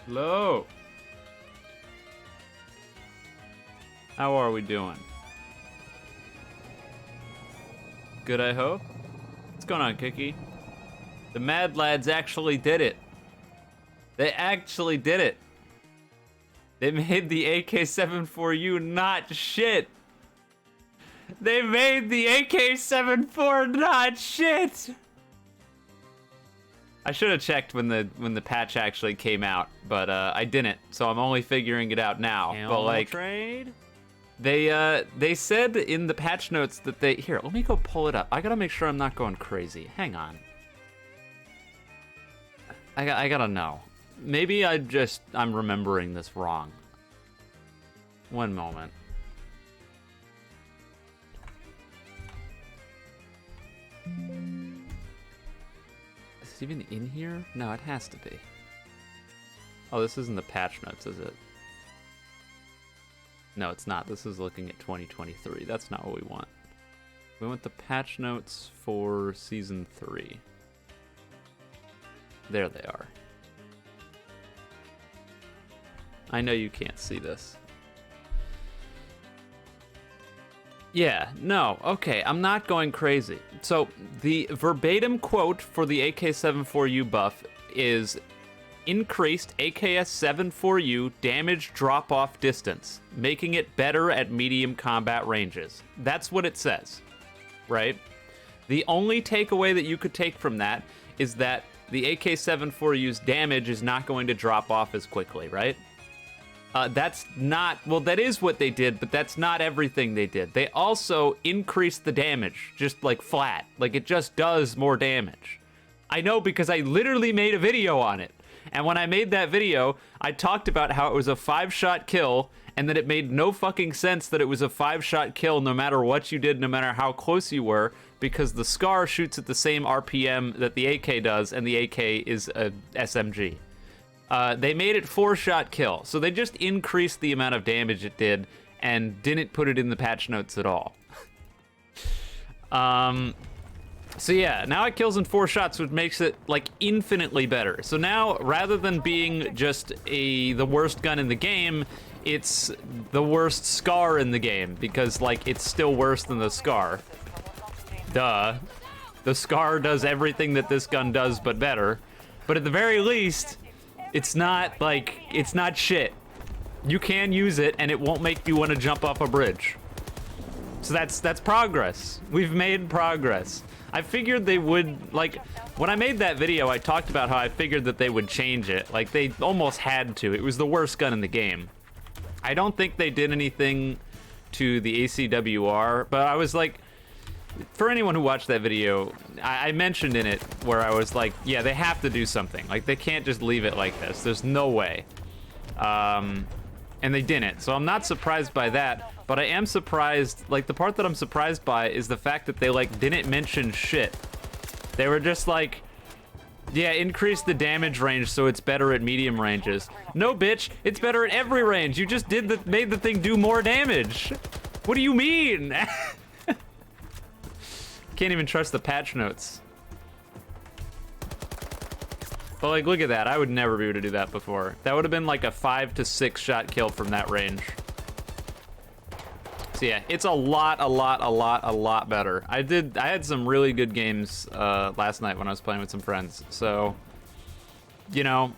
Hello. How are we doing? Good, I hope. What's going on, Kiki? The Mad Lads actually did it. They actually did it. They made the AK-74U not shit. They made the AK-74 not shit. I should have checked when the patch actually came out, but I didn't. So I'm only figuring it out now. But like, trade. they said in the patch notes that they here. Let me go pull it up. I gotta make sure I'm not going crazy. Hang on. I gotta know. Maybe I'm remembering this wrong. One moment. Is it even in here? No, it has to be. Oh, this isn't the patch notes, is it? No, it's not. This is looking at 2023. That's not what we want. We want the patch notes for Season 3. There they are. I know you can't see this. Yeah, no, okay, I'm not going crazy. So, the verbatim quote for the AK-74U buff is increased AKS-74U damage drop-off distance, making it better at medium combat ranges. That's what it says, right? The only takeaway that you could take from that is that the AK-74U's damage is not going to drop off as quickly, right? That's not, well, that is what they did, but that's not everything they did. They also increased the damage, just like flat. Like it just does more damage. I know because I literally made a video on it. And when I made that video, I talked about how it was a 5-shot kill and that it made no fucking sense that it was a 5-shot kill no matter what you did, no matter how close you were, because the SCAR shoots at the same RPM that the AK does, and the AK is a SMG. They made it 4-shot kill, so they just increased the amount of damage it did and didn't put it in the patch notes at all. So yeah, now it kills in 4 shots, which makes it like infinitely better. So now, rather than being just the worst gun in the game, it's the worst SCAR in the game, because like it's still worse than the SCAR. Duh. The SCAR does everything that this gun does, but better. But at the very least, it's not shit. You can use it and it won't make you want to jump off a bridge. So that's progress. We've made progress. I figured they would, like, when I made that video, I talked about how I figured that they would change it. Like, they almost had to. It was the worst gun in the game. I don't think they did anything to the ACWR, but I was like, for anyone who watched that video, I mentioned in it where I was like, yeah, they have to do something. Like, they can't just leave it like this. There's no way. And they didn't. So I'm not surprised by that, but I am surprised, like, the part that I'm surprised by is the fact that they, like, didn't mention shit. They were just like, yeah, increase the damage range so it's better at medium ranges. No, bitch, it's better at every range. You just made the thing do more damage. What do you mean? Can't even trust the patch notes. But like, look at that. I would never be able to do that before. That would have been like a 5 to 6 shot kill from that range. So yeah, it's a lot better. I had some really good games last night when I was playing with some friends. So, you know,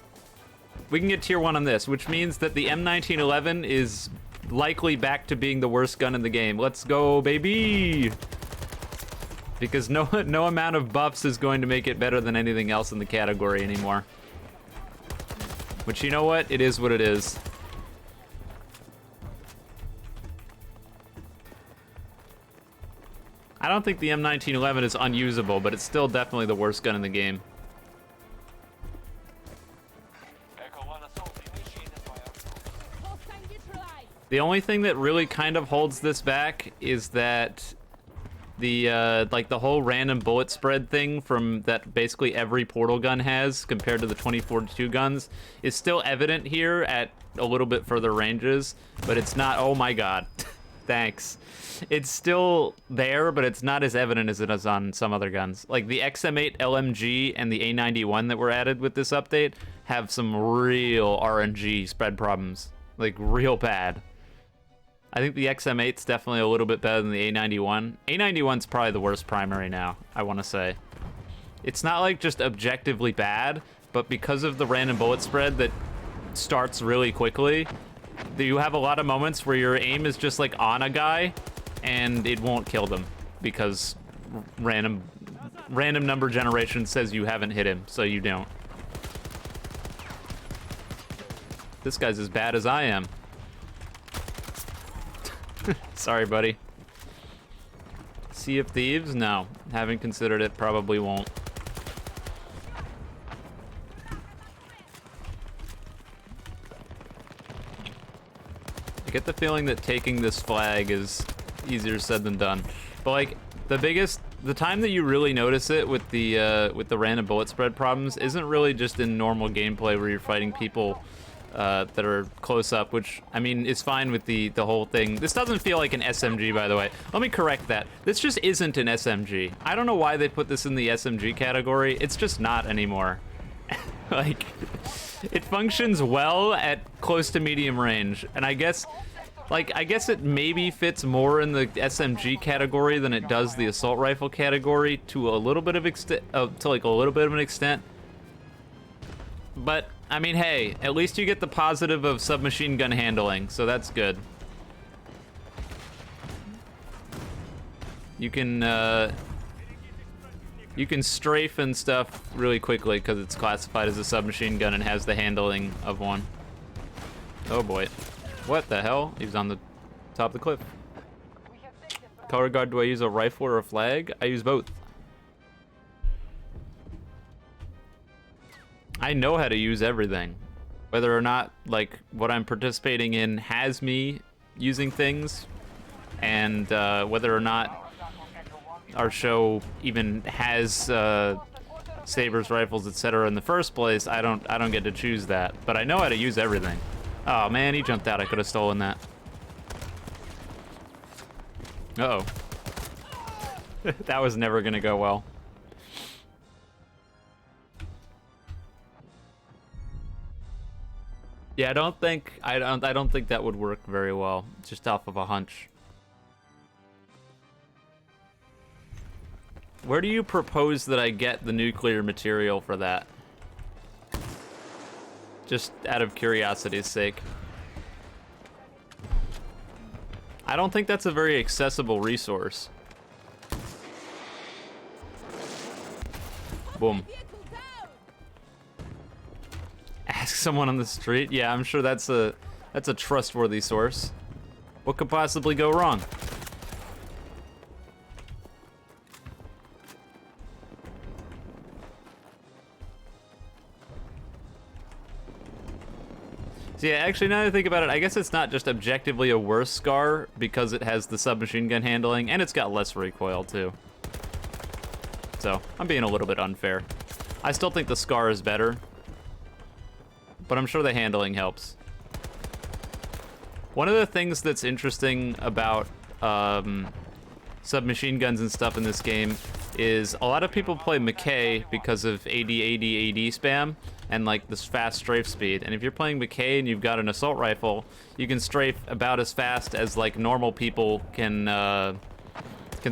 we can get tier 1 on this, which means that the M1911 is likely back to being the worst gun in the game. Let's go, baby! Because no amount of buffs is going to make it better than anything else in the category anymore. Which, you know what? It is what it is. I don't think the M1911 is unusable, but it's still definitely the worst gun in the game. The only thing that really kind of holds this back is that the like the whole random bullet spread thing from that basically every portal gun has compared to the 2042 guns is still evident here at a little bit further ranges, but it's not, oh my god. Thanks. It's still there, but it's not as evident as it is on some other guns. Like the XM8 LMG and the A91 that were added with this update have some real RNG spread problems. Like real bad. I think the XM8's definitely a little bit better than the A91. A91's probably the worst primary now, I want to say. It's not like just objectively bad, but because of the random bullet spread that starts really quickly, you have a lot of moments where your aim is just like on a guy and it won't kill them because random number generation says you haven't hit him, so you don't. This guy's as bad as I am. Sorry, buddy. Sea of Thieves? No. Haven't considered it, probably won't. I get the feeling that taking this flag is easier said than done. But like the time that you really notice it with the random bullet spread problems isn't really just in normal gameplay where you're fighting people that are close up, which I mean is fine with the whole thing. This doesn't feel like an SMG, by the way. Let me correct that. This just isn't an SMG. I don't know why they put this in the SMG category. It's just not anymore. Like, it functions well at close to medium range, and I guess it maybe fits more in the SMG category than it does the assault rifle category to a little bit of an extent. But I mean, hey, at least you get the positive of submachine gun handling, so that's good. You can strafe and stuff really quickly because it's classified as a submachine gun and has the handling of one. Oh boy. What the hell? He was on the top of the cliff. Color guard, do I use a rifle or a flag? I use both. I know how to use everything. Whether or not, like, what I'm participating in has me using things, and whether or not our show even has sabers, rifles, etc. in the first place, I don't get to choose that. But I know how to use everything. Oh man, he jumped out. I could have stolen that. Uh-oh. That was never gonna go well. Yeah, I don't think that would work very well, just off of a hunch. Where do you propose that I get the nuclear material for that? Just out of curiosity's sake. I don't think that's a very accessible resource. Boom. Ask someone on the street? Yeah, I'm sure that's a trustworthy source. What could possibly go wrong? So yeah, actually, now that I think about it, I guess it's not just objectively a worse SCAR because it has the submachine gun handling, and it's got less recoil, too. So, I'm being a little bit unfair. I still think the SCAR is better, but I'm sure the handling helps. One of the things that's interesting about submachine guns and stuff in this game is a lot of people play McKay because of AD spam and like this fast strafe speed. And if you're playing McKay and you've got an assault rifle, you can strafe about as fast as like normal people can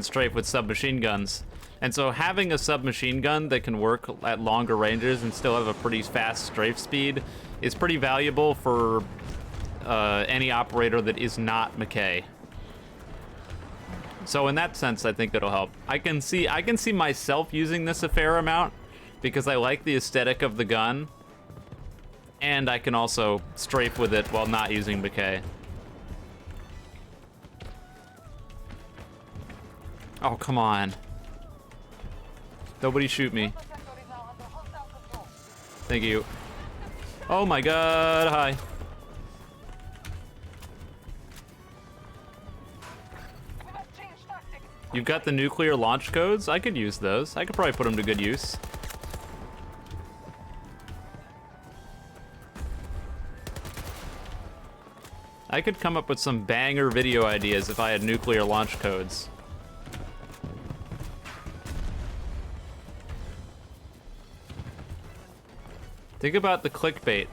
strafe with submachine guns. And so having a submachine gun that can work at longer ranges and still have a pretty fast strafe speed is pretty valuable for any operator that is not McKay. So in that sense, I think it'll help. I can see myself using this a fair amount because I like the aesthetic of the gun, and I can also strafe with it while not using McKay. Oh, come on. Nobody shoot me. Thank you. Oh my god, hi. You've got the nuclear launch codes? I could use those. I could probably put them to good use. I could come up with some banger video ideas if I had nuclear launch codes. Think about the clickbait.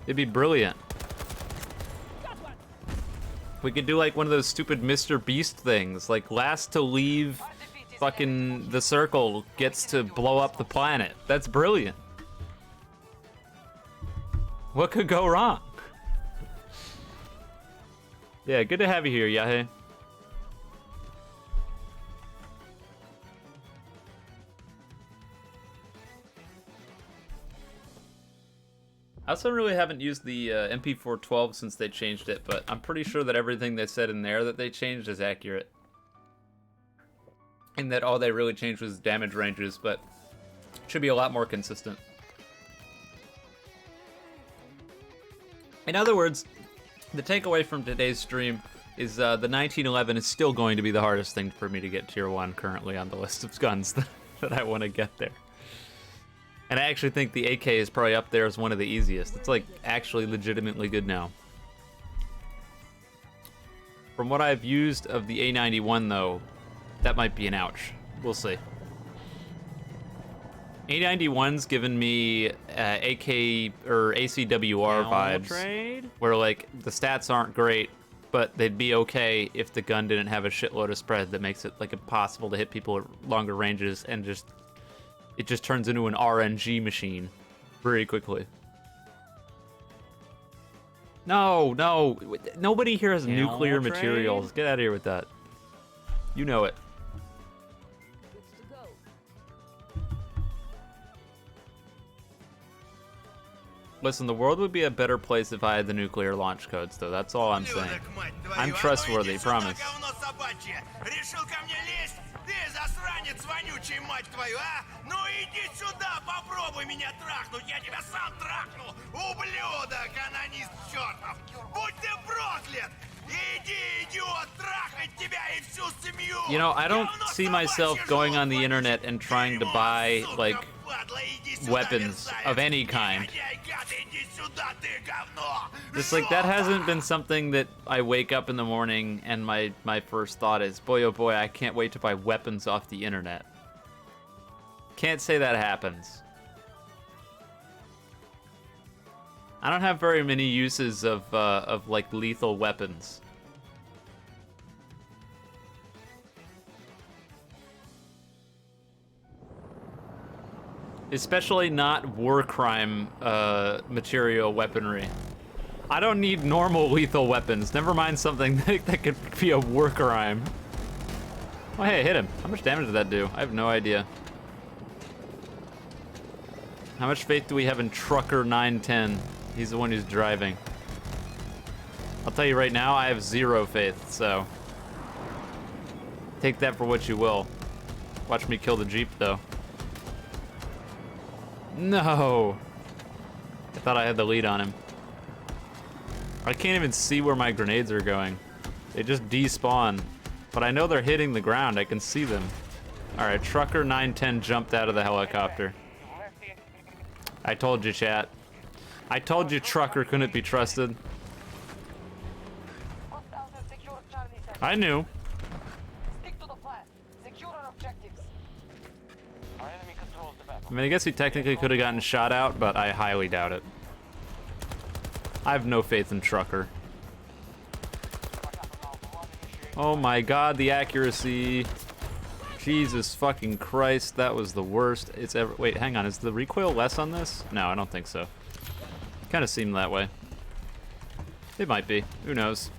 It'd be brilliant. We could do like one of those stupid Mr. Beast things, like last to leave fucking the circle gets to blow up the planet. That's brilliant. What could go wrong? Yeah, good to have you here, Yahe. I also really haven't used the MP412 since they changed it, but I'm pretty sure that everything they said in there that they changed is accurate. And that all they really changed was damage ranges, but should be a lot more consistent. In other words, the takeaway from today's stream is the 1911 is still going to be the hardest thing for me to get tier 1 currently on the list of guns that I want to get there. And I actually think the AK is probably up there as one of the easiest. It's like actually legitimately good now. From what I've used of the A91 though, that might be an ouch. We'll see. A91's given me AK or ACWR vibes, where like the stats aren't great, but they'd be okay if the gun didn't have a shitload of spread that makes it like impossible to hit people at longer ranges, and it just turns into an RNG machine very quickly. No, nobody here has nuclear materials. Get out of here with that. You know it. Listen, the world would be a better place if I had the nuclear launch codes, though. That's all I'm saying. I'm trustworthy, promise. You know, I don't see myself going on the internet and trying to buy, like, weapons of any kind. Just like that hasn't been something that I wake up in the morning and my first thought is, boy oh boy, I can't wait to buy weapons off the internet. Can't say that happens. I don't have very many uses of like lethal weapons. Especially not war crime material weaponry. I don't need normal lethal weapons. Never mind something that could be a war crime. Oh hey, I hit him. How much damage did that do? I have no idea. How much faith do we have in Trucker 910? He's the one who's driving. I'll tell you right now, I have 0 faith, so take that for what you will. Watch me kill the Jeep, though. No! I thought I had the lead on him. I can't even see where my grenades are going. They just despawn. But I know they're hitting the ground. I can see them. Alright, Trucker 910 jumped out of the helicopter. I told you, chat. I told you Trucker couldn't be trusted. I knew. I mean, I guess he technically could have gotten shot out, but I highly doubt it. I have no faith in Trucker. Oh my god, the accuracy. Jesus fucking Christ, that was the worst it's ever... Wait, hang on, is the recoil less on this? No, I don't think so. Kind of seemed that way. It might be, who knows.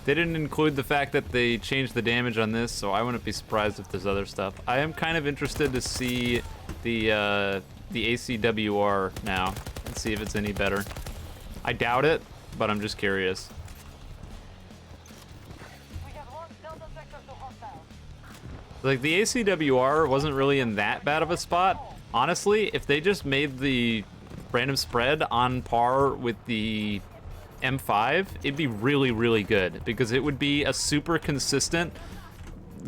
They didn't include the fact that they changed the damage on this, so I wouldn't be surprised if there's other stuff. I am kind of interested to see the ACWR now and see if it's any better. I doubt it, but I'm just curious. Like, the ACWR wasn't really in that bad of a spot. Honestly, if they just made the random spread on par with the M5, it'd be really, really good, because it would be a super consistent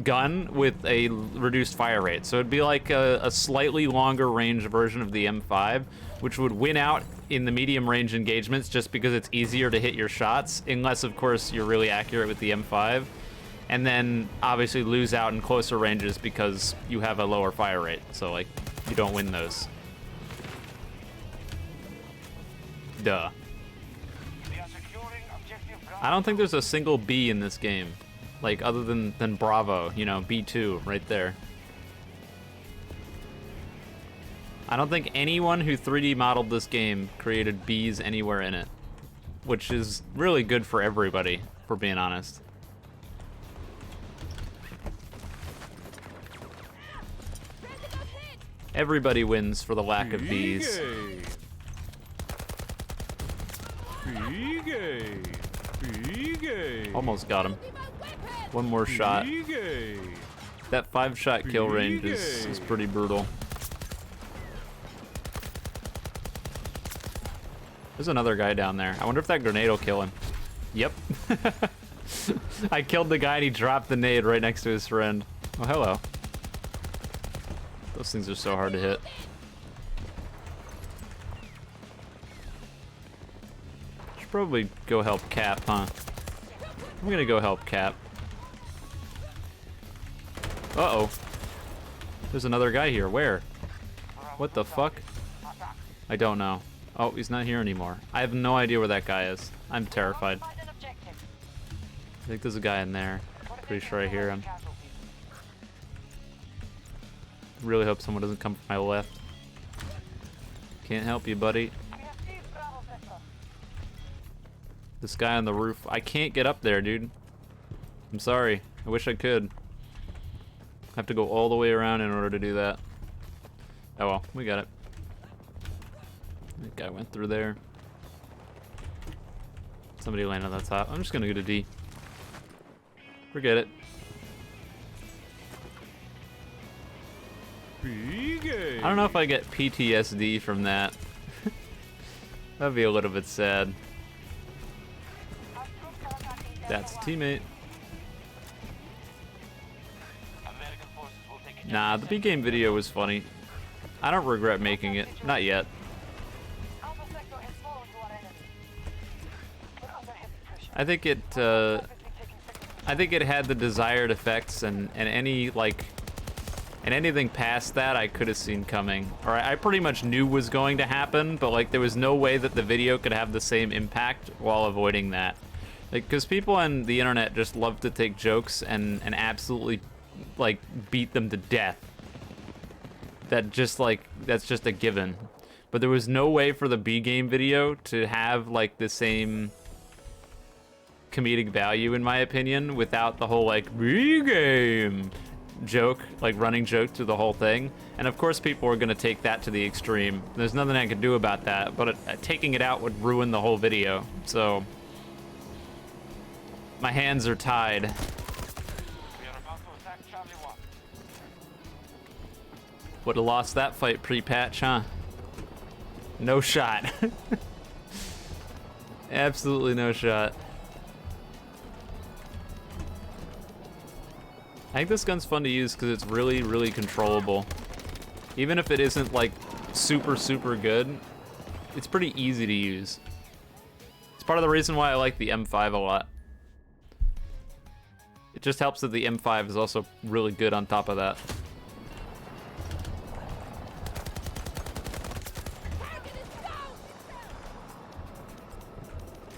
gun with a reduced fire rate. So it'd be like a slightly longer range version of the M5, which would win out in the medium range engagements just because it's easier to hit your shots, unless of course you're really accurate with the M5, and then obviously lose out in closer ranges because you have a lower fire rate. So like, you don't win those. Duh. I don't think there's a single B in this game. Like, other than Bravo, you know, B2 right there. I don't think anyone who 3D modeled this game created Bs anywhere in it. Which is really good for everybody, for being honest. Everybody wins for the lack of Bs. Almost got him. One more shot. That 5-shot kill range is pretty brutal. There's another guy down there. I wonder if that grenade will kill him. Yep. I killed the guy and he dropped the nade right next to his friend. Oh, hello. Those things are so hard to hit. Should probably go help Cap, huh? I'm gonna go help Cap. Uh-oh. There's another guy here. Where? What the fuck? I don't know. Oh, he's not here anymore. I have no idea where that guy is. I'm terrified. I think there's a guy in there. Pretty sure I hear him. Really hope someone doesn't come from my left. Can't help you, buddy. This guy on the roof. I can't get up there, dude. I'm sorry. I wish I could. I have to go all the way around in order to do that. Oh well, we got it. That guy went through there. Somebody landed on the top. I'm just gonna go to D. Forget it. I don't know if I get PTSD from that. That'd be a little bit sad. That's a teammate. Nah, the B game video was funny. I don't regret making it. Not yet. I think it had the desired effects, and any like, and anything past that I could have seen coming. Or I pretty much knew was going to happen, but like there was no way that the video could have the same impact while avoiding that. Like, because people on the internet just love to take jokes and absolutely like beat them to death. That just like, that's just a given. But there was no way for the B game video to have like the same comedic value, in my opinion, without the whole like B game joke, like running joke to the whole thing. And of course people are gonna take that to the extreme. There's nothing I can do about that, but taking it out would ruin the whole video. So my hands are tied. Would have lost that fight pre-patch, huh? No shot. Absolutely no shot. I think this gun's fun to use because it's really, really controllable. Even if it isn't like super, super good, it's pretty easy to use. It's part of the reason why I like the M5 a lot. It just helps that the M5 is also really good on top of that.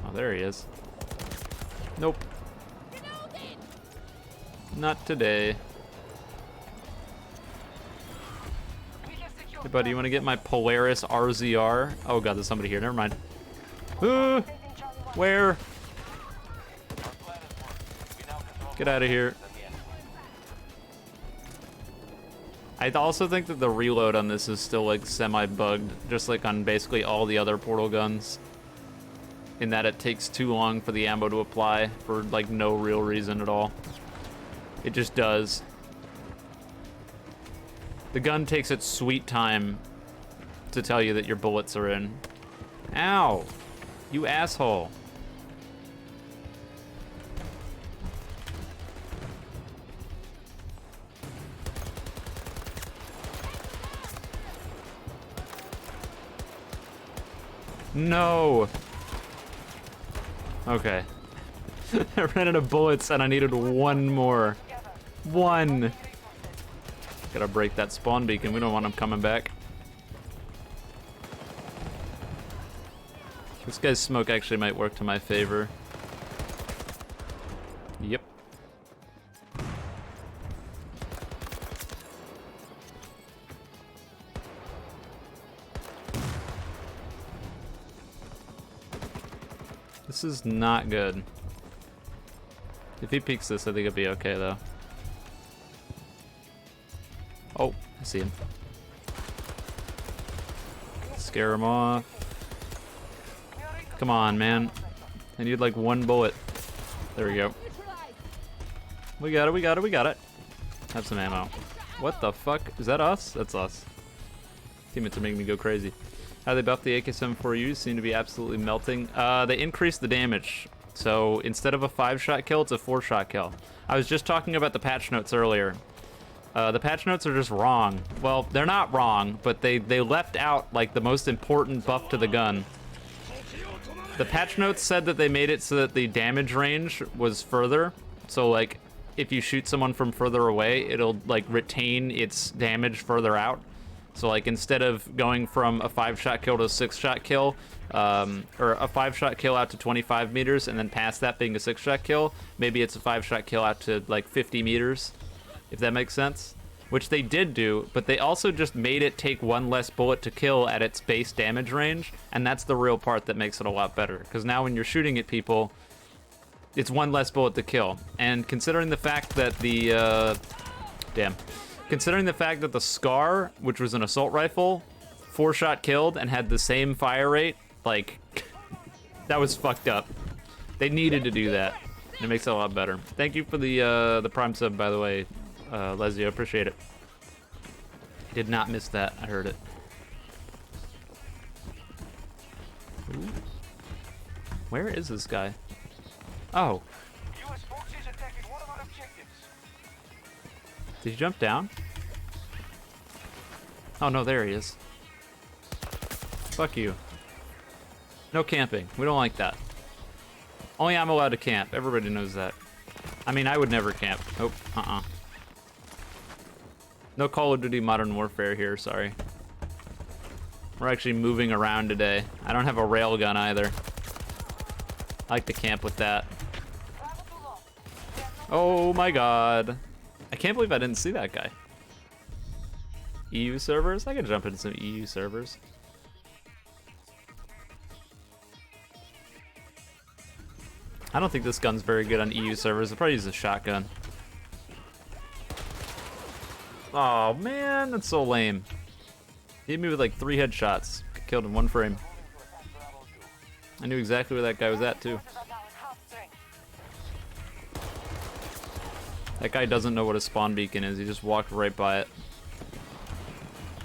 Oh, there he is. Nope. Not today. Hey buddy, you wanna get my Polaris RZR? Oh god, there's somebody here, never mind. Where? Get out of here. I also think that the reload on this is still like semi-bugged, just like on basically all the other Portal guns. In that it takes too long for the ammo to apply for like no real reason at all. It just does. The gun takes its sweet time to tell you that your bullets are in. Ow! You asshole. No. Okay. I ran out of bullets and I needed one more. One. Gotta break that spawn beacon. We don't want him coming back. This guy's smoke actually might work to my favor. Yep. This is not good. If he peeks this, I think it'll be okay, though. Oh, I see him. Scare him off. Come on, man. I need like one bullet. There we go. We got it, we got it, we got it. Have some ammo. What the fuck? Is that us? That's us. Teammates are making me go crazy. How they buff the AK-74U seem to be absolutely melting. They increased the damage. So instead of a 5-shot kill, it's a 4-shot kill. I was just talking about the patch notes earlier. The patch notes are just wrong. Well, they're not wrong, but they left out like the most important buff to the gun. The patch notes said that they made it so that the damage range was further. So like if you shoot someone from further away, it'll like retain its damage further out. So like instead of going from a 5-shot kill to a 6-shot kill, or a 5-shot kill out to 25 meters and then past that being a 6-shot kill, maybe it's a 5-shot kill out to like 50 meters, if that makes sense. Which they did do, but they also just made it take one less bullet to kill at its base damage range, and that's the real part that makes it a lot better. Because now when you're shooting at people, it's one less bullet to kill. And considering the fact that the, considering the fact that the Scar, which was an assault rifle, 4-shot killed and had the same fire rate, like, that was fucked up. They needed to do that. It makes it a lot better. Thank you for the Prime sub, by the way, Leslie, I appreciate it. Did not miss that. I heard it. Ooh. Where is this guy? Oh. Did he jump down? Oh no, there he is. Fuck you. No camping. We don't like that. Only I'm allowed to camp. Everybody knows that. I mean, I would never camp. Nope. No Call of Duty Modern Warfare here, sorry. We're actually moving around today. I don't have a railgun either. I like to camp with that. Oh my god. I can't believe I didn't see that guy. EU servers? I could jump into some EU servers. I don't think this gun's very good on EU servers. I'll probably use a shotgun. Oh man, that's so lame. He hit me with like 3 headshots. Killed in 1 frame. I knew exactly where that guy was at too. That guy doesn't know what a spawn beacon is. He just walked right by it.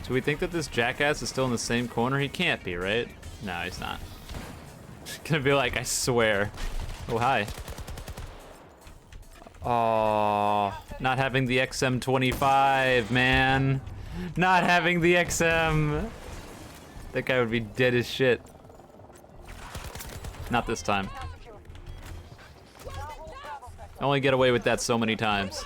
Do we think that this jackass is still in the same corner? He can't be, right? No, he's not. He's gonna be like, I swear. Oh, hi. Oh, not having the XM25, man. Not having the XM. That guy would be dead as shit. Not this time. I only get away with that so many times.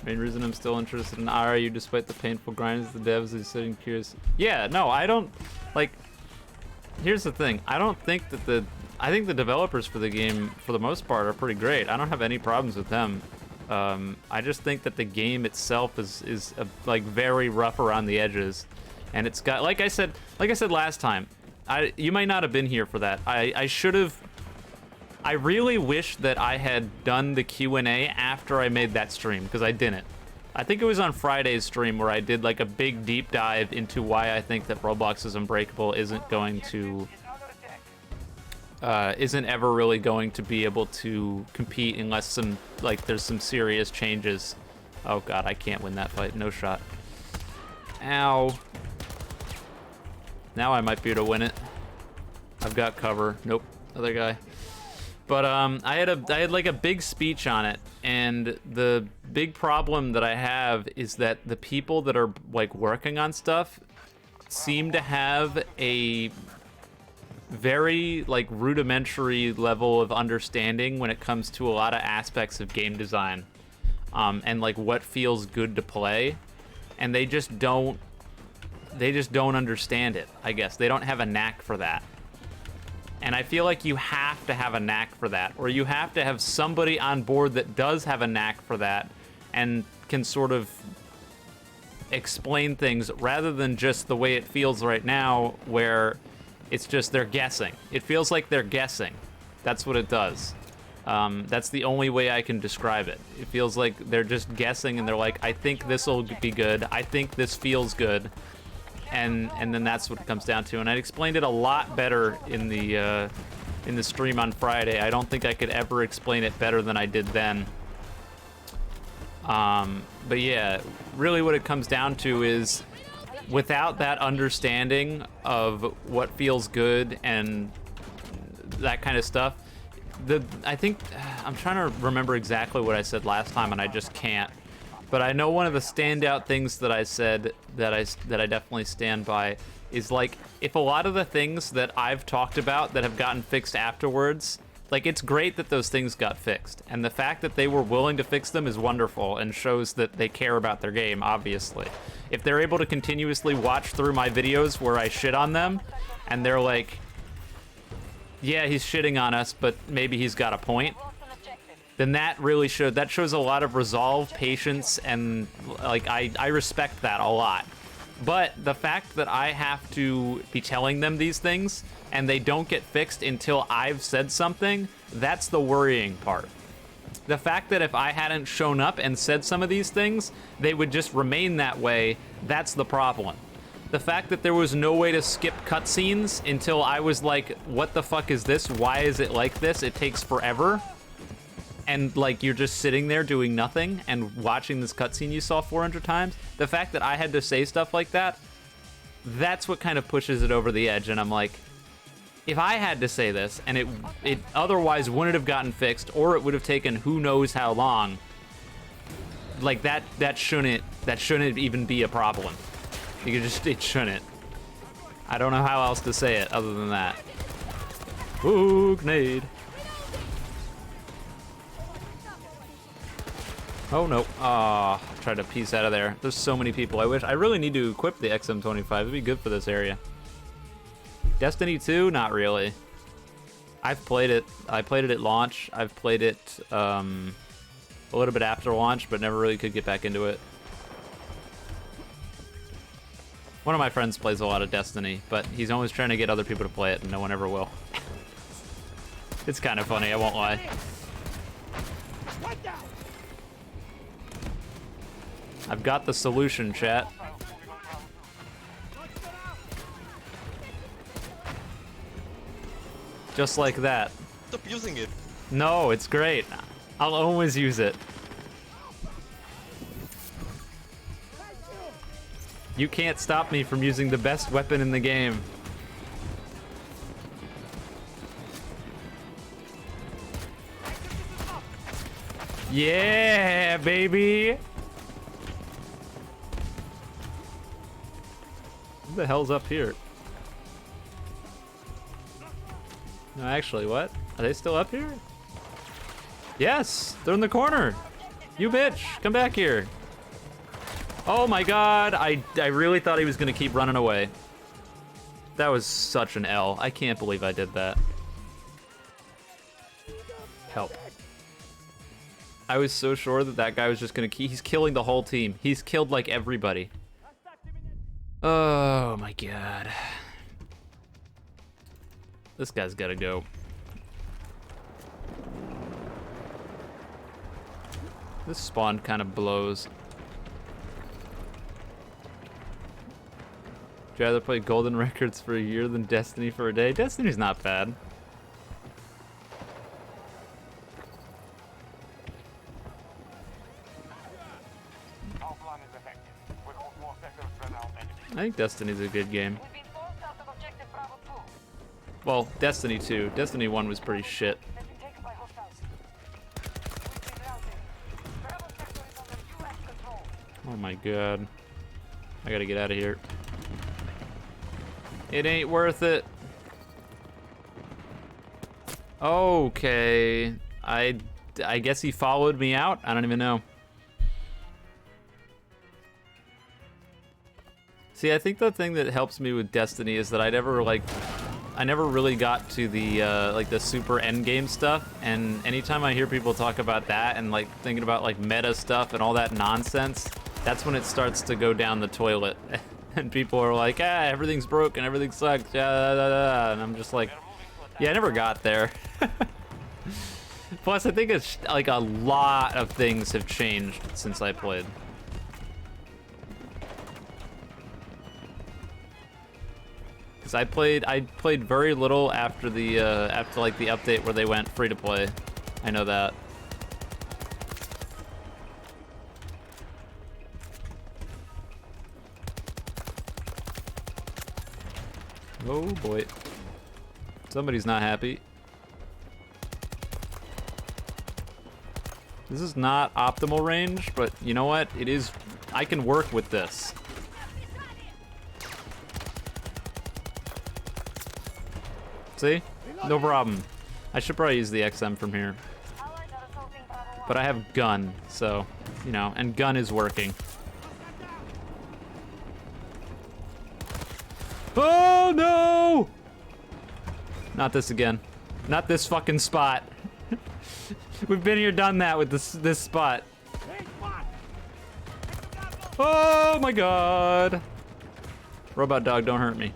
Main reason I'm still interested in RU despite the painful grinds the devs is sitting curious. Yeah, no, I don't, like, here's the thing. I don't think that I think the developers for the game, for the most part, are pretty great. I don't have any problems with them. I just think that the game itself is like very rough around the edges. And it's got, like I said last time, you might not have been here for that. I should have, I really wish that I had done the Q&A after I made that stream, because I didn't. I think it was on Friday's stream where I did like a big deep dive into why I think that Roblox's Unbreakable isn't going to, isn't ever really going to be able to compete unless there's some serious changes. Oh god, I can't win that fight, no shot. Ow. Now I might be able to win it. I've got cover. Nope, other guy. But I had like a big speech on it, and the big problem that I have is that the people that are like working on stuff seem to have a very like rudimentary level of understanding when it comes to a lot of aspects of game design, and like what feels good to play, and they just don't understand it. I guess they don't have a knack for that. And I feel like you have to have a knack for that, or you have to have somebody on board that does have a knack for that and can sort of explain things rather than just the way it feels right now, where it's just they're guessing. It feels like they're guessing. That's what it does. That's the only way I can describe it. It feels like they're just guessing, and they're like, I think this will be good. I think this feels good. And then that's what it comes down to. And I explained it a lot better in the stream on Friday. I don't think I could ever explain it better than I did then. But yeah, really what it comes down to is without that understanding of what feels good and that kind of stuff, I think I'm trying to remember exactly what I said last time, and I just can't. But I know one of the standout things that I said that I definitely stand by is, like, if a lot of the things that I've talked about that have gotten fixed afterwards, like, it's great that those things got fixed. And the fact that they were willing to fix them is wonderful and shows that they care about their game, obviously. If they're able to continuously watch through my videos where I shit on them, and they're like, yeah, he's shitting on us, but maybe he's got a point, then that really shows a lot of resolve, patience, and like I respect that a lot. But the fact that I have to be telling them these things and they don't get fixed until I've said something, that's the worrying part. The fact that if I hadn't shown up and said some of these things, they would just remain that way, that's the problem. The fact that there was no way to skip cutscenes until I was like, what the fuck is this? Why is it like this? It takes forever. And like you're just sitting there doing nothing and watching this cutscene you saw 400 times. The fact that I had to say stuff like that, that's what kind of pushes it over the edge. And I'm like, if I had to say this and it otherwise wouldn't have gotten fixed, or it would have taken who knows how long, like that shouldn't even be a problem. It shouldn't. I don't know how else to say it other than that. Ooh, grenade. Oh no. I tried to piece out of there. There's so many people. I really need to equip the XM25. It'd be good for this area. Destiny 2? Not really. I've played it. I played it at launch. I've played it a little bit after launch, but never really could get back into it. One of my friends plays a lot of Destiny, but he's always trying to get other people to play it, and no one ever will. It's kind of funny, I won't lie. I've got the solution, chat. Just like that. Stop using it. No, it's great. I'll always use it. You can't stop me from using the best weapon in the game. Yeah, baby! What the hell's up here? No, actually, what? Are they still up here? Yes! They're in the corner! You bitch! Come back here! Oh my god! I really thought he was gonna keep running away. That was such an L. I can't believe I did that. Help. I was so sure that that guy was just gonna he's killing the whole team. He's killed like everybody. Oh my god. This guy's gotta go. This spawn kind of blows. Would you rather play Golden Records for a year than Destiny for a day? Destiny's not bad. I think Destiny's a good game. Well, Destiny 2. Destiny 1 was pretty shit. Oh my god. I gotta get out of here. It ain't worth it. Okay. I guess he followed me out? I don't even know. See, I think the thing that helps me with Destiny is that I never really got to the like the super endgame stuff, and anytime I hear people talk about that and like thinking about like meta stuff and all that nonsense, that's when it starts to go down the toilet. And people are like, everything's broken, everything sucks, and I'm just like, yeah, I never got there. Plus, I think it's like a lot of things have changed since I played. Because I played very little after the like the update where they went free to play. I know that. Oh boy. Somebody's not happy. This is not optimal range, but you know what? It is. I can work with this. See? No problem. I should probably use the XM from here. But I have gun, so, you know, and gun is working. Oh no! Not this again. Not this fucking spot. We've been here, done that with this spot. Oh my god. Robot dog, don't hurt me.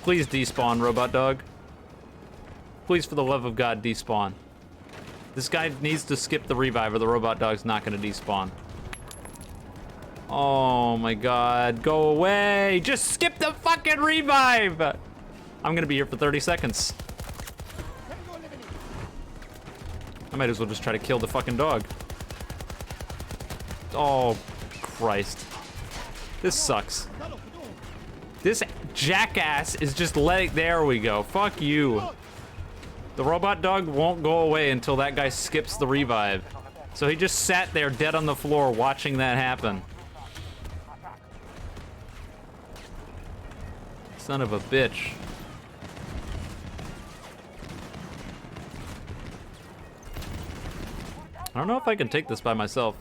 Please despawn, robot dog. Please, for the love of God, despawn. This guy needs to skip the revive or the robot dog's not gonna despawn. Oh my god, go away! Just skip the fucking revive! I'm gonna be here for 30 seconds. I might as well just try to kill the fucking dog. Oh, Christ. This sucks. This jackass is just letting... There we go. Fuck you. The robot dog won't go away until that guy skips the revive. So he just sat there dead on the floor watching that happen. Son of a bitch. I don't know if I can take this by myself.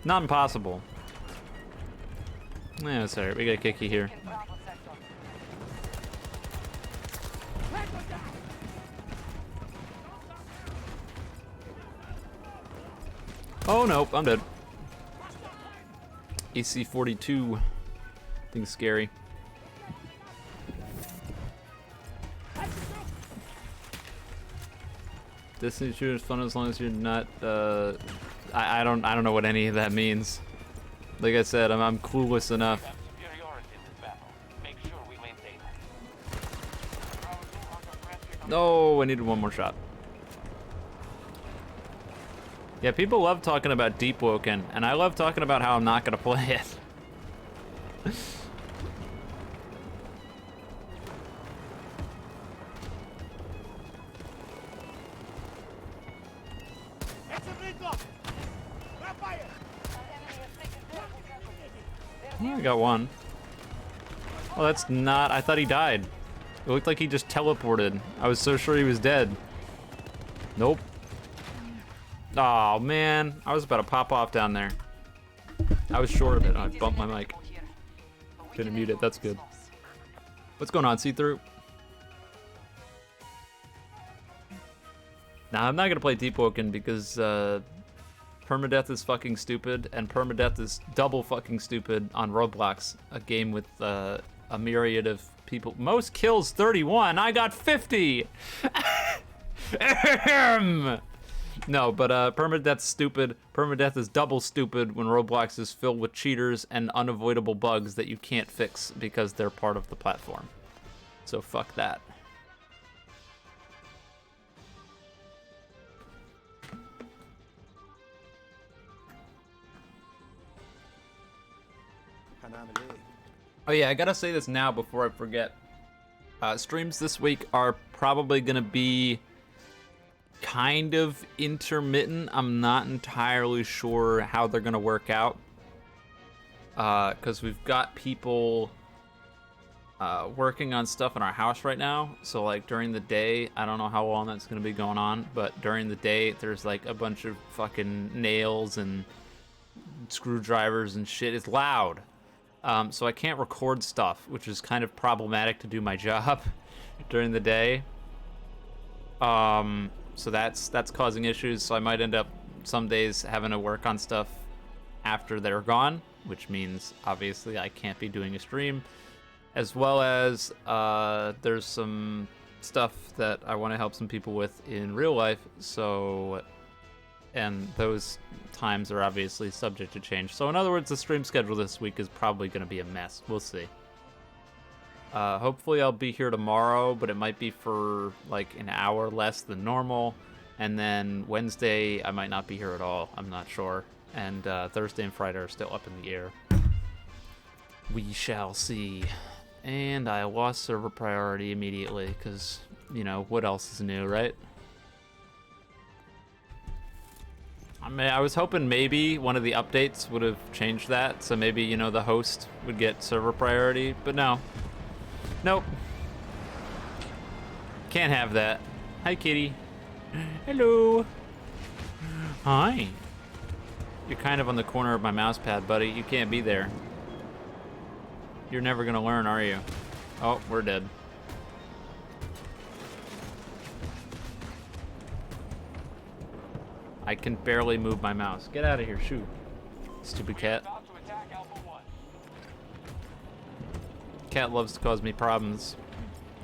Not impossible. Yeah, it's alright. We got a kicky here. Oh, nope. I'm dead. AC-42. Thing's scary. Destiny shooter is fun as long as you're not, I don't know what any of that means. Like I said, I'm clueless enough. No, I needed one more shot. Yeah, people love talking about Deep Woken, and I love talking about how I'm not gonna play it. I got one. Oh, that's not... I thought he died. It looked like he just teleported. I was so sure he was dead. Nope. Oh, man. I was about to pop off down there. I was sure of it. I bumped my mic. Didn't mute it. That's good. What's going on, see-through? Nah, I'm not gonna play Deep Woken because, permadeath is fucking stupid, and permadeath is double fucking stupid on Roblox, a game with a myriad of people. Most kills 31, I got 50! No, but permadeath's stupid. Permadeath is double stupid when Roblox is filled with cheaters and unavoidable bugs that you can't fix because they're part of the platform. So fuck that. Oh yeah, I gotta say this now before I forget. Streams this week are probably gonna be kind of intermittent. I'm not entirely sure how they're gonna work out. Because we've got people working on stuff in our house right now. So like during the day, I don't know how long that's gonna be going on, but during the day there's like a bunch of fucking nails and screwdrivers and shit. It's loud. So I can't record stuff, which is kind of problematic to do my job during the day. So that's causing issues. So I might end up some days having to work on stuff after they're gone, which means obviously I can't be doing a stream, as well as there's some stuff that I want to help some people with in real life. So, and those times are obviously subject to change. So in other words, the stream schedule this week is probably going to be a mess. We'll see. Hopefully I'll be here tomorrow, but it might be for like an hour less than normal. And then Wednesday, I might not be here at all. I'm not sure. And Thursday and Friday are still up in the air. We shall see. And I lost server priority immediately because, you know, what else is new, right? I mean, I was hoping maybe one of the updates would have changed that. So maybe, you know, the host would get server priority, but no. Nope. Can't have that. Hi, kitty. Hello. Hi. You're kind of on the corner of my mouse pad, buddy. You can't be there. You're never gonna learn, are you? Oh, we're dead. I can barely move my mouse. Get out of here, shoot. Stupid cat. Cat loves to cause me problems.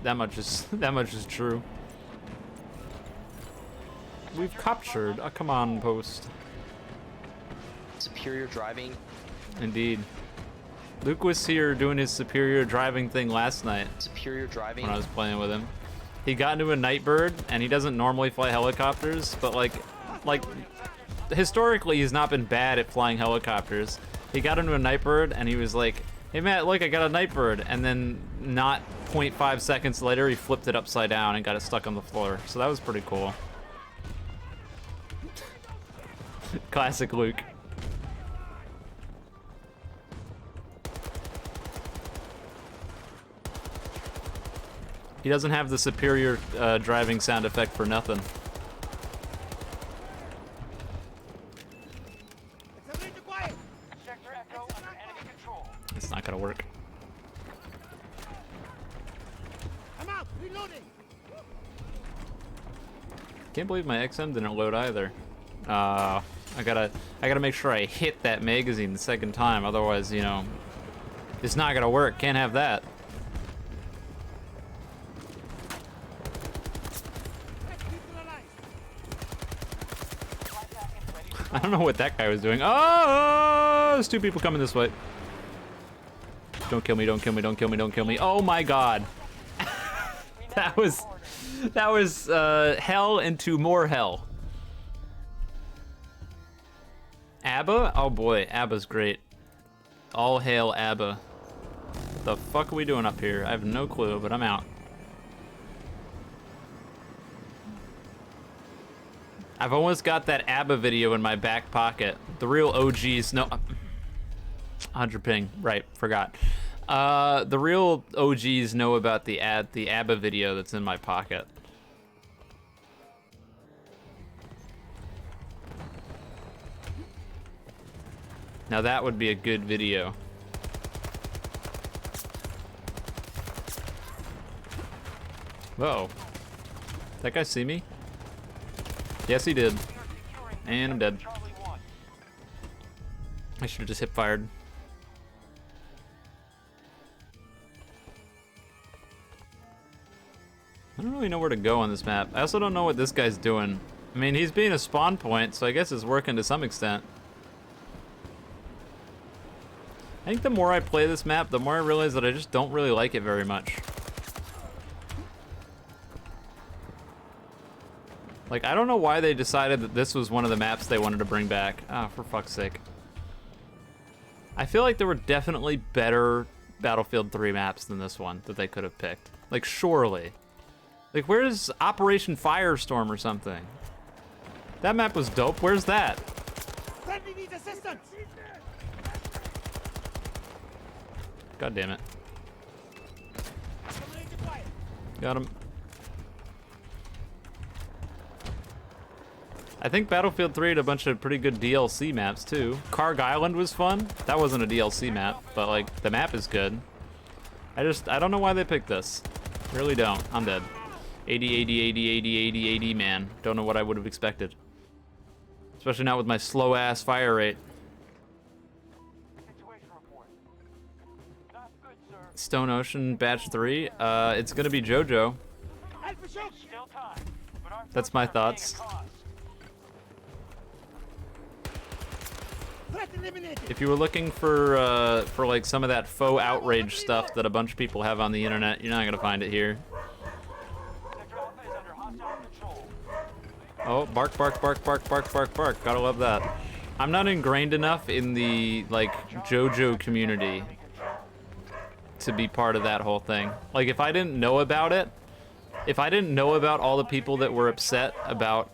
That much is true. We've captured a command post. Superior driving. Indeed. Luke was here doing his superior driving thing last night. Superior driving. When I was playing with him. He got into a Nightbird, and he doesn't normally fly helicopters, but like historically he's not been bad at flying helicopters. He got into a Nightbird, and he was like, hey Matt, look, I got a Nightbird, and then not 0.5 seconds later he flipped it upside down and got it stuck on the floor. So that was pretty cool. Classic Luke. He doesn't have the superior driving sound effect for nothing. It's not gonna work. Can't believe my XM didn't load either. I gotta make sure I hit that magazine the second time, otherwise, you know, it's not gonna work. Can't have that. I don't know what that guy was doing. Oh, there's two people coming this way. Don't kill me, don't kill me, don't kill me, don't kill me. Oh my god. that was hell into more hell. ABBA? Oh boy, ABBA's great. All hail ABBA. What the fuck are we doing up here? I have no clue, but I'm out. I've almost got that ABBA video in my back pocket. The real OGs, no, 100 ping, right, forgot. The real OGs know about the ABBA video that's in my pocket. Now that would be a good video. Whoa. That guy see me? Yes, he did. And I'm dead. I should have just hip fired. I don't really know where to go on this map. I also don't know what this guy's doing. I mean, he's being a spawn point, so I guess it's working to some extent. I think the more I play this map, the more I realize that I just don't really like it very much. Like, I don't know why they decided that this was one of the maps they wanted to bring back. Ah, for fuck's sake. I feel like there were definitely better Battlefield 3 maps than this one that they could have picked. Like, surely. Like, where's Operation Firestorm or something? That map was dope. Where's that? Friendly needs assistance. God damn it. Got him. I think Battlefield 3 had a bunch of pretty good DLC maps too. Karg Island was fun. That wasn't a DLC map, but like the map is good. I don't know why they picked this. Really don't. I'm dead. 80, 80, 80, 80, 80, 80, man. Don't know what I would have expected. Especially not with my slow ass fire rate. Stone Ocean Batch 3. It's gonna be JoJo. That's my thoughts. If you were looking for like some of that faux outrage stuff that a bunch of people have on the internet, you're not gonna find it here. Oh, bark, bark, bark, bark, bark, bark, bark. Gotta love that. I'm not ingrained enough in the like JoJo community to be part of that whole thing. Like if I didn't know about it, if I didn't know about all the people that were upset about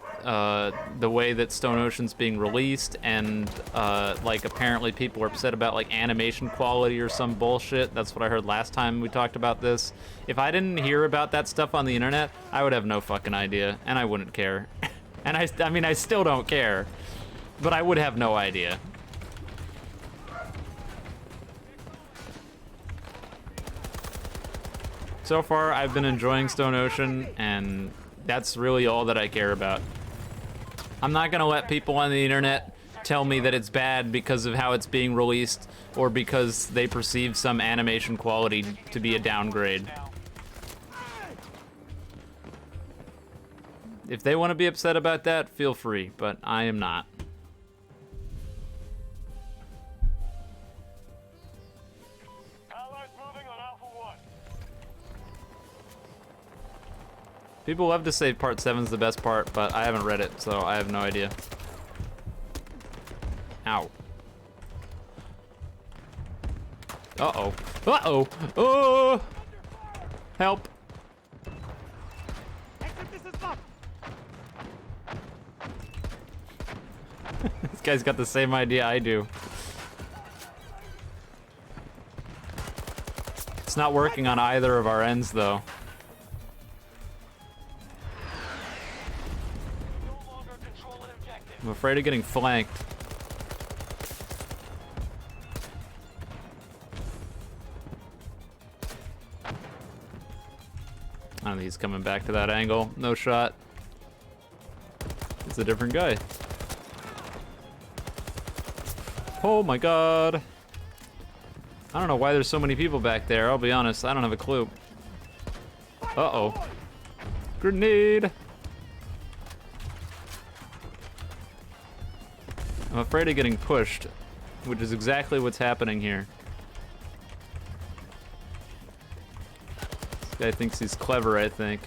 the way that Stone Ocean's being released, and like apparently people are upset about like animation quality or some bullshit. That's what I heard last time we talked about this. If I didn't hear about that stuff on the internet, I would have no fucking idea, and I wouldn't care. And I mean, I still don't care, but I would have no idea. So far, I've been enjoying Stone Ocean, and that's really all that I care about. I'm not gonna let people on the internet tell me that it's bad because of how it's being released, or because they perceive some animation quality to be a downgrade. If they want to be upset about that, feel free, but I am not. People love to say part 7's the best part, but I haven't read it, so I have no idea. Ow. Uh-oh. Uh-oh. Oh! Help. This guy's got the same idea I do. It's not working on either of our ends, though. I'm afraid of getting flanked. I don't think he's coming back to that angle. No shot. It's a different guy. Oh my god. I don't know why there's so many people back there. I'll be honest, I don't have a clue. Uh-oh. Grenade! I'm afraid of getting pushed, which is exactly what's happening here. This guy thinks he's clever, I think.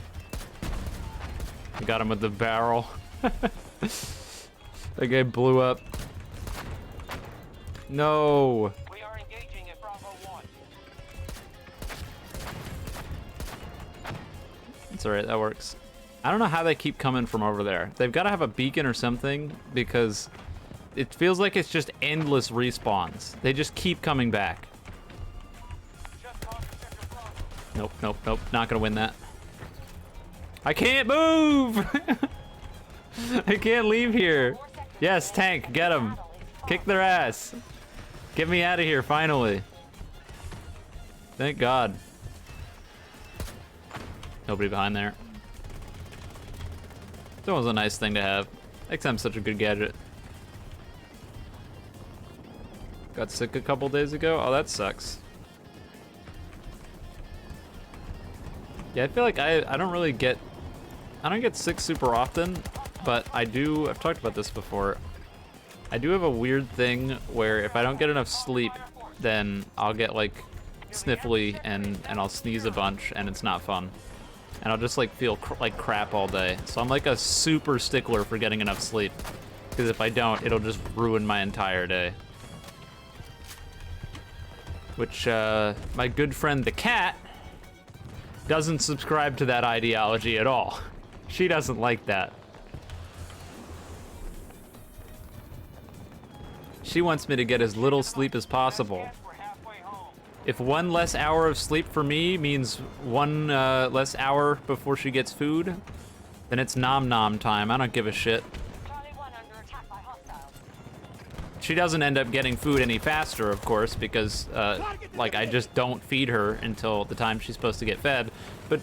I got him with the barrel. That guy blew up. No. We are engaging at Bravo 1. It's alright, that works. I don't know how they keep coming from over there. They've got to have a beacon or something, because it feels like it's just endless respawns. They just keep coming back. Nope, nope, nope. Not gonna win that. I can't move! I can't leave here. Yes, tank, get them. Kick their ass. Get me out of here, finally. Thank God. Nobody behind there. That was a nice thing to have. XM's such a good gadget. Got sick a couple days ago. Oh, that sucks. Yeah, I feel like I don't get sick super often, but I do, I've talked about this before. I do have a weird thing where if I don't get enough sleep, then I'll get like sniffly and I'll sneeze a bunch and it's not fun. And I'll just like feel like crap all day. So I'm like a super stickler for getting enough sleep, because if I don't, it'll just ruin my entire day. Which my good friend the cat doesn't subscribe to that ideology at all. She doesn't like that. She wants me to get as little sleep as possible. We're halfway home. If one less hour of sleep for me means one less hour before she gets food, then it's nom nom time. I don't give a shit. Charlie 1 under attack by hostiles. She doesn't end up getting food any faster, of course, because like I just don't feed her until the time she's supposed to get fed. But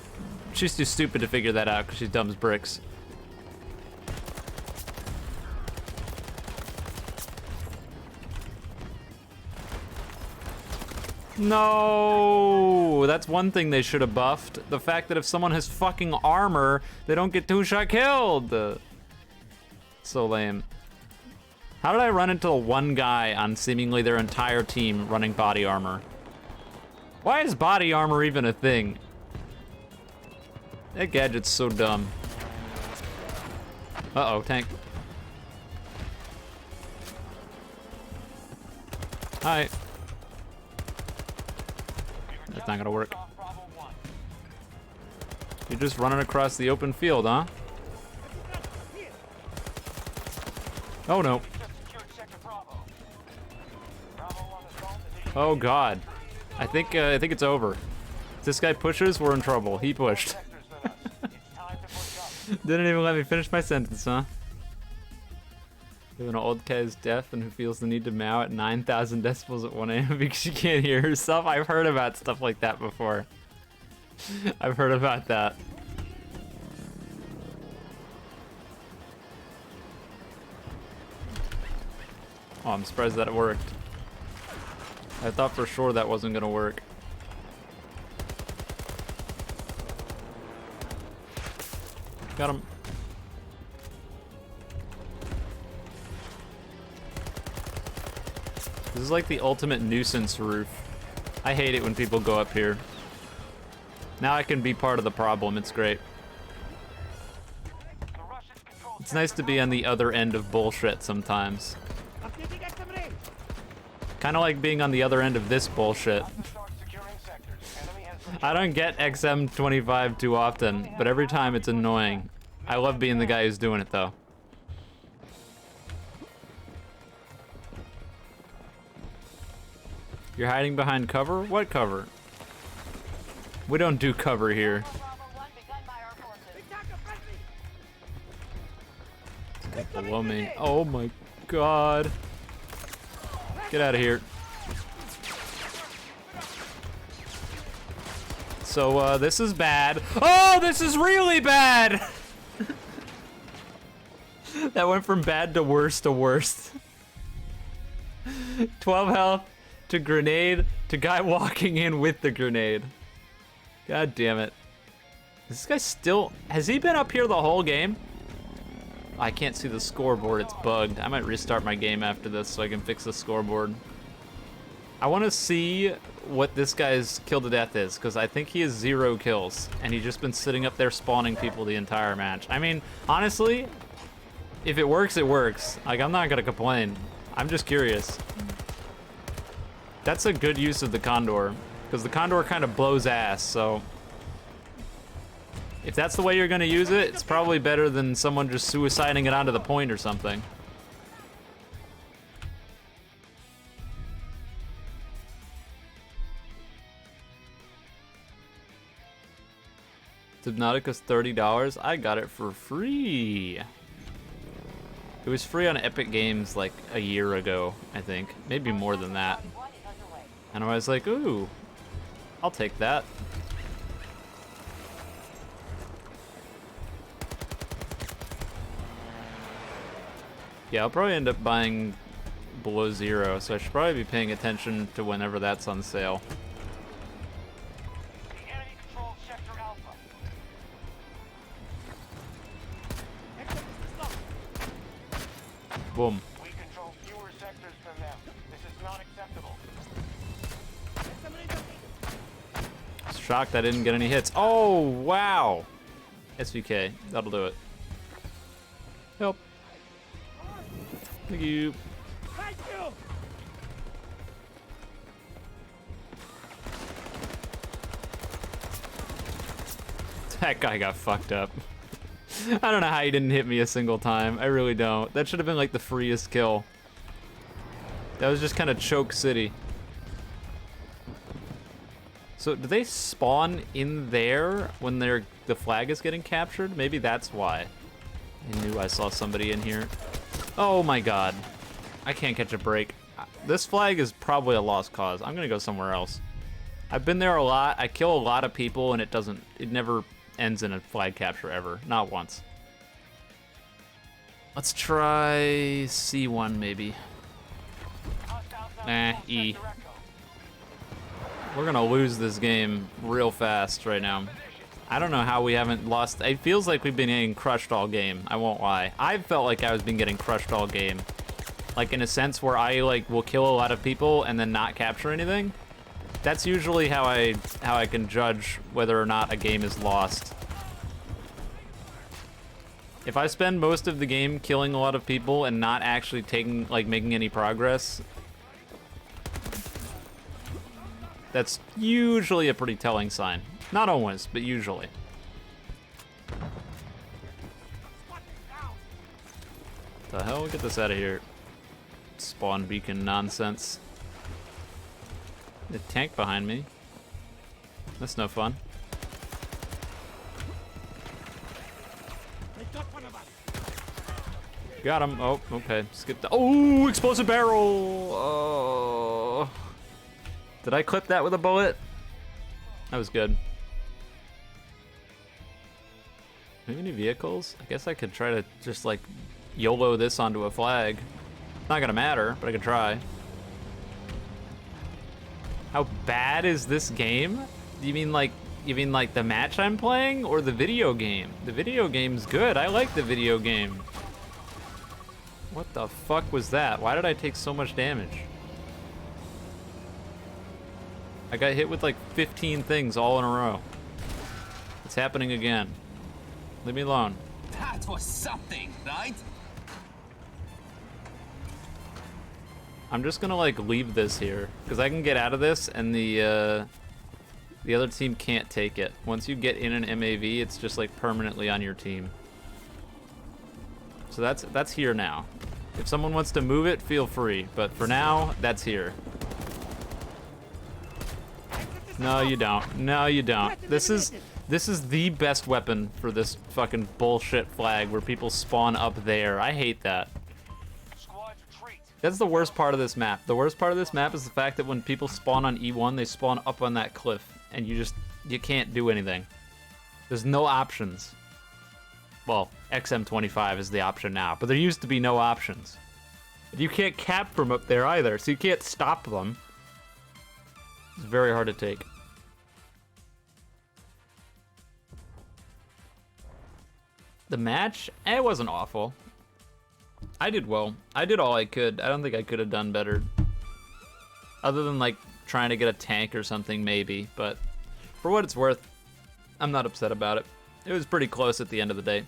she's too stupid to figure that out because she's dumb as bricks. No, that's one thing they should have buffed. The fact that if someone has fucking armor, they don't get two-shot killed. So lame. How did I run into one guy on seemingly their entire team running body armor? Why is body armor even a thing? That gadget's so dumb. Uh-oh, tank. Hi. That's not gonna work. Off Bravo 1. You're just running across the open field, huh? Oh no. Just secured Sector Bravo. Bravo 1 assault is Oh god. I think it's over. If this guy pushes, we're in trouble. He pushed. sectors than us. It's time to push up. Didn't even let me finish my sentence, huh? When an old cat is deaf and who feels the need to meow at 9,000 decibels at 1 a.m. because she can't hear herself. I've heard about stuff like that before. I've heard about that. Oh, I'm surprised that it worked. I thought for sure that wasn't gonna work. Got him. This is like the ultimate nuisance roof. I hate it when people go up here. Now I can be part of the problem. It's great. The Russians control It's nice to be on the other end of bullshit sometimes. Updating XM range. Kind of like being on the other end of this bullshit. start securing sectors. Enemy has I don't get XM25 too often, but every time it's annoying. I love being the guy who's doing it though. You're hiding behind cover? What cover? We don't do cover here. Bravo 1 begun by our forces. Attacker friendly. Get below me. Oh my god. Get out of here. So, this is bad. Oh, this is really bad! That went from bad to worst to worst. 12 health to grenade to guy walking in with the grenade. God damn it. This guy still... Has he been up here the whole game? I can't see the scoreboard, it's bugged. I might restart my game after this so I can fix the scoreboard. I want to see what this guy's kill to death is, because I think he has 0 kills, and he's just been sitting up there spawning people the entire match. I mean, honestly, if it works, it works. Like, I'm not gonna complain. I'm just curious. That's a good use of the Condor, because the Condor kind of blows ass, so... If that's the way you're gonna use it, it's probably better than someone just suiciding it onto the point or something. Subnautica's $30. I got it for free. It was free on Epic Games like a year ago, I think. Maybe more than that. Charlie 1 is underway. And I was like, ooh, I'll take that. Yeah, I'll probably end up buying below 0, so I should probably be paying attention to whenever that's on sale. The enemy controls Sector Alpha. XM is stopped. Boom. We control fewer sectors than them. This is not acceptable. XM range updated. Shocked I didn't get any hits. Oh, wow. SVK, that'll do it. Help. Thank you. Thank you. That guy got fucked up. I don't know how he didn't hit me a single time. I really don't. That should have been like the freest kill. That was just kind of choke city. So do they spawn in there when the flag is getting captured? Maybe that's why. I knew I saw somebody in here. Oh my god. I can't catch a break. This flag is probably a lost cause. I'm gonna go somewhere else. I've been there a lot. I kill a lot of people and it never ends in a flag capture ever. Not once. Let's try C1 maybe. E. We're gonna lose this game real fast right now. I don't know how we haven't lost. It feels like we've been getting crushed all game. I won't lie. I felt like I was been getting crushed all game. Like in a sense where I like will kill a lot of people and then not capture anything. That's usually how I can judge whether or not a game is lost. If I spend most of the game killing a lot of people and not actually making any progress, that's usually a pretty telling sign. Not always, but usually. The hell? Get this out of here. Spawn beacon nonsense. The tank behind me. That's no fun. They got one of us. Got him. Oh, okay. Skip the. Oh, explosive barrel. Oh. Did I clip that with a bullet? That was good. Do we have any vehicles? I guess I could try to just like YOLO this onto a flag. Not gonna matter, but I could try. How bad is this game? You mean like the match I'm playing or the video game? The video game's good. I like the video game. What the fuck was that? Why did I take so much damage? I got hit with like 15 things all in a row. It's happening again. Leave me alone. That was something, right? I'm just gonna like leave this here because I can get out of this and the other team can't take it. Once you get in an MAV, it's just like permanently on your team. So that's here now. If someone wants to move it, feel free. But for now, that's here. No, you don't. No, you don't. This is the best weapon for this fucking bullshit flag where people spawn up there. I hate that. Squads retreat. That's the worst part of this map. The worst part of this map is the fact that when people spawn on E1, they spawn up on that cliff, and you can't do anything. There's no options. Well, XM25 is the option now, but there used to be no options. You can't cap from up there either, so you can't stop them. It's very hard to take. The match, it wasn't awful. I did well. I did all I could. I don't think I could have done better. Other than like trying to get a tank or something maybe, but for what it's worth, I'm not upset about it. It was pretty close at the end of the day.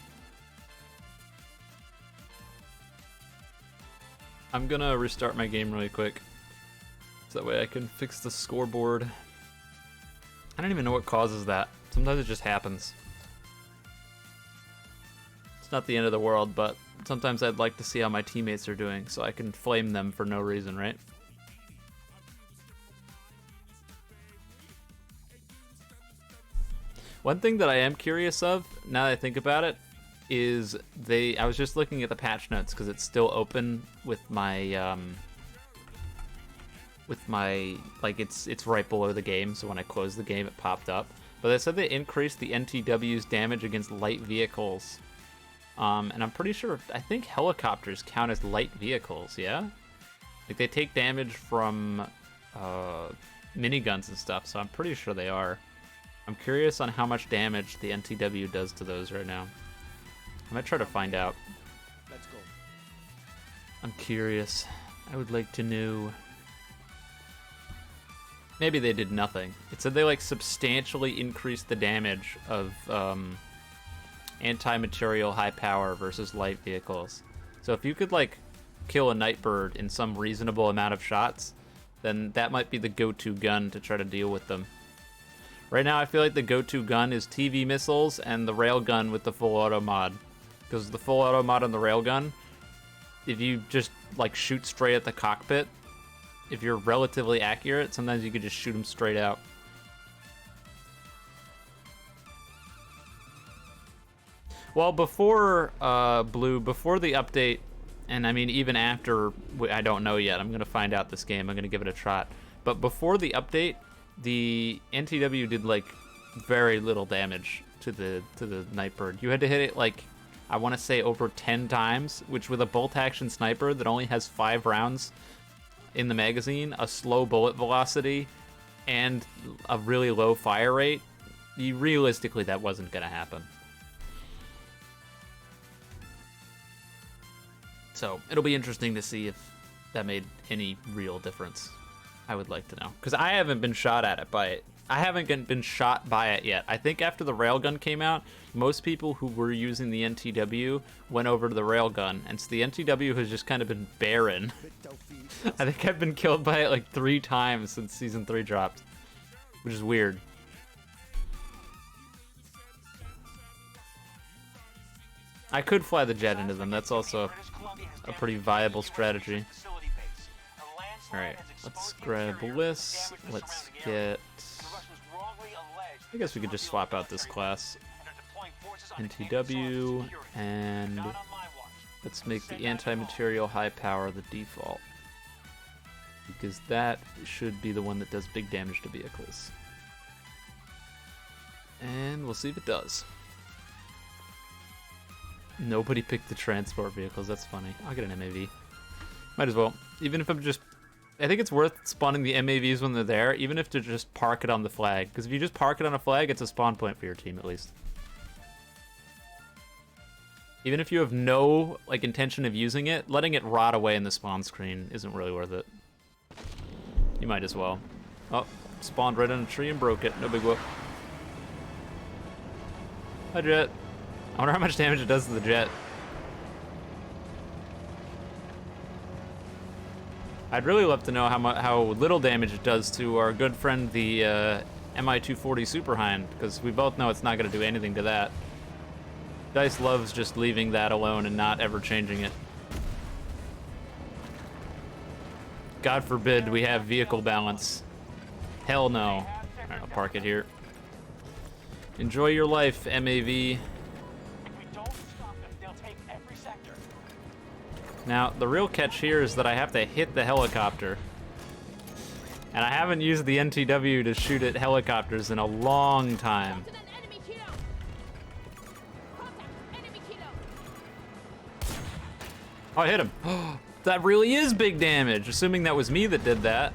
I'm gonna restart my game really quick. So that way I can fix the scoreboard. I don't even know what causes that. Sometimes it just happens. It's not the end of the world, but sometimes I'd like to see how my teammates are doing so I can flame them for no reason, right? One thing that I am curious of, now that I think about it, is I was just looking at the patch notes because it's still open with my like it's right below the game, so when I closed the game it popped up. But they said they increased the NTW's damage against light vehicles. And I'm pretty sure, I think helicopters count as light vehicles, yeah? Like they take damage from miniguns and stuff, so I'm pretty sure they are. I'm curious on how much damage the NTW does to those right now. I might try to find out. Let's go. I'm curious. I would like to know. Maybe they did nothing. It said they like substantially increased the damage of anti-material high power versus light vehicles. So if you could like kill a Nightbird in some reasonable amount of shots, then that might be the go-to gun to try to deal with them. Right now, I feel like the go-to gun is TV missiles and the railgun with the full auto mod. Because the full auto mod on the railgun, if you just like shoot straight at the cockpit, if you're relatively accurate, sometimes you could just shoot them straight out. Well, before Blue, before the update, and I mean even after, I don't know yet. I'm gonna find out this game. I'm gonna give it a shot. But before the update, the NTW did like very little damage to the Nightbird. You had to hit it like, I want to say over 10 times, which with a bolt action sniper that only has 5 rounds in the magazine, a slow bullet velocity, and a really low fire rate, realistically that wasn't gonna happen. So it'll be interesting to see if that made any real difference. I would like to know, because I haven't been shot at it by it. I haven't been shot by it yet. I think after the railgun came out, most people who were using the NTW went over to the railgun, and so the NTW has just kind of been barren. I think I've been killed by it like 3 times since Season 3 dropped, which is weird. I could fly the jet into them. That's also a pretty viable strategy. Alright, let's grab this. Let's get... I guess we could just swap out this class. NTW, and let's make the anti-material high power the default. Because that should be the one that does big damage to vehicles. And we'll see if it does. Nobody picked the transport vehicles, that's funny. I'll get an MAV. Might as well. Even if I'm just... I think it's worth spawning the MAVs when they're there, even if to just park it on the flag. Because if you just park it on a flag, it's a spawn point for your team, at least. Even if you have no like intention of using it, letting it rot away in the spawn screen isn't really worth it. You might as well. Oh, spawned right on a tree and broke it. No big whoop. Hi, jet. I wonder how much damage it does to the jet. I'd really love to know how little damage it does to our good friend, the Mi-240 Super Hind, because we both know it's not going to do anything to that. Dice loves just leaving that alone and not ever changing it. God forbid we have vehicle balance. Hell no. Alright, I'll park it here. Enjoy your life, MAV. Now, the real catch here is that I have to hit the helicopter. And I haven't used the NTW to shoot at helicopters in a long time. Oh, I hit him. That really is big damage, assuming that was me that did that.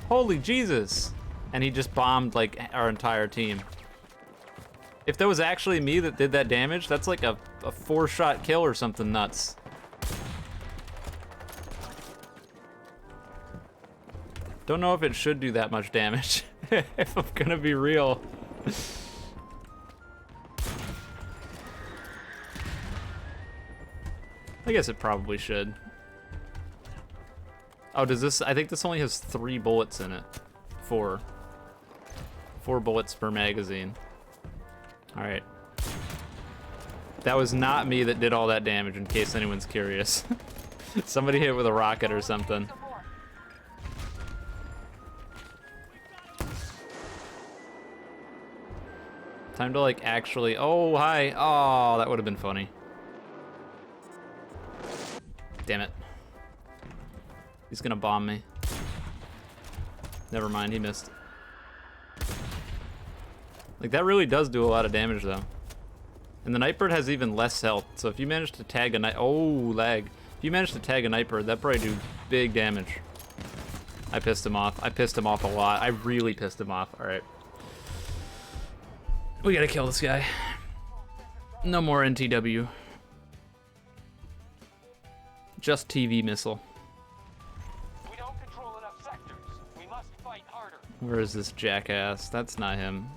Holy Jesus. And he just bombed, like, our entire team. If that was actually me that did that damage, that's like a 4-shot kill or something nuts. Don't know if it should do that much damage, if I'm gonna be real. I guess it probably should. Oh, does this, I think this only has 3 bullets in it. 4. 4 bullets per magazine. All right. That was not me that did all that damage, in case anyone's curious. Somebody hit with a rocket or something. Time to like actually, oh, hi. Oh, that would have been funny. Damn it. He's gonna bomb me. Never mind, he missed. Like, that really does do a lot of damage though. And the Nightbird has even less health, so if you manage to tag a oh, lag. If you manage to tag a Nightbird, that'd probably do big damage. I pissed him off. I pissed him off a lot. I really pissed him off. All right. We gotta kill this guy. No more NTW. Just TV missile. We don't control enough sectors. We must fight harder. Where is this jackass? That's not him.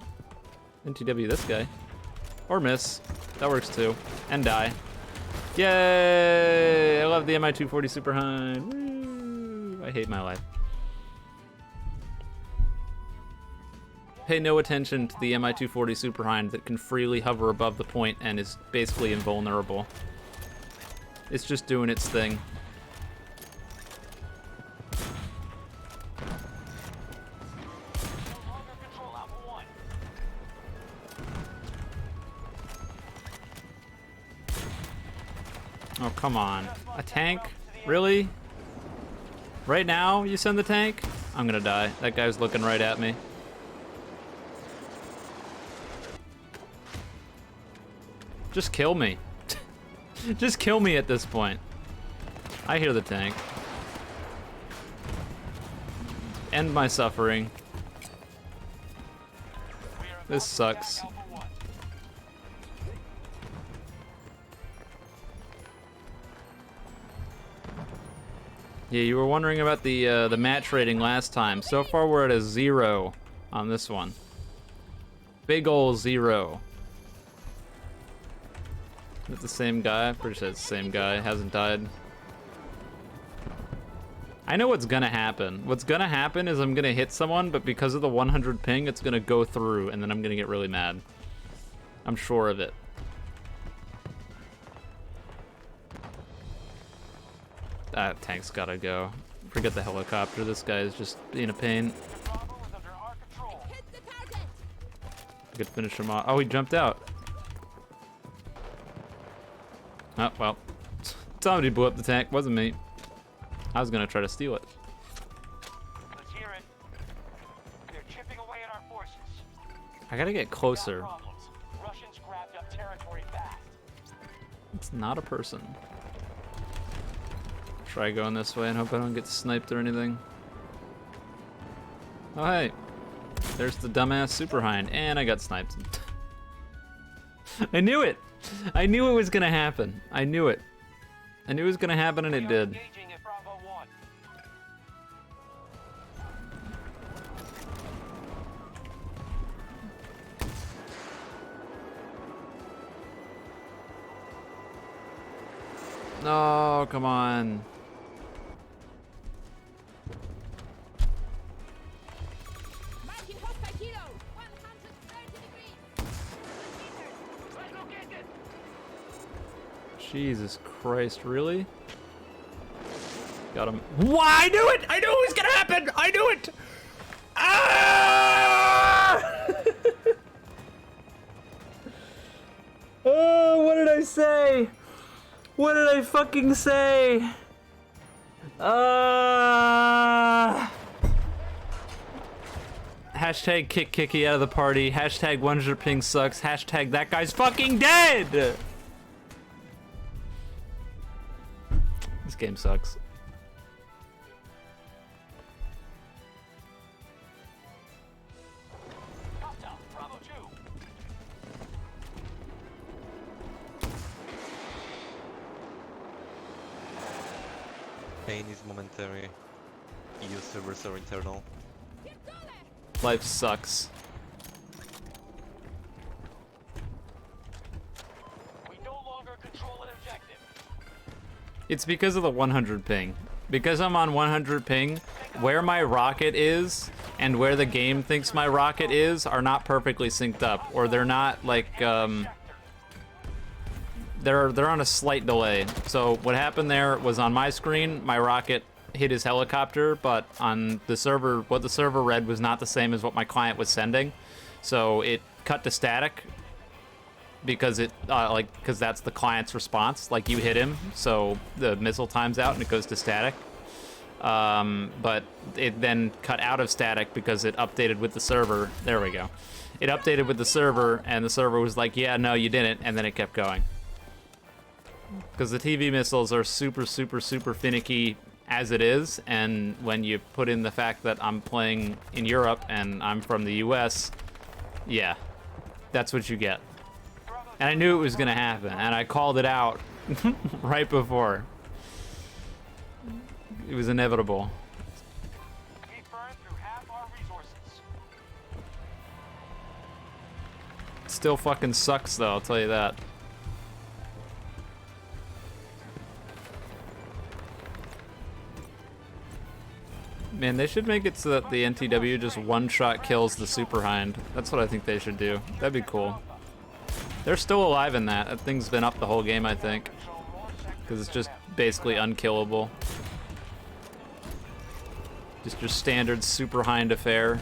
NTW this guy. Or miss. That works too. And die. Yay! I love the Mi-240 Super Hind. Woo! I hate my life. pay no attention to the Mi-240 Super Hind that can freely hover above the point and is basically invulnerable. It's just doing its thing. No longer control Alpha 1. Oh, come on. A tank? Really? Right now, you send the tank? I'm gonna die. That guy's looking right at me. Just kill me. Just kill me at this point. I hear the tank. End my suffering. We are This about to sucks. attack Alpha 1. Yeah, you were wondering about the match rating last time. So far, we're at a 0 on this one. Big ol' 0. Is it the same guy? Pretty sure it's the same guy. Hasn't died. I know what's gonna happen. What's gonna happen is I'm gonna hit someone, but because of the 100 ping, it's gonna go through, and then I'm gonna get really mad. I'm sure of it. That tank's gotta go. Forget the helicopter. This guy is just being a pain. Bravo is under our control. I could finish him off. Oh, he jumped out. Oh, well. Somebody blew up the tank. Wasn't me. I was gonna try to steal it. Let's hear it. They're chipping away at our forces. I gotta get Got closer. problems. Russians grabbed up territory fast. It's not a person. Try going this way and hope I don't get sniped or anything. Oh, hey. There's the dumbass Super Hind, and I got sniped. I knew it! I knew it was gonna happen. I knew it. I knew it was gonna happen, and it We are did. engaging at Bravo 1. No, come on. Marking hostile kilo. 130 degrees. Right located. Jesus Christ, really? Got him. Why? I knew it! I knew it was gonna happen! I knew it! Ah! Oh, what did I say? What did I fucking say? Hashtag kick Kiki out of the party. Hashtag 100 ping sucks. Hashtag that guy's fucking dead! This game sucks. Hostile. Bravo 2. Pain is momentary. EU servers are internal. Life sucks. We no longer control an objective. It's because of the 100 ping. Because I'm on 100 ping, where my rocket is and where the game thinks my rocket is are not perfectly synced up, or they're not like they're on a slight delay. So what happened there was on my screen, my rocket hit his helicopter, but on the server, what the server read was not the same as what my client was sending. So it cut to static because it because that's the client's response. Like, you hit him, so the missile times out and it goes to static. But it then cut out of static because it updated with the server. There we go. It updated with the server, and the server was like, yeah, no, you didn't, and then it kept going. Because the TV missiles are super, super, super finicky as it is, and when you put in the fact that I'm playing in Europe and I'm from the US, yeah, that's what you get. And I knew it was gonna happen, and I called it out right before. It was inevitable. We burned through half our resources. It still fucking sucks though, I'll tell you that. Man, they should make it so that the NTW just one-shot kills the Super Hind. That's what I think they should do. That'd be cool. They're still alive in that. That thing's been up the whole game, I think. Because it's just basically unkillable. Just your standard Super Hind affair.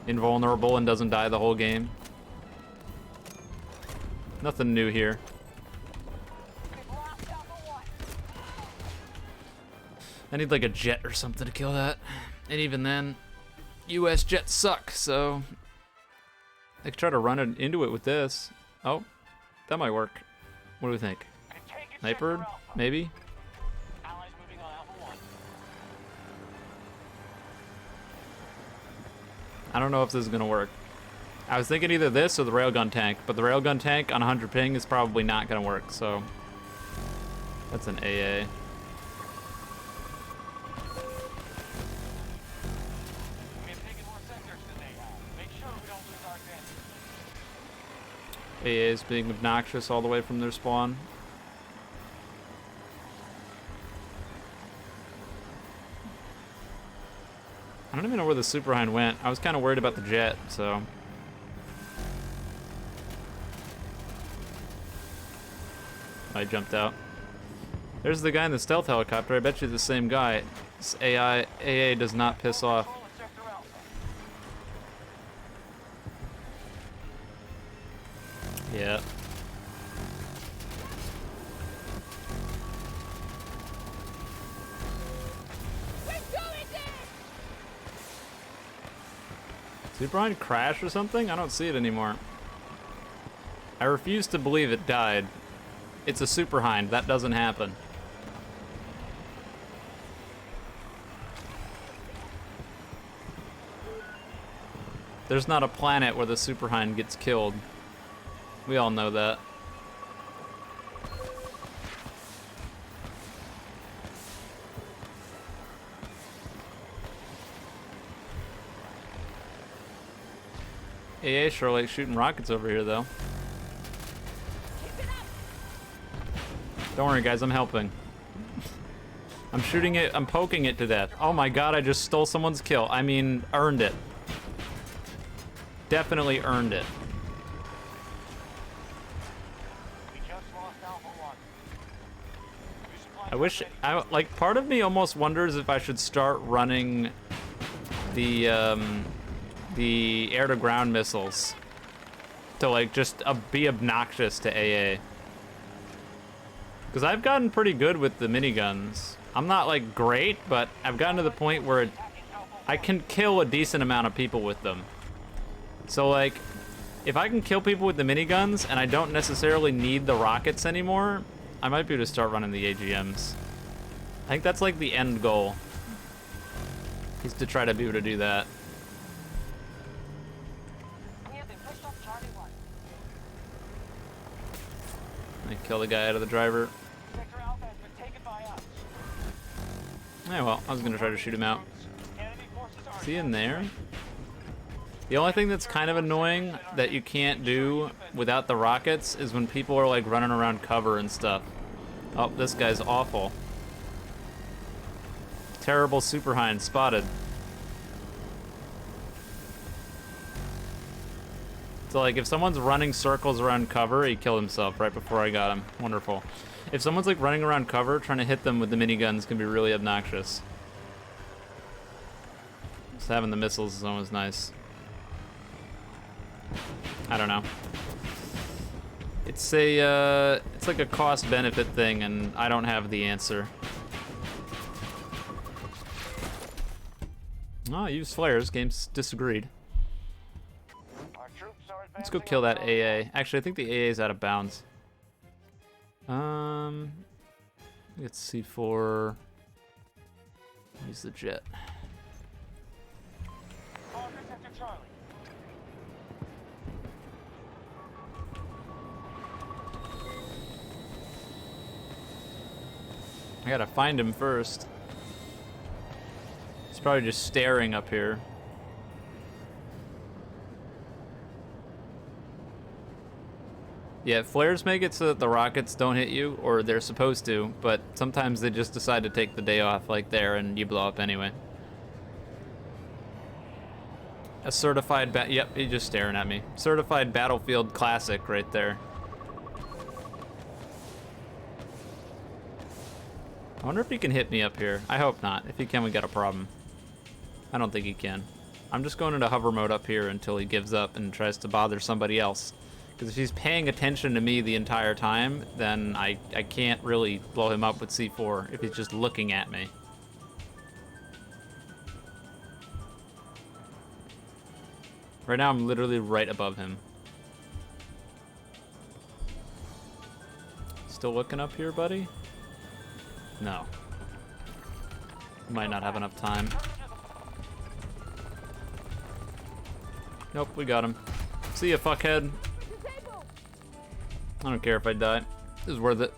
Invulnerable and doesn't die the whole game. Nothing new here. I need like a jet or something to kill that. And even then, US jets suck, so I could try to run it into it with this. Oh, that might work. What do we think? Sniper? Maybe? Allies moving on Alpha 1. I don't know if this is gonna work. I was thinking either this or the railgun tank, but the railgun tank on 100 ping is probably not gonna work, so that's an AA. We have taken more sectors than they have. Make sure we don't lose our advantage. AAs being obnoxious all the way from their spawn. I don't even know where the Super Hind went. I was kind of worried about the jet, so. I jumped out. There's the guy in the stealth helicopter. I bet you the same guy. This AA does not piss off. Control of Sector Alpha. Yeah. We're going there! Super Hind crash or something? I don't see it anymore. I refuse to believe it died. It's a Super Hind. That doesn't happen. There's not a planet where the Super Hind gets killed. We all know that. AA sure like shooting rockets over here, though. Keep it up! Don't worry, guys, I'm helping. I'm shooting it, I'm poking it to death. Oh my god, I just stole someone's kill. I mean, earned it. Definitely earned it. We just lost Alpha 1. New supply I wish, ready. like, part of me almost wonders if I should start running the air-to-ground missiles to, like, just be obnoxious to AA. Because I've gotten pretty good with the miniguns. I'm not, like, great, but I've gotten to the point where I can kill a decent amount of people with them. So, like, if I can kill people with the miniguns and I don't necessarily need the rockets anymore, I might be able to start running the AGMs. I think that's, like, the end goal. Is to try to be able to do that. We have been pushed off Charlie 1. I kill the guy out of the driver. Sector Alpha has been taken by us. Yeah, well, I was gonna try to shoot him out. Enemy forces are Is he in there? The only thing that's kind of annoying that you can't do without the rockets is when people are like running around cover and stuff. Oh, this guy's awful. Terrible Super Hind spotted. So like if someone's running circles around cover, he killed himself right before I got him. Wonderful. If someone's like running around cover, trying to hit them with the miniguns can be really obnoxious. Just having the missiles is always nice. I don't know. It's it's like a cost-benefit thing, and I don't have the answer. Oh, I used flares. Games disagreed. Our troops are Let's go advancing kill on that AA. Actually, I think the AA is out of bounds. Let's see for. Use the jet. Conquer Sector Charlie. I gotta find him first. He's probably just staring up here. Yeah, flares make it so that the rockets don't hit you, or they're supposed to, but sometimes they just decide to take the day off like there and you blow up anyway. A certified yep, he's just staring at me. Certified Battlefield classic right there. I wonder if he can hit me up here. I hope not. If he can, we got a problem. I don't think he can. I'm just going into hover mode up here until he gives up and tries to bother somebody else. Because if he's paying attention to me the entire time, then I can't really blow him up with C4 if he's just looking at me. Right now, I'm literally right above him. Still looking up here, buddy? No. Might not have enough time. Nope, we got him. See ya, fuckhead. Disabled. I don't care if I die. This is worth it.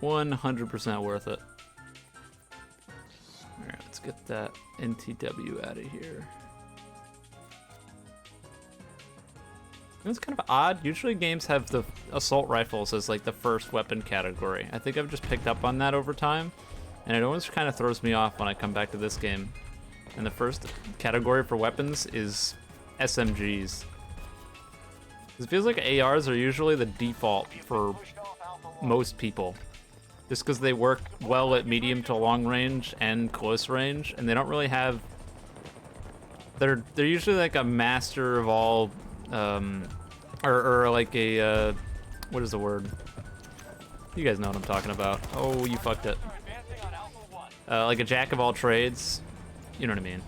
100% worth it. Alright, let's get that NTW out of here. It's kind of odd. Usually games have the assault rifles as like the first weapon category. I think I've just picked up on that over time, and it always kind of throws me off when I come back to this game. And the first category for weapons is SMGs. It feels like ARs are usually the default for most people, just because they work well at medium to long range and close range, and they don't really have. They're usually like a master of all, or like a what is the word? You guys know what I'm talking about. Oh, you fucked it. Like a jack of all trades. You know what I mean.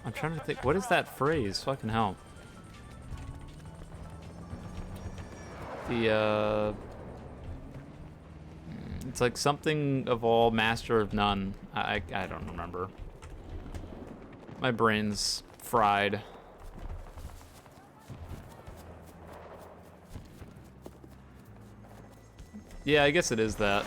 I'm trying to think. What is that phrase? Fucking hell. It's like something of all, master of none. I don't remember. My brain's fried. Yeah, I guess it is that.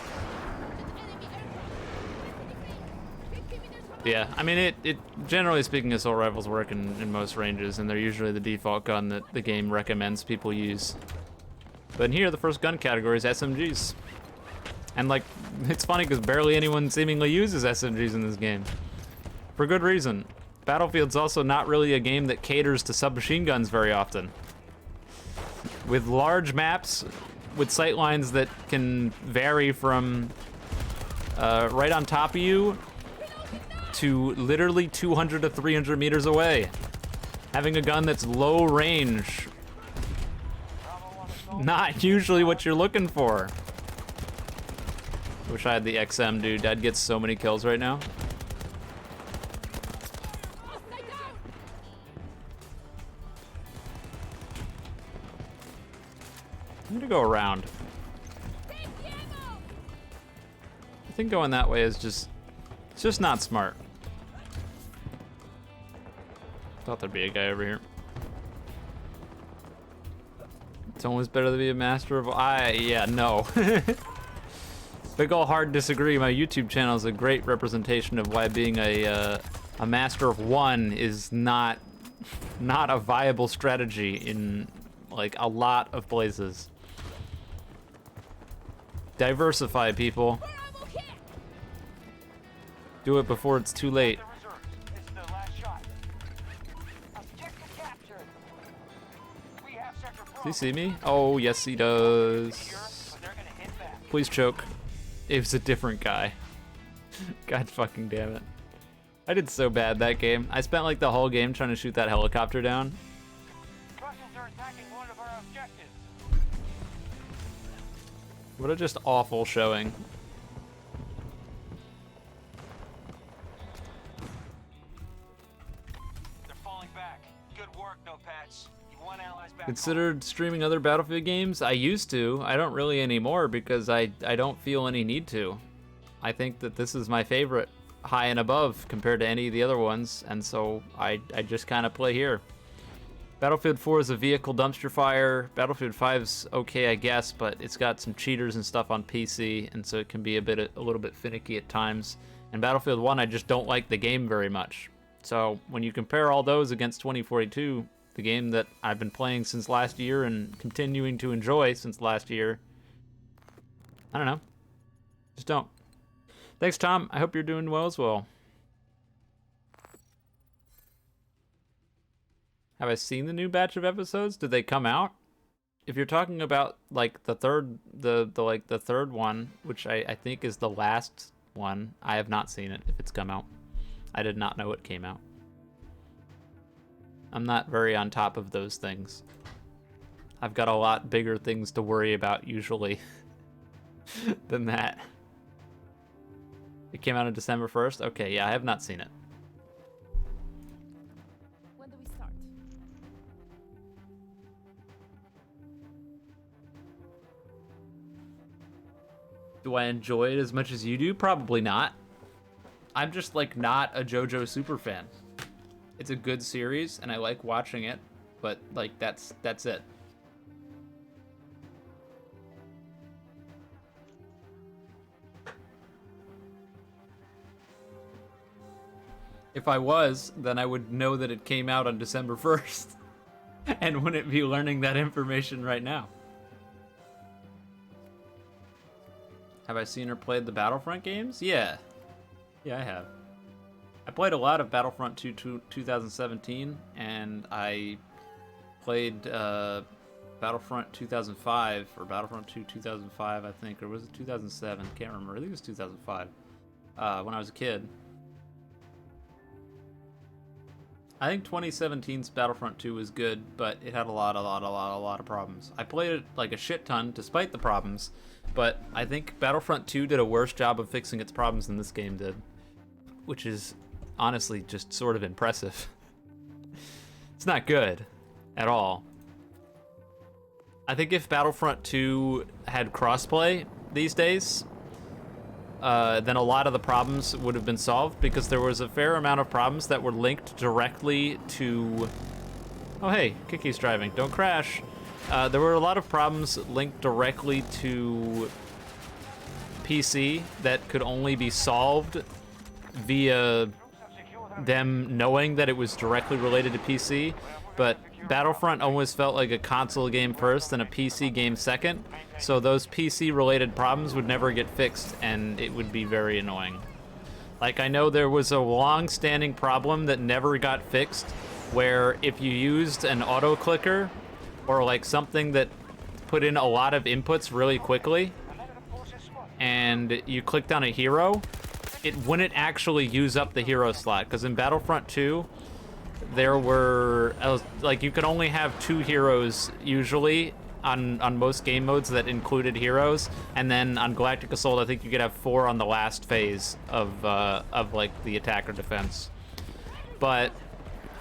Yeah, I mean, it generally speaking, assault rifles work in most ranges, and they're usually the default gun that the game recommends people use. But in here, the first gun category is SMGs. And like, it's funny because barely anyone seemingly uses SMGs in this game. For good reason. Battlefield's also not really a game that caters to submachine guns very often. With large maps, with sightlines that can vary from right on top of you to literally 200 to 300 meters away. Having a gun that's low range, not usually what you're looking for. Wish I had the XM, dude. I'd get so many kills right now. I'm gonna go around. I think going that way is just, it's just not smart. Thought there'd be a guy over here. It's always better to be a master of, yeah, no. Big ol' hard disagree. My YouTube channel is a great representation of why being a master of one is not a viable strategy in like a lot of places. Diversify, people. Do it before it's too late. Does he see me? Oh, yes he does. Please choke. It was a different guy. God fucking damn it. I did so bad that game. I spent like the whole game trying to shoot that helicopter down. Russians are attacking one of our objectives. What a just awful showing. They're falling back. Good work, Notepats. You won allies back. Considered streaming other Battlefield games? I used to. I don't really anymore because I don't feel any need to. I think that this is my favorite high and above compared to any of the other ones, and so I just kind of play here. Battlefield 4 is a vehicle dumpster fire. Battlefield 5's okay, I guess, but it's got some cheaters and stuff on PC, and so it can be a little bit finicky at times. And Battlefield 1, I just don't like the game very much. So when you compare all those against 2042, the game that I've been playing since last year and continuing to enjoy since last year, I don't know. Just don't. Thanks, Tom. I hope you're doing well as well. Have I seen the new batch of episodes? Did they come out? If you're talking about like the third one, which I think is the last one, I have not seen it if it's come out. I did not know it came out. I'm not very on top of those things. I've got a lot bigger things to worry about usually than that. It came out on December 1st? Okay, yeah, I have not seen it. When do we start? Do I enjoy it as much as you do? Probably not. I'm just like not a JoJo super fan. It's a good series and I like watching it, but like that's it. If I was, then I would know that it came out on December 1st and wouldn't be learning that information right now. Have I seen or played the Battlefront games? Yeah. Yeah, I have. I played a lot of Battlefront 2 2017, and I played Battlefront 2005, or Battlefront 2 2005, I think, or was it 2007? Can't remember. I think it was 2005, when I was a kid. I think 2017's Battlefront 2 was good, but it had a lot of problems. I played it like a shit ton, despite the problems, but I think Battlefront 2 did a worse job of fixing its problems than this game did, which is honestly just sort of impressive. It's not good at all. I think if Battlefront 2 had crossplay these days, then a lot of the problems would have been solved, because there was a fair amount of problems that were linked directly to... Oh hey, Kiki's driving, don't crash. There were a lot of problems linked directly to PC that could only be solved via them knowing that it was directly related to PC, but Battlefront always felt like a console game first and a PC game second, so those PC-related problems would never get fixed, and it would be very annoying. Like, I know there was a long-standing problem that never got fixed, where if you used an auto-clicker, or like something that put in a lot of inputs really quickly, and you clicked on a hero, it wouldn't actually use up the hero slot, because in Battlefront 2, there were, like, you could only have 2 heroes usually on most game modes that included heroes, and then on Galactic Assault I think you could have 4 on the last phase of like the attack or defense. But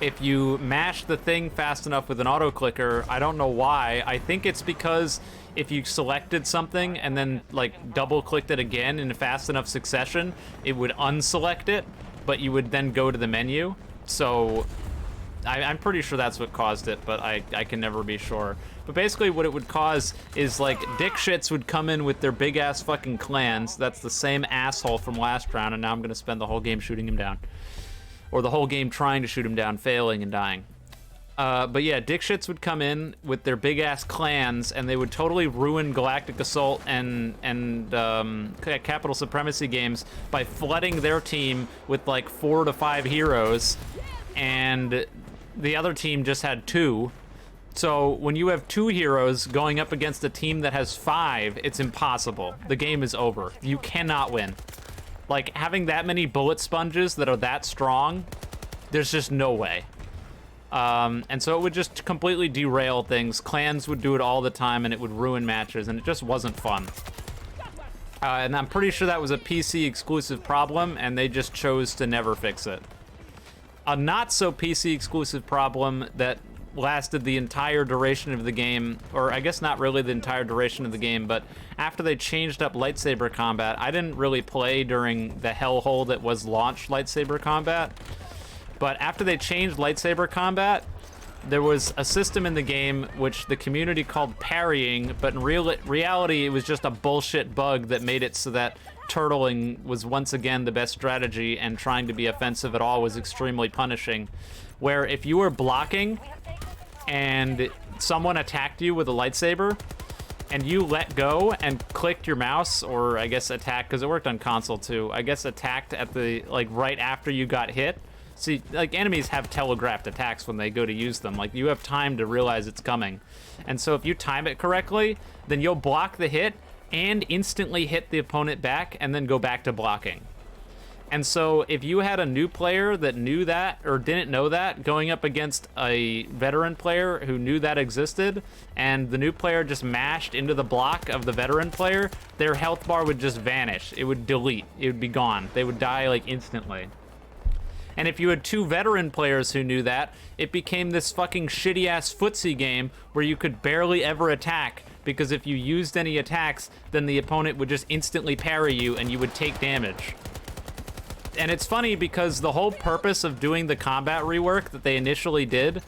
if you mash the thing fast enough with an auto clicker, I don't know why. I think it's because if you selected something and then like double clicked it again in a fast enough succession, it would unselect it, but you would then go to the menu. So I'm pretty sure that's what caused it, but I can never be sure. But basically what it would cause is like dick shits would come in with their big ass fucking clans. That's the same asshole from last round, and now I'm gonna spend the whole game shooting him down. Or the whole game trying to shoot him down, failing and dying. But yeah, dick shits would come in with their big ass clans, and they would totally ruin Galactic Assault and Capital Supremacy games by flooding their team with like 4 to 5 heroes, and the other team just had 2. So when you have 2 heroes going up against a team that has 5, it's impossible. The game is over. You cannot win. Like, having that many bullet sponges that are that strong, there's just no way. And so it would just completely derail things. Clans would do it all the time, and it would ruin matches, and it just wasn't fun. And I'm pretty sure that was a PC exclusive problem, and they just chose to never fix it. A not so PC exclusive problem that lasted the entire duration of the game, or I guess not really the entire duration of the game, but after they changed up lightsaber combat, I didn't really play during the hellhole that was launch lightsaber combat, but after they changed lightsaber combat, there was a system in the game which the community called parrying, but in reality it was just a bullshit bug that made it so that turtling was once again the best strategy, and trying to be offensive at all was extremely punishing, where if you were blocking and someone attacked you with a lightsaber, and you let go and clicked your mouse, or I guess attack, because it worked on console too, I guess attacked at the, like, right after you got hit. See, like, enemies have telegraphed attacks when they go to use them. Like, you have time to realize it's coming. And so if you time it correctly, then you'll block the hit and instantly hit the opponent back and then go back to blocking. And so if you had a new player that knew that or didn't know that going up against a veteran player who knew that existed, and the new player just mashed into the block of the veteran player, their health bar would just vanish. It would delete. It would be gone. They would die like instantly. And if you had two veteran players who knew that, it became this fucking shitty-ass footsie game where you could barely ever attack, because if you used any attacks, then the opponent would just instantly parry you and you would take damage. And it's funny because the whole purpose of doing the combat rework that they initially did,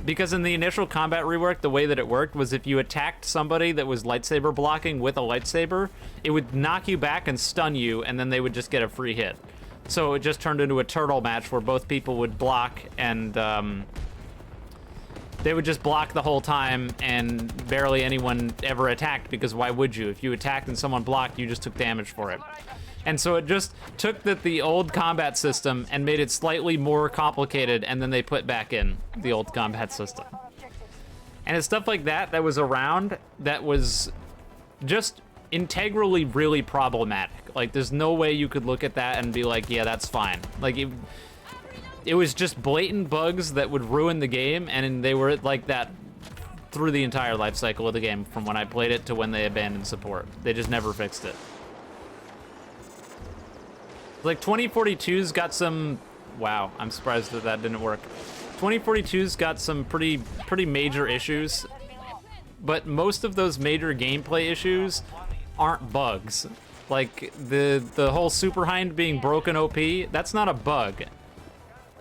because in the initial combat rework, the way that it worked was if you attacked somebody that was lightsaber blocking with a lightsaber, it would knock you back and stun you, and then they would just get a free hit. So it just turned into a turtle match where both people would block, and they would just block the whole time, and barely anyone ever attacked, because why would you? If you attacked and someone blocked, you just took damage for it. And so it just took the old combat system and made it slightly more complicated, and then they put back in the old combat system. And it's stuff like that that was around that was just integrally really problematic. Like, there's no way you could look at that and be like, yeah, that's fine. Like, it was just blatant bugs that would ruin the game, and they were like that through the entire life cycle of the game, from when I played it to when they abandoned support. They just never fixed it. Like, 2042's got some... Wow, I'm surprised that that didn't work. 2042's got some pretty major issues, but most of those major gameplay issues aren't bugs. Like, the whole Super Hind being broken OP, that's not a bug.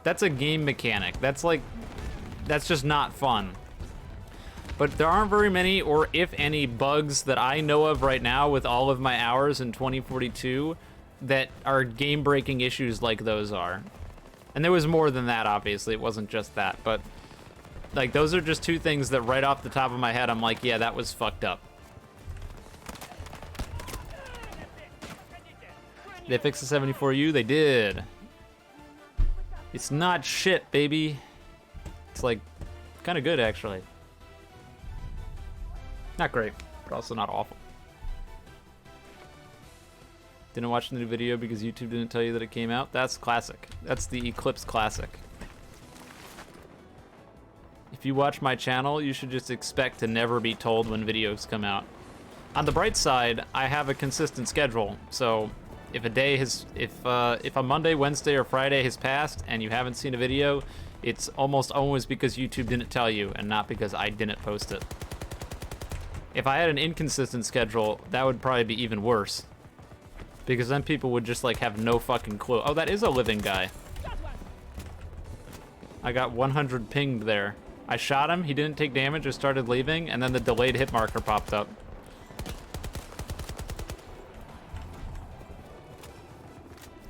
That's a game mechanic. That's just not fun. But there aren't very many, or if any, bugs that I know of right now with all of my hours in 2042 that are game-breaking issues like those are. And there was more than that, obviously. It wasn't just that, but like, those are just two things that right off the top of my head, I'm like, yeah, that was fucked up. They fixed the 74U? They did. It's not shit, baby. It's like kind of good, actually. Not great, but also not awful. Didn't watch the new video because YouTube didn't tell you that it came out? That's classic. That's the Eclipse classic. If you watch my channel, you should just expect to never be told when videos come out. On the bright side, I have a consistent schedule, so if a day has, if a Monday, Wednesday, or Friday has passed and you haven't seen a video, it's almost always because YouTube didn't tell you and not because I didn't post it. If I had an inconsistent schedule, that would probably be even worse, because then people would just like have no fucking clue. Oh, that is a living guy. I got 100 pinged there. I shot him, he didn't take damage, I started leaving, and then the delayed hit marker popped up.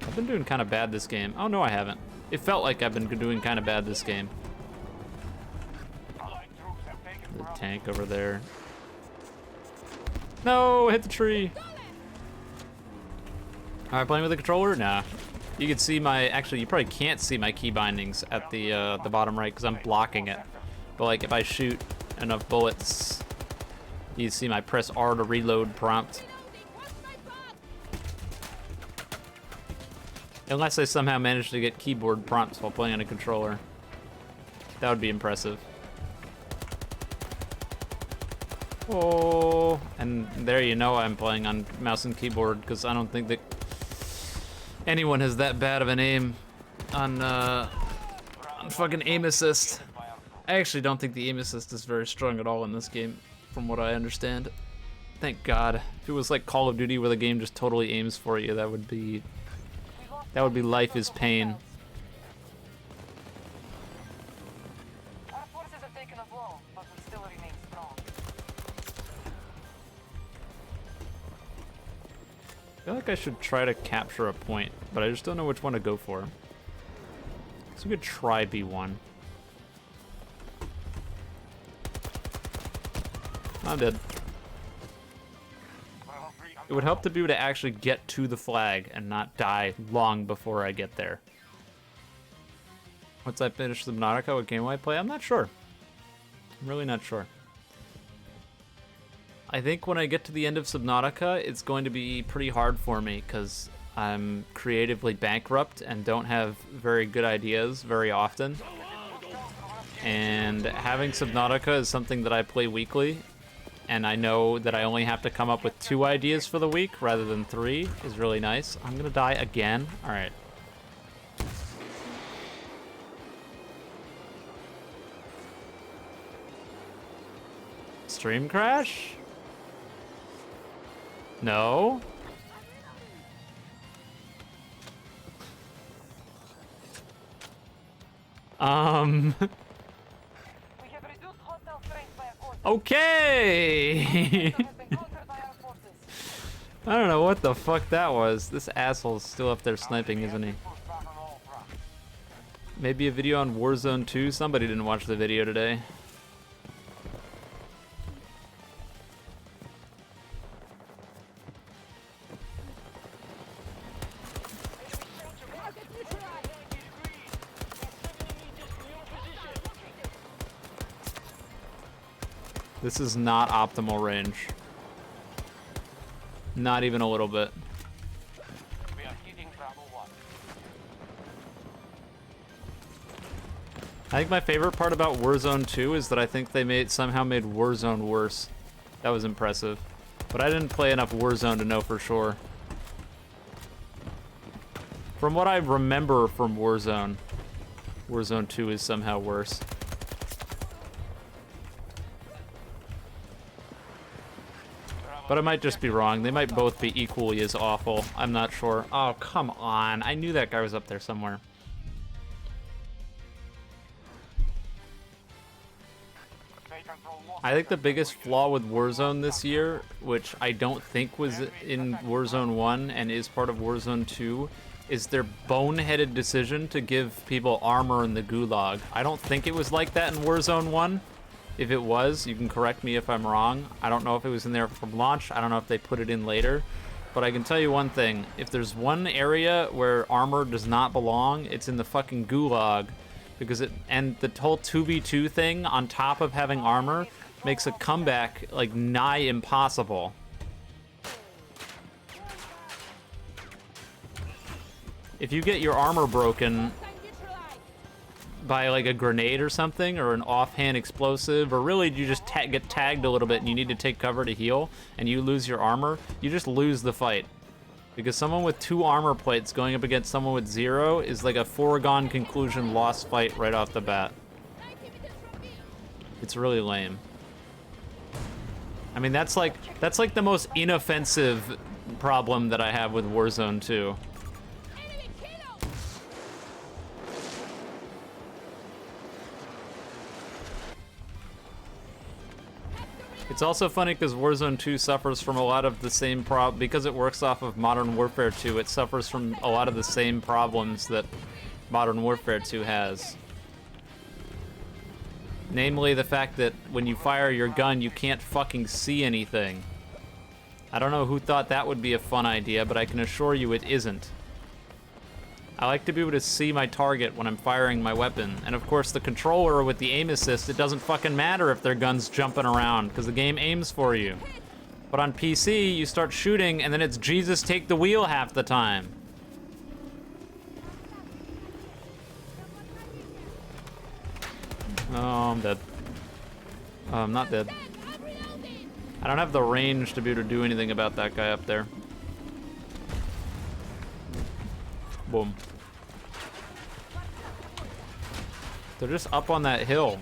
I've been doing kind of bad this game. Oh, no, I haven't. It felt like I've been doing kind of bad this game. The tank over there. No, hit the tree. Am I playing with the controller? Nah. You can see my, actually, you probably can't see my key bindings at the bottom right because I'm blocking it. But like, if I shoot enough bullets, you see my press R to reload prompt. Unless I somehow manage to get keyboard prompts while playing on a controller. That would be impressive. Oh, and there you know I'm playing on mouse and keyboard, because I don't think that anyone has that bad of an aim on fucking aim assist. I actually don't think the aim assist is very strong at all in this game, from what I understand. Thank God. If it was like Call of Duty where the game just totally aims for you, that would be life is pain. Our forces have taken a blow, but we still remain strong. I feel like I should try to capture a point, but I just don't know which one to go for. So we could try B1. I'm dead. It would help to be able to actually get to the flag and not die long before I get there. Once I finish Subnautica, what game will I play? I'm not sure. I'm really not sure. I think when I get to the end of Subnautica, it's going to be pretty hard for me because I'm creatively bankrupt and don't have very good ideas very often. And having Subnautica is something that I play weekly, and I know that I only have to come up with 2 ideas for the week rather than 3 is really nice. I'm gonna die again. All right. Stream crash? No. We have reduced hostile strength by a quarter. Okay. Has been conquered by our forces. I don't know what the fuck that was. This asshole's still up there sniping, isn't he? Maybe a video on Warzone 2? Somebody didn't watch the video today. This is not optimal range. Not even a little bit. We are hitting Bravo 1. I think my favorite part about Warzone 2 is that I think they somehow made Warzone worse. That was impressive. But I didn't play enough Warzone to know for sure. From what I remember from Warzone, Warzone 2 is somehow worse. But I might just be wrong. They might both be equally as awful. I'm not sure. Oh, come on. I knew that guy was up there somewhere. I think the biggest flaw with Warzone this year, which I don't think was in Warzone 1 and is part of Warzone 2, is their boneheaded decision to give people armor in the gulag. I don't think it was like that in Warzone 1. If it was, you can correct me if I'm wrong. I don't know if it was in there from launch. I don't know if they put it in later. But I can tell you one thing. If there's one area where armor does not belong, it's in the fucking gulag. Because and the whole 2v2 thing on top of having armor makes a comeback like nigh impossible. If you get your armor broken by like a grenade or something, or an offhand explosive, or really you just get tagged a little bit and you need to take cover to heal, and you lose your armor, you just lose the fight. Because someone with 2 armor plates going up against someone with 0 is like a foregone conclusion lost fight right off the bat. It's really lame. I mean, that's like the most inoffensive problem that I have with Warzone 2. It's also funny because Warzone 2 suffers from a lot of the same because it works off of Modern Warfare 2, it suffers from a lot of the same problems that Modern Warfare 2 has. Namely, the fact that when you fire your gun, you can't fucking see anything. I don't know who thought that would be a fun idea, but I can assure you it isn't. I like to be able to see my target when I'm firing my weapon. And of course, the controller with the aim assist, it doesn't fucking matter if their gun's jumping around, because the game aims for you. But on PC, you start shooting, and then it's Jesus take the wheel half the time. Oh, I'm dead. Oh, I'm not dead. I don't have the range to be able to do anything about that guy up there. Boom. They're just up on that hill.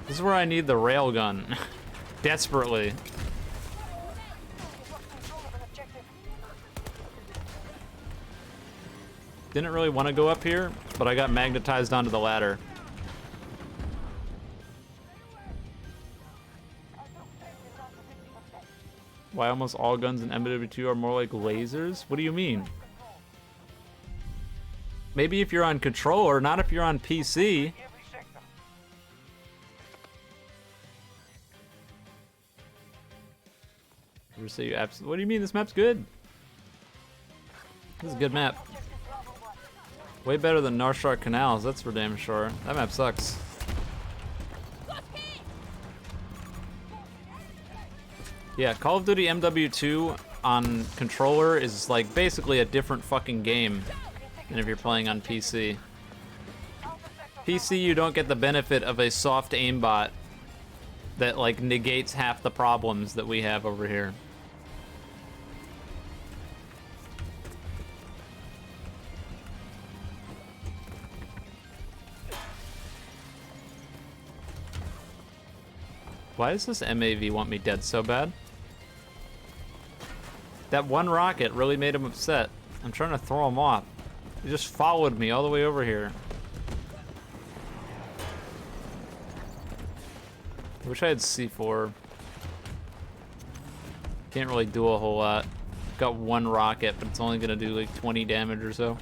This is where I need the railgun. Desperately. Didn't really want to go up here, but I got magnetized onto the ladder. Why almost all guns in MW2 are more like lasers? What do you mean? Maybe if you're on controller, not if you're on PC. You say you what do you mean this map's good? This is a good map. Way better than North Shore Canals, that's for damn sure. That map sucks. Yeah, Call of Duty MW2 on controller is like basically a different fucking game than if you're playing on PC. PC, you don't get the benefit of a soft aimbot that like negates half the problems that we have over here. Why does this MAV want me dead so bad? That one rocket really made him upset. I'm trying to throw him off. He just followed me all the way over here. I wish I had C4. Can't really do a whole lot. Got one rocket, but it's only gonna do like 20 damage or so.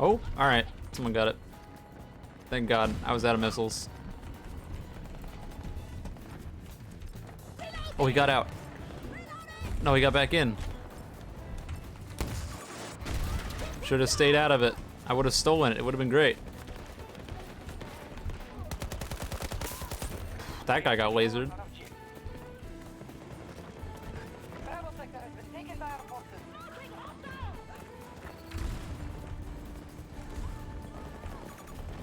Oh, alright. Someone got it. Thank God, I was out of missiles. Oh, he got out. No, he got back in. Should have stayed out of it. I would have stolen it. It would have been great. That guy got lasered.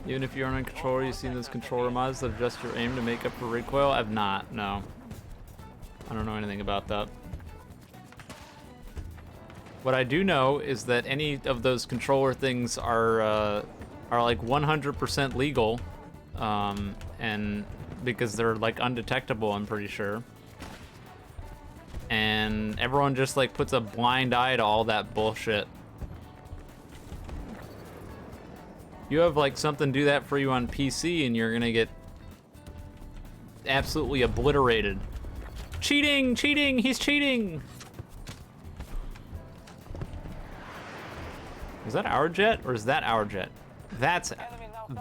Even if you're on a controller, you've seen those controller mods that adjust your aim to make up for recoil? I've not, no. I don't know anything about that. What I do know is that any of those controller things are like 100% legal, and because they're like undetectable, I'm pretty sure. And everyone just like puts a blind eye to all that bullshit. You have like something do that for you on PC and you're gonna get absolutely obliterated. Cheating! Cheating! He's cheating! Is that our jet or is that our jet? That's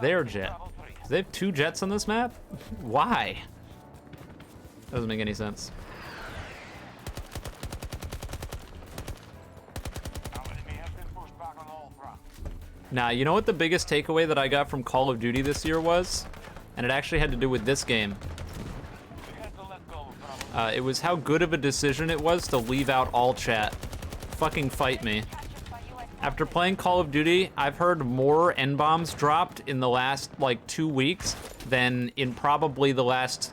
their jet. Do they have two jets on this map? Why? Doesn't make any sense. Now, you know what the biggest takeaway that I got from Call of Duty this year was? And it actually had to do with this game. It was how good of a decision it was to leave out all chat. Fucking fight me. After playing Call of Duty, I've heard more N-bombs dropped in the last, like, 2 weeks than in probably the last,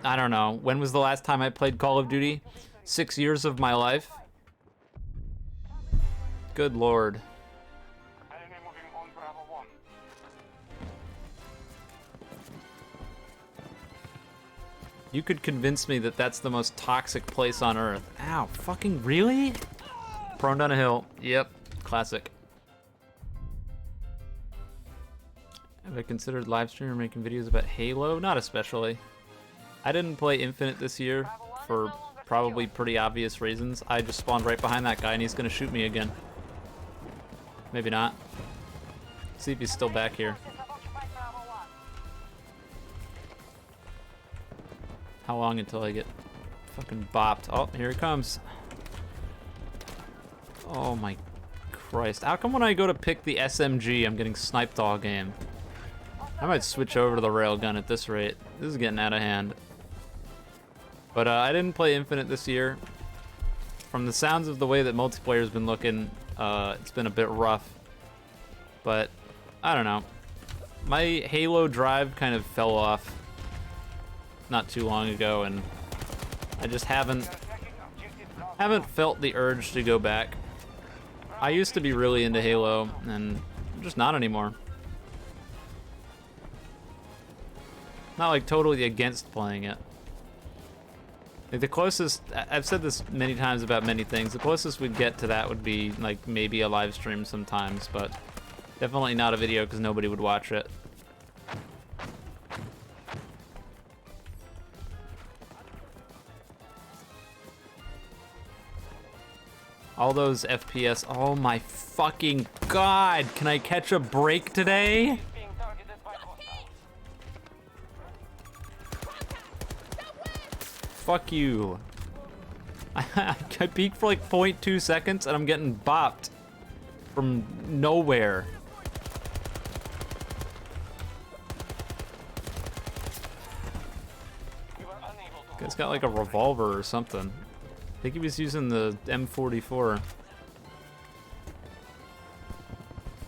I don't know, when was the last time I played Call of Duty? 6 years of my life? Good lord. You could convince me that that's the most toxic place on Earth. Ow, fucking really? Prone down a hill. Yep, classic. Have I considered live streaming or making videos about Halo? Not especially. I didn't play Infinite this year for probably pretty obvious reasons. I just spawned right behind that guy and he's gonna shoot me again. Maybe not. See if he's still back here. How long until I get fucking bopped? Oh, here he comes. Oh my Christ. How come when I go to pick the SMG, I'm getting sniped all game? I might switch over to the railgun at this rate. This is getting out of hand. But I didn't play Infinite this year. From the sounds of the way that multiplayer's been looking, it's been a bit rough. But, I don't know. My Halo drive kind of fell off not too long ago, and I just haven't felt the urge to go back. I used to be really into Halo, and I'm just not anymore. Not like totally against playing it. Like the closest, I've said this many times about many things, the closest we'd get to that would be like maybe a live stream sometimes, but definitely not a video because nobody would watch it. All those FPS, oh my fucking god, can I catch a break today? fuck you. I peeked for like 0.2 seconds and I'm getting bopped from nowhere. Guy's got like a revolver or something. I think he was using the M44.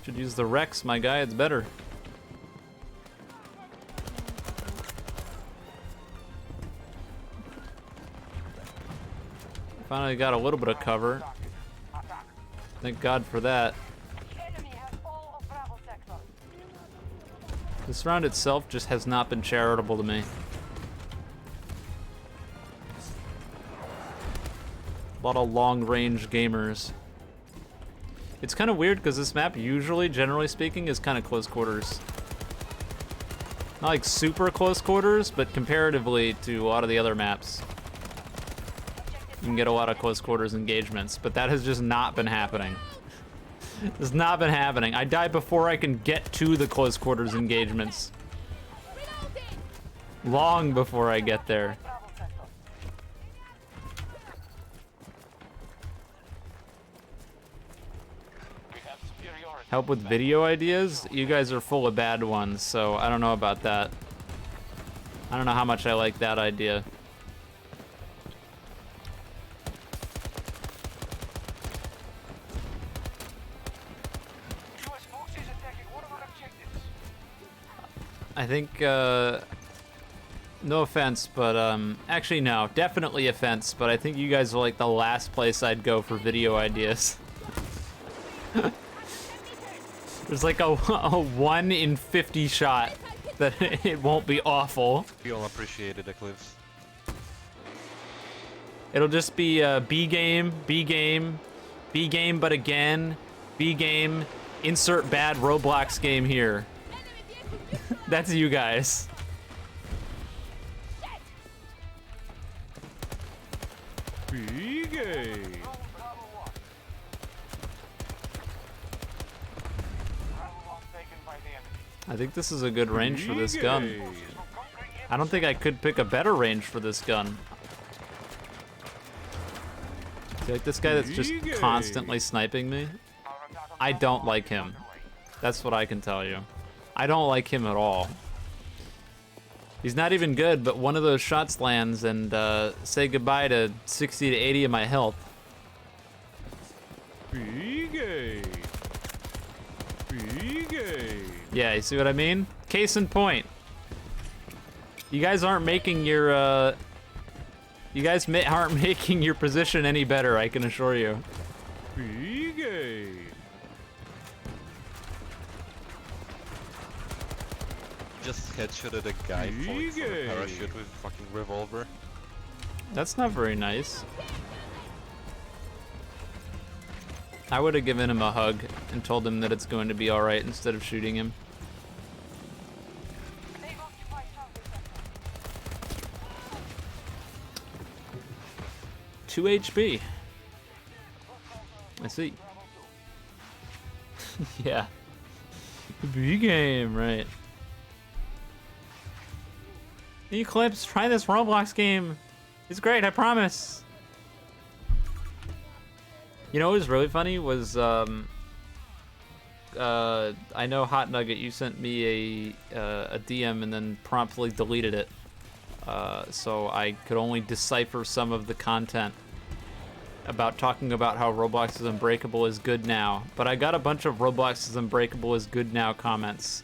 Should use the Rex, my guy, it's better. Finally got a little bit of cover. Thank God for that. Enemy has all of Bravo sector. This round itself just has not been charitable to me. A lot of long-range gamers. It's kind of weird because this map usually, generally speaking, is kind of close quarters. Not like super close quarters, but comparatively to a lot of the other maps, you can get a lot of close quarters engagements, but that has just not been happening. It's not been happening. I die before I can get to the close quarters engagements. Long before I get there. Bravo sector. We have superiority. Help with video ideas? You guys are full of bad ones, so I don't know about that. I don't know how much I like that idea. US forces attacking one of our objectives. I think, no offense, but, actually no, definitely offense, but I think you guys are like the last place I'd go for video ideas. There's like a 1 in 50 shot that it won't be awful. We all appreciated Eclipse. It'll just be B game, B game, B game, but again, B game, insert bad Roblox game here. That's you guys. B game. Bravo 1. Bravo 1 taken by the enemy. I think this is a good range for this gun. I don't think I could pick a better range for this gun. See, like this guy that's just constantly sniping me? I don't like him. That's what I can tell you. I don't like him at all. He's not even good, but one of those shots lands and say goodbye to 60 to 80 of my health. Yeah, you see what I mean? Case in point. You guys aren't making your aren't making your position any better, I can assure you. Just headshotted a guy falling from a parachute with a fucking revolver. That's not very nice. I would have given him a hug and told him that it's going to be alright instead of shooting him. They've occupied Charlie sector. 2 HP. I see. Yeah. B game, right. Eclipse, try this Roblox game. It's great, I promise. You know what was really funny was, I know Hot Nugget, you sent me a DM and then promptly deleted it. So I could only decipher some of the content about talking about how Roblox is Unbreakable is good now. But I got a bunch of Roblox is Unbreakable is good now comments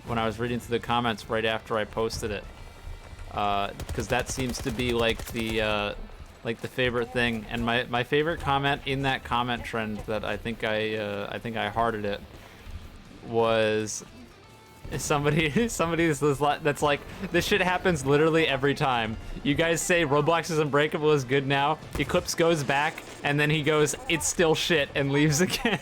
when I was reading through the comments right after I posted it. Because that seems to be like the favorite thing, and my favorite comment in that comment trend that I think I hearted it was somebody that's like, this shit happens literally every time. You guys say Roblox is Unbreakable is good now, Eclipse goes back and then he goes, it's still shit, and leaves again.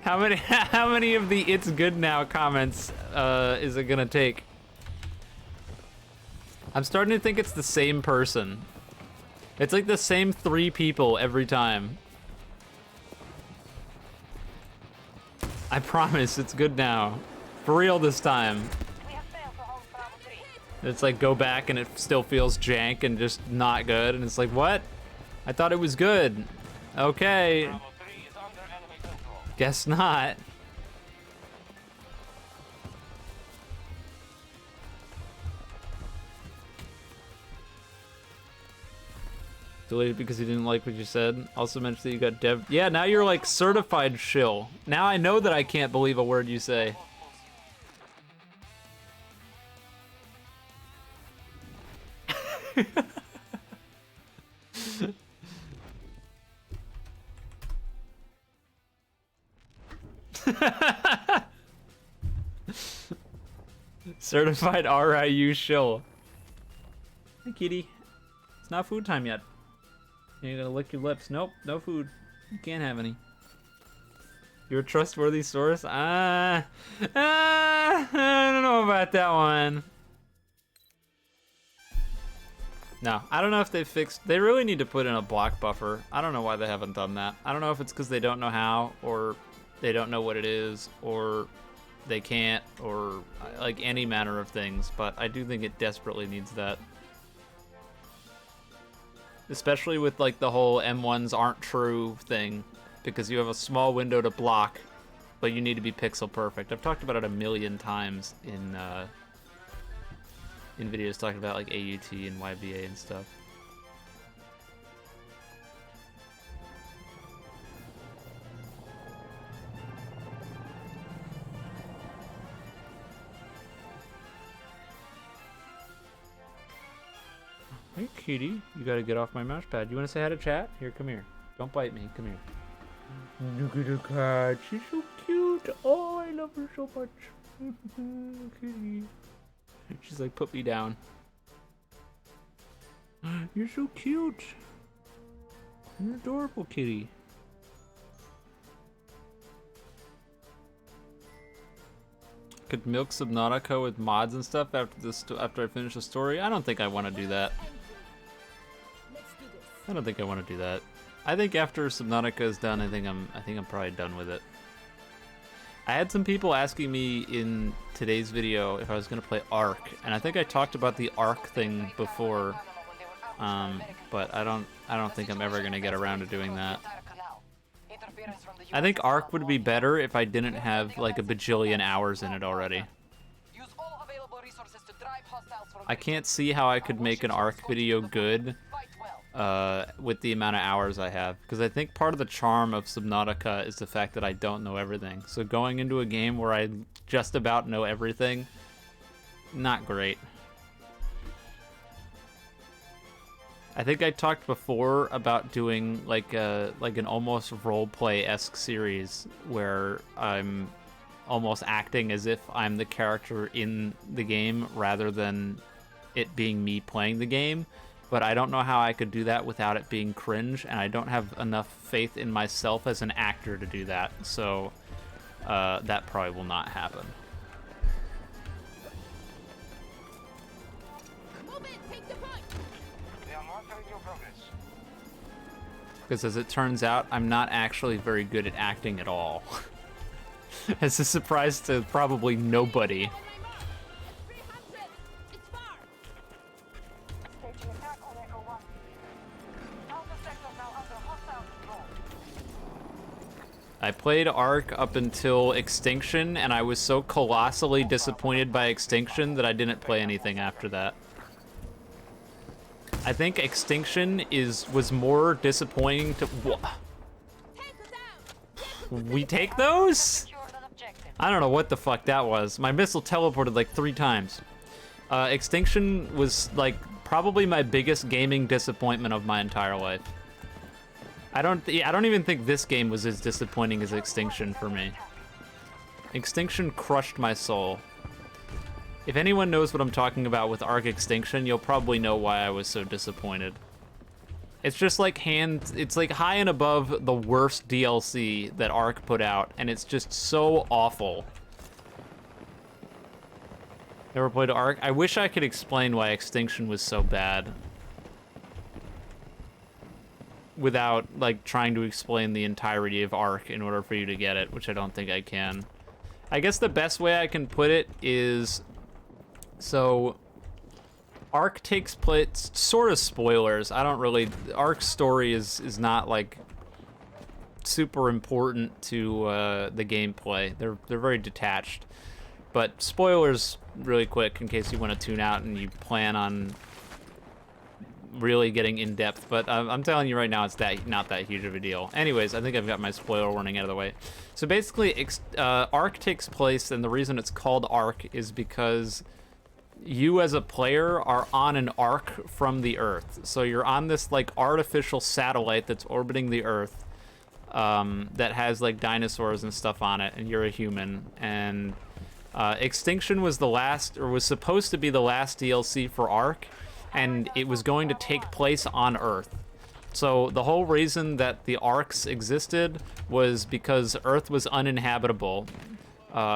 How many of the it's good now comments is it gonna take? I'm starting to think it's the same person. It's like the same 3 people every time. I promise it's good now. For real this time. We have failed to hold Bravo It's like go back and it still feels jank and just not good, and it's like, what? I thought it was good. Okay, Bravo 3 is under enemy control. guess not. Deleted because he didn't like what you said. Also mentioned that you got dev. Yeah, now you're like certified shill. Now I know that I can't believe a word you say. Certified RIU shill. Hey, kitty. It's not food time yet. You're gonna lick your lips. Nope, no food. You can't have any. You're a trustworthy source? I don't know about that one. No, I don't know if they fixed. They really need to put in a block buffer. I don't know why they haven't done that. I don't know if it's because they don't know how, or they don't know what it is, or they can't, or like any manner of things. But I do think it desperately needs that. Especially with like the whole M1s aren't true thing, because you have a small window to block, but you need to be pixel perfect. I've talked about it a million times in videos talking about like AUT and YBA and stuff. Hey, kitty, you gotta get off my mouse pad. You wanna say hi to chat? Here, come here. Don't bite me. Come here. Look at the cat. She's so cute. Oh, I love her so much. Kitty. She's like, put me down. You're so cute. You're adorable, kitty. Could milk Subnautica with mods and stuff after I finish the story. I don't think I want to do that. I don't think I want to do that. I think after Subnautica is done, I think I'm probably done with it. I had some people asking me in today's video if I was gonna play Ark, and I think I talked about the Ark thing before, but I don't think I'm ever gonna get around to doing that. I think Ark would be better if I didn't have like a bajillion hours in it already. I can't see how I could make an Ark video good with the amount of hours I have, because I think part of the charm of Subnautica is the fact that I don't know everything. So going into a game where I just about know everything, not great. I think I talked before about doing like an almost roleplay-esque series where I'm almost acting as if I'm the character in the game rather than it being me playing the game. But I don't know how I could do that without it being cringe, and I don't have enough faith in myself as an actor to do that. So that probably will not happen. Move it, take the point. They are monitoring your progress. Because as it turns out, I'm not actually very good at acting at all. It's a surprise to probably nobody. On my mark. 300. It's far. Staging attack on Echo 1. Alpha sector now under hostile control. I played Ark up until Extinction, and I was so colossally disappointed by Extinction that I didn't play anything after that. I think Extinction was more disappointing to... Take her down. We take those? Secured an objective. I don't know what the fuck that was. My missile teleported like 3 times. Extinction was like probably my biggest gaming disappointment of my entire life. I don't even think this game was as disappointing as Extinction for me. Extinction crushed my soul. If anyone knows what I'm talking about with Ark Extinction, you'll probably know why I was so disappointed. It's just like it's like high and above the worst DLC that Ark put out, and it's just so awful. Never played Ark? I wish I could explain why Extinction was so bad without like trying to explain the entirety of Ark in order for you to get it, which I don't think I can. I guess the best way I can put it is, so Arc takes place, sort of spoilers. I don't really, Arc's story is not like super important to the gameplay. They're very detached. But spoilers really quick in case you want to tune out and you plan on really getting in depth. But I'm telling you right now, it's not that huge of a deal. Anyways, I think I've got my spoiler warning out of the way. So basically, Arc takes place, and the reason it's called Arc is because you as a player are on an arc from the Earth. So you're on this like artificial satellite that's orbiting the Earth that has like dinosaurs and stuff on it, and you're a human. And Extinction was the last, or was supposed to be the last DLC for Arc, and it was going to take place on Earth. So the whole reason that the Arcs existed was because Earth was uninhabitable.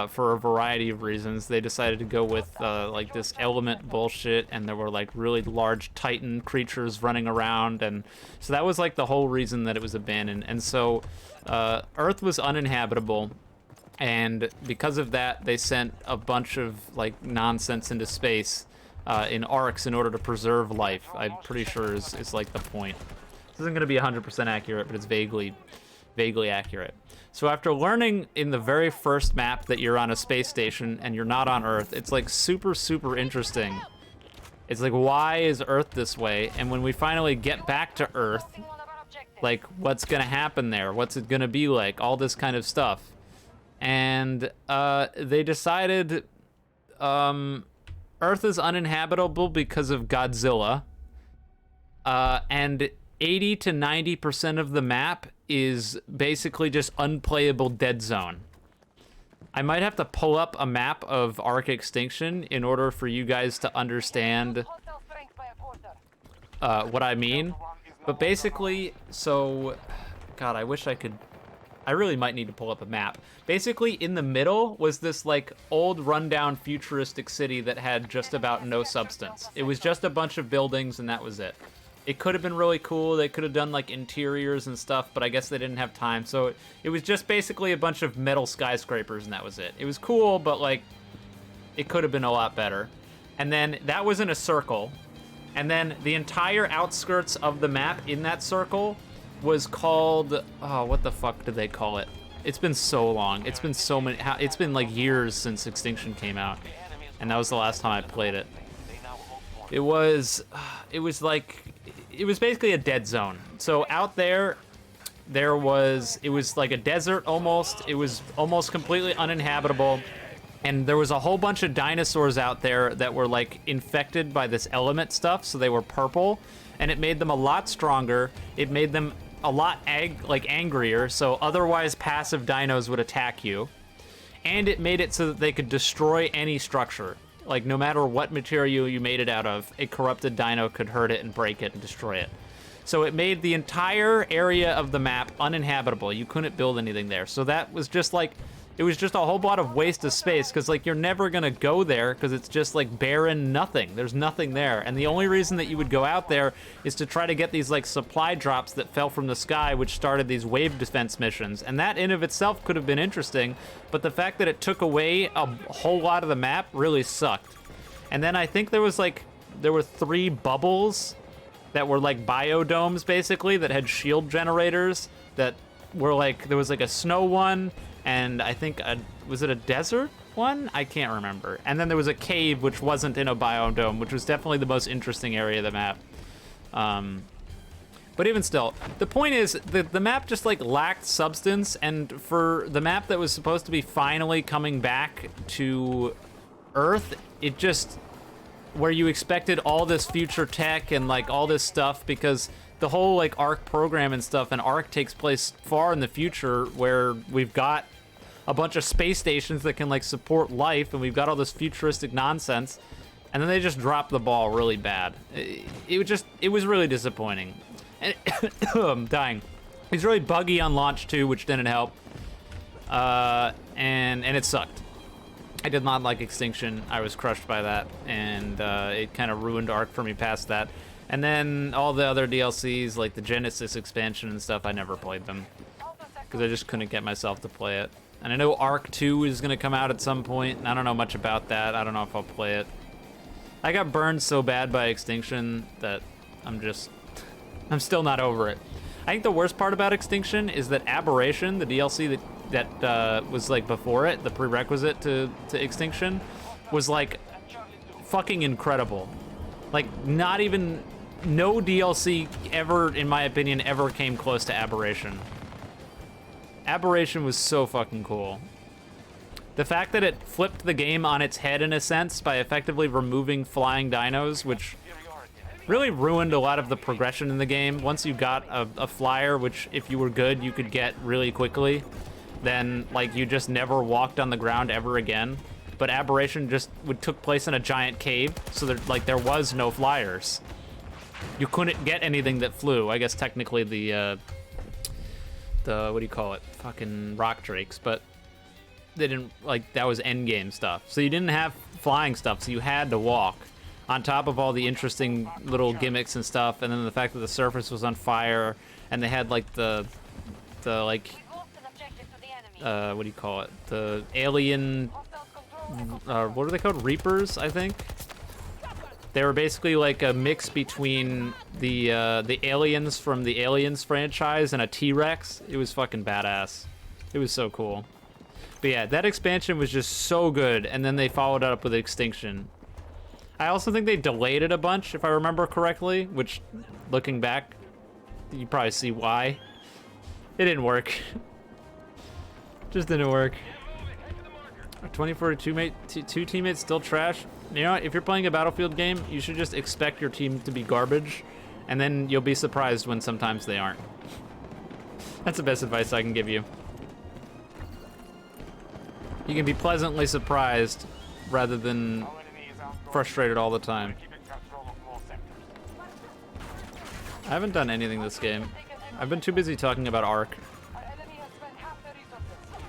For a variety of reasons. They decided to go with like this element bullshit, and there were like really large Titan creatures running around, and so that was like the whole reason that it was abandoned. And so Earth was uninhabitable, and because of that, they sent a bunch of like nonsense into space in arcs in order to preserve life. I'm pretty sure is like the point. This isn't going to be 100% accurate, but it's vaguely accurate. So after learning in the very first map that you're on a space station and you're not on Earth, it's like super interesting. It's like, why is Earth this way? And when we finally get back to Earth, like, what's gonna happen there? What's it gonna be like? All this kind of stuff. And they decided Earth is uninhabitable because of Godzilla. And 80 to 90% of the map is basically just unplayable dead zone. I might have to pull up a map of Arc Extinction in order for you guys to understand what I mean. But basically, so, God, I wish I could, I really might need to pull up a map. Basically, in the middle was this like old rundown futuristic city that had just about no substance. It was just a bunch of buildings and that was it. It could have been really cool. They could have done like interiors and stuff, but I guess they didn't have time. So it was just basically a bunch of metal skyscrapers and that was it. It was cool, but like it could have been a lot better. And then that was in a circle. And then the entire outskirts of the map in that circle was called, oh, what the fuck did they call it? It's been so long. It's been so many, it's been like years since Extinction came out. And that was the last time I played it. It was basically a dead zone. So out there, it was like a desert almost. It was almost completely uninhabitable. And there was a whole bunch of dinosaurs out there that were like infected by this element stuff. So they were purple and it made them a lot stronger. It made them a lot angrier. So otherwise passive dinos would attack you. And it made it so that they could destroy any structure. Like, no matter what material you made it out of, a corrupted dino could hurt it and break it and destroy it. So it made the entire area of the map uninhabitable. You couldn't build anything there. So that was just like, it was just a whole lot of waste of space, because like you're never gonna go there because it's just like barren nothing. There's nothing there. And the only reason that you would go out there is to try to get these like supply drops that fell from the sky, which started these wave defense missions. And that in of itself could have been interesting, but the fact that it took away a whole lot of the map really sucked. And then I think there were 3 bubbles that were like biodomes basically that had shield generators that were like, there was like a snow one, and I think, was it a desert one? I can't remember. And then there was a cave which wasn't in a biodome, which was definitely the most interesting area of the map. But even still, the point is the map just like lacked substance, and for the map that was supposed to be finally coming back to Earth, it just, where you expected all this future tech and like all this stuff, because the whole like Arc program and stuff, and Arc takes place far in the future where we've got a bunch of space stations that can like support life, and we've got all this futuristic nonsense, and then they just dropped the ball really bad. It was really disappointing. And I'm dying. It was really buggy on launch too, which didn't help. And it sucked. I did not like Extinction. I was crushed by that, and it kind of ruined Arc for me past that. And then all the other DLCs, like the Genesis expansion and stuff, I never played them because I just couldn't get myself to play it. And I know Arc 2 is going to come out at some point, and I don't know much about that. I don't know if I'll play it. I got burned so bad by Extinction that I'm still not over it. I think the worst part about Extinction is that Aberration, the DLC that was like before it, the prerequisite to Extinction, was like fucking incredible. Like not even, no DLC ever, in my opinion, ever came close to Aberration. Aberration was so fucking cool. The fact that it flipped the game on its head in a sense by effectively removing flying dinos, which really ruined a lot of the progression in the game. Once you got a flyer, which if you were good, you could get really quickly, then like you just never walked on the ground ever again. But Aberration just took place in a giant cave, so there was no flyers. You couldn't get anything that flew. I guess technically the what do you call it? Fucking rock drakes, but they didn't, like, that was endgame stuff. So you didn't have flying stuff, so you had to walk. On top of all the interesting little gimmicks and stuff, and then the fact that the surface was on fire, and they had like the like what do you call it? The alien what are they called? Reapers, I think. They were basically like a mix between the aliens from the Aliens franchise and a T-Rex. It was fucking badass. It was so cool. But yeah, that expansion was just so good, and then they followed it up with Extinction. I also think they delayed it a bunch, if I remember correctly, which, looking back, you probably see why. It didn't work. Just didn't work. Our 2042 teammates still trash. You know what? If you're playing a Battlefield game, you should just expect your team to be garbage, and then you'll be surprised when sometimes they aren't. That's the best advice I can give you. You can be pleasantly surprised rather than frustrated all the time. I haven't done anything this game. I've been too busy talking about Ark. Our enemy has spent half their resources.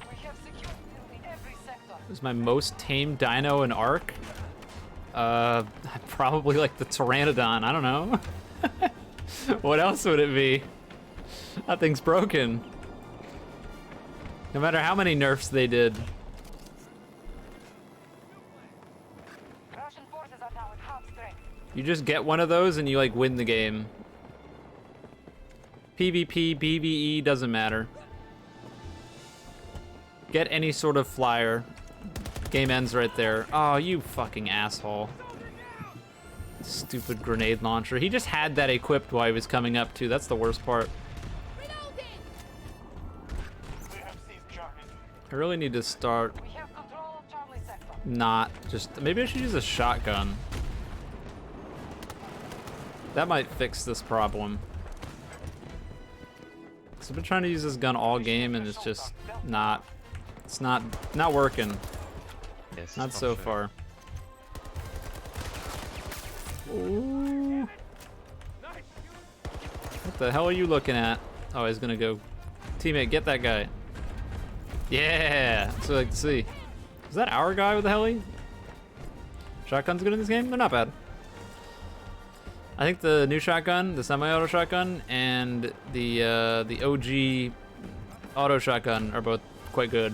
We have secured nearly every sector. Is my most tame dino in Ark? Probably like the Pteranodon, I don't know. What else would it be? That thing's broken. No matter how many nerfs they did. Russian forces are now at half strength. You just get one of those and you like win the game. PvP, PvE, doesn't matter. Get any sort of flyer. Game ends right there. Oh, you fucking asshole. Stupid grenade launcher. He just had that equipped while he was coming up too. That's the worst part. Reloading! I really need to start We have control of Charlie sector. not just, maybe I should use a shotgun. That might fix this problem. So I've been trying to use this gun all game and it's just not, it's not working. Yes, Not so far. Ooh. What the hell are you looking at? Oh, he's gonna go. Teammate, get that guy. Yeah, that's what I like to see. Is that our guy with the heli? Shotguns good in this game? They're not bad. I think the new shotgun, the semi-auto shotgun, and the OG auto shotgun are both quite good,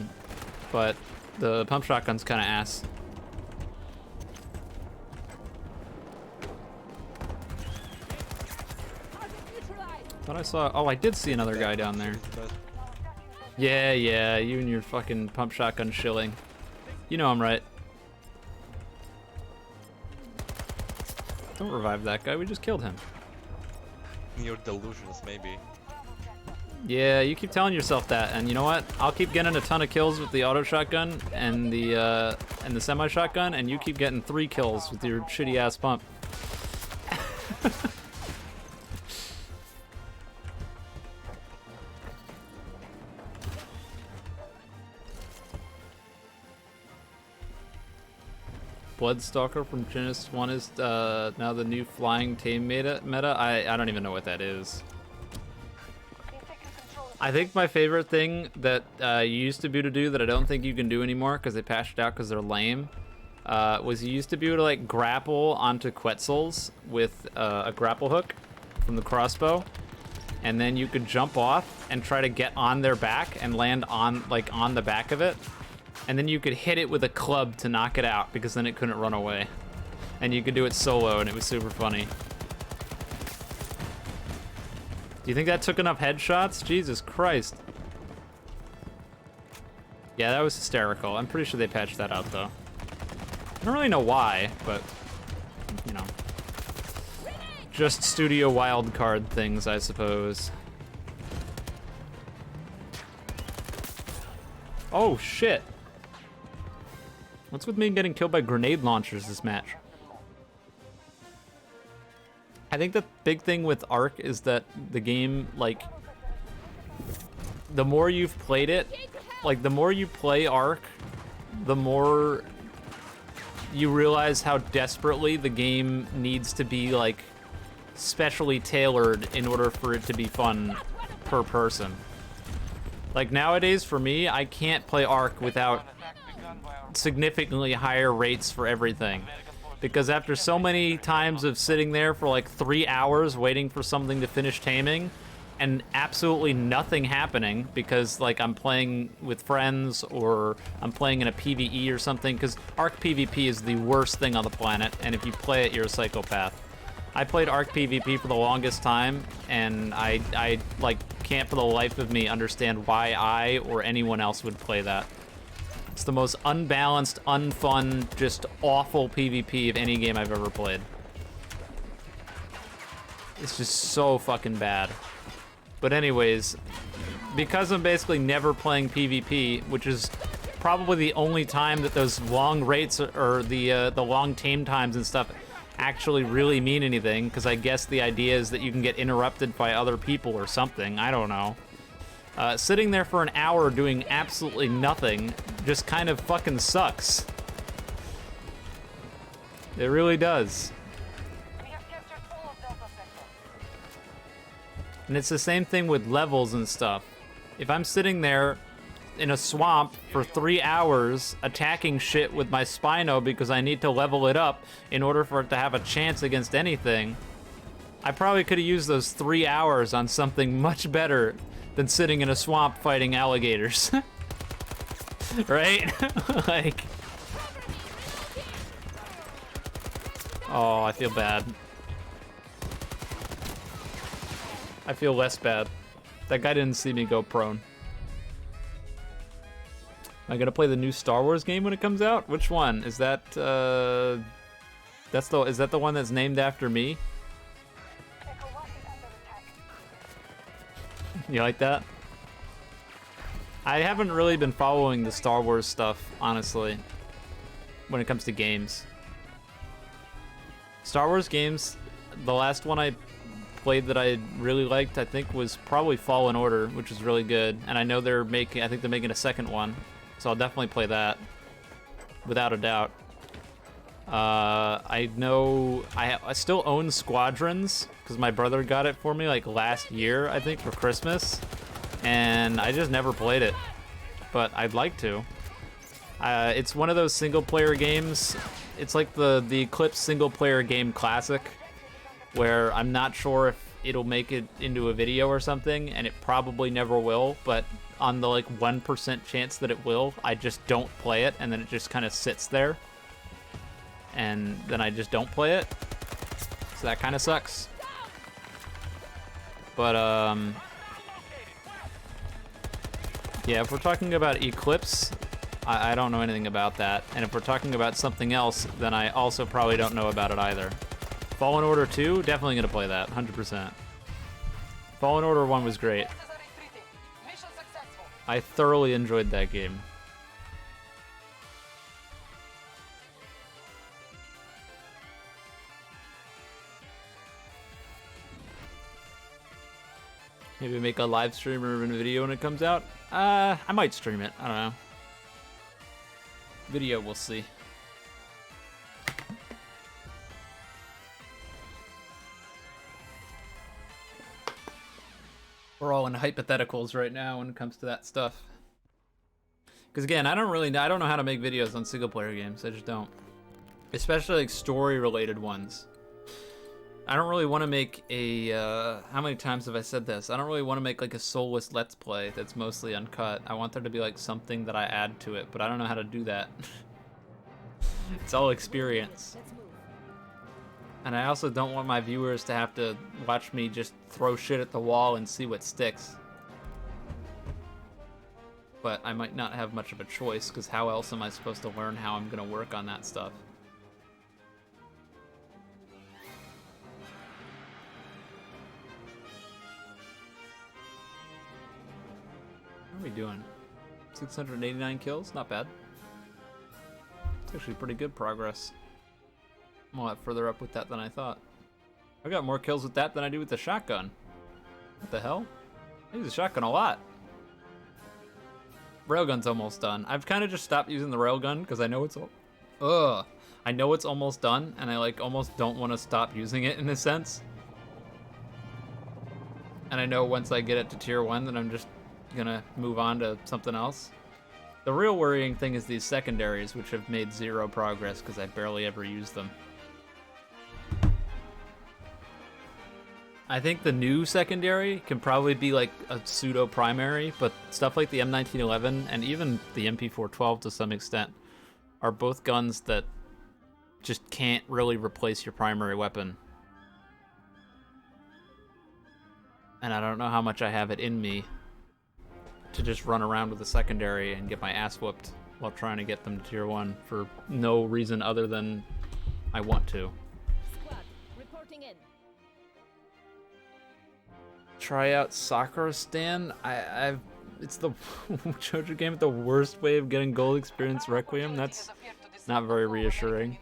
but the pump shotgun's kind of ass. Thought I saw. Oh, I did see another guy down there. Yeah, yeah, you and your fucking pump shotgun shilling. You know I'm right. Don't revive that guy, we just killed him. Your delusions, maybe. Yeah, you keep telling yourself that, and you know what? I'll keep getting a ton of kills with the auto shotgun and the semi shotgun, and you keep getting 3 kills with your shitty ass pump. Bloodstalker from Genesis 1 is now the new flying tame meta. I don't even know what that is. I think my favorite thing that you used to be able to do that I don't think you can do anymore because they patched it out because they're lame was you used to be able to like grapple onto Quetzals with a grapple hook from the crossbow, and then you could jump off and try to get on their back and land on the back of it. And then you could hit it with a club to knock it out because then it couldn't run away. and you could do it solo, and it was super funny. Do you think that took enough headshots? Jesus Christ. Yeah, that was hysterical. I'm pretty sure they patched that out, though. I don't really know why, but, you know. Just studio wildcard things, I suppose. Oh, shit. What's with me getting killed by grenade launchers this match? I think the big thing with Ark is that the game, like, the more you've played it, like, the more you play Ark, the more you realize how desperately the game needs to be, like, specially tailored in order for it to be fun per person. Like, nowadays, for me, I can't play Ark without significantly higher rates for everything. Because after so many times of sitting there for like 3 hours waiting for something to finish taming and absolutely nothing happening because like I'm playing with friends or I'm playing in a PvE or something, because Ark PvP is the worst thing on the planet, and if you play it, you're a psychopath. I played Ark PvP for the longest time, and I like can't for the life of me understand why I or anyone else would play that. It's the most unbalanced, unfun, just awful PvP of any game I've ever played. It's just so fucking bad. But anyways, because I'm basically never playing PvP, which is probably the only time that those long rates or the long tame times and stuff actually really mean anything, because I guess the idea is that you can get interrupted by other people or something. I don't know. Sitting there for an hour doing absolutely nothing just kind of fucking sucks. It really does. We have captured all of Delta Sector. And it's the same thing with levels and stuff. If I'm sitting there in a swamp for 3 hours attacking shit with my Spino because I need to level it up in order for it to have a chance against anything, I probably could have used those 3 hours on something much better than sitting in a swamp fighting alligators. Right? Like... Oh, I feel bad. I feel less bad. That guy didn't see me go prone. Am I gonna play the new Star Wars game when it comes out? Which one? Is that, is that the one that's named after me? Echo 1 is under attack. You like that? I haven't really been following the Star Wars stuff, honestly, when it comes to games. Star Wars games, the last one I played that I really liked, I think, was probably Fallen Order, which was really good. And I know I think they're making a second one, so I'll definitely play that, without a doubt. I know I still own Squadrons because my brother got it for me like last year, I think, for Christmas, and I just never played it, but I'd like to. It's one of those single-player games. It's like the Eclipse single-player game classic, where I'm not sure if it'll make it into a video or something, and it probably never will, but on the like 1% chance that it will, I just don't play it, and then it just kind of sits there. And then I just don't play it. So that kind of sucks. But, yeah, if we're talking about Eclipse, I don't know anything about that. And if we're talking about something else, then I also probably don't know about it either. Fallen Order 2, definitely gonna play that, 100%. Fallen Order 1 was great. Forces are retreating. Mission successful. I thoroughly enjoyed that game. Maybe make a live stream or a video when it comes out. I might stream it. I don't know. Video, we'll see. We're all in hypotheticals right now when it comes to that stuff. Because again, I don't know how to make videos on single player games. I just don't. Especially like story related ones. I don't really want to make a, how many times have I said this? I don't really want to make like a soulless Let's Play that's mostly uncut. I want there to be like something that I add to it, but I don't know how to do that. It's all experience. And I also don't want my viewers to have to watch me just throw shit at the wall and see what sticks. But I might not have much of a choice, because how else am I supposed to learn how I'm going to work on that stuff? How are we doing? 689 kills? Not bad. It's actually pretty good progress. I'm a lot further up with that than I thought. I got more kills with that than I do with the shotgun. What the hell? I use the shotgun a lot. Railgun's almost done. I've kind of just stopped using the railgun because I know it's I know it's almost done, and I like almost don't want to stop using it in a sense. And I know once I get it to tier 1 that I'm just gonna move on to something else. The real worrying thing is these secondaries, which have made 0 progress because I barely ever use them. I think the new secondary can probably be like a pseudo primary, but stuff like the M1911 and even the MP412 to some extent are both guns that just can't really replace your primary weapon. And I don't know how much I have it in me to just run around with a secondary and get my ass whooped while trying to get them to tier 1 for no reason other than I want to. Squad, reporting in. Try out Sakura-stan. It's the JoJo game with the worst way of getting gold experience Requiem. That's not very reassuring.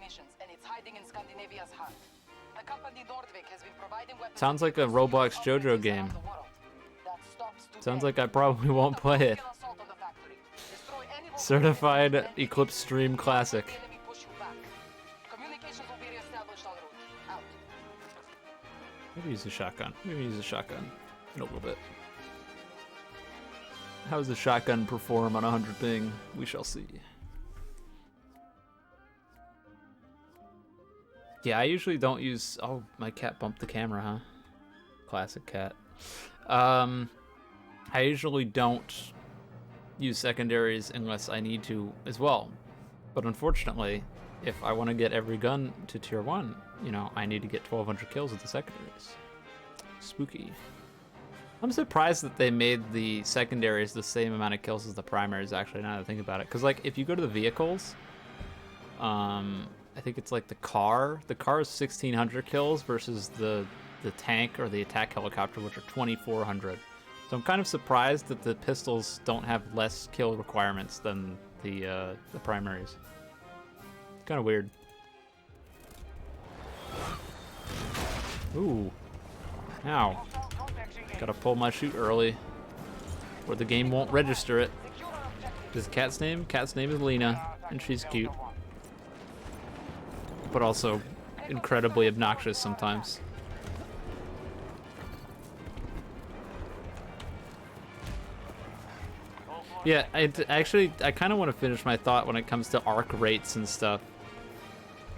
Sounds like a Roblox JoJo game. Sounds like I probably won't play it. Certified Eclipse Stream Classic. Maybe use a shotgun. Maybe use a shotgun in a little bit. How does the shotgun perform on 100 ping? We shall see. Yeah, I usually don't use... Oh, my cat bumped the camera, huh? Classic cat. I usually don't use secondaries unless I need to as well. But unfortunately, if I want to get every gun to tier 1, you know, I need to get 1,200 kills with the secondaries. Spooky. I'm surprised that they made the secondaries the same amount of kills as the primaries, actually, now that I think about it. Because, like, if you go to the vehicles, I think it's like the car. The car is 1,600 kills versus the tank or the attack helicopter, which are 2,400. So I'm kind of surprised that the pistols don't have less kill requirements than the primaries. It's kind of weird. Ooh. Ow. Gotta pull my shoot early, or the game won't register it. This cat's name? Cat's name is Lena, and she's cute. But also incredibly obnoxious sometimes. Yeah, I kind of want to finish my thought when it comes to arc rates and stuff.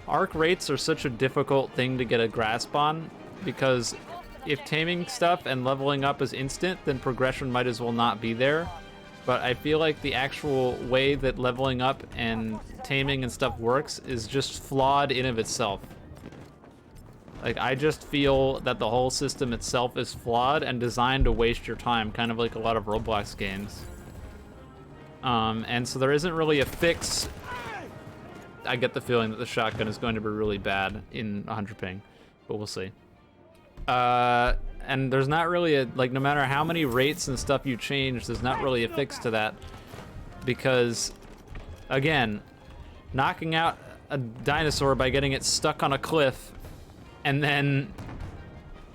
Arc rates are such a difficult thing to get a grasp on, because if taming stuff and leveling up is instant, then progression might as well not be there. But I feel like the actual way that leveling up and taming and stuff works is just flawed in of itself. Like, I just feel that the whole system itself is flawed and designed to waste your time, kind of like a lot of Roblox games. And so there isn't really a fix. I get the feeling that the shotgun is going to be really bad in 100 ping, but we'll see. And there's not really a, like, no matter how many rates and stuff you change, there's not really a fix to that. Because, again, knocking out a dinosaur by getting it stuck on a cliff and then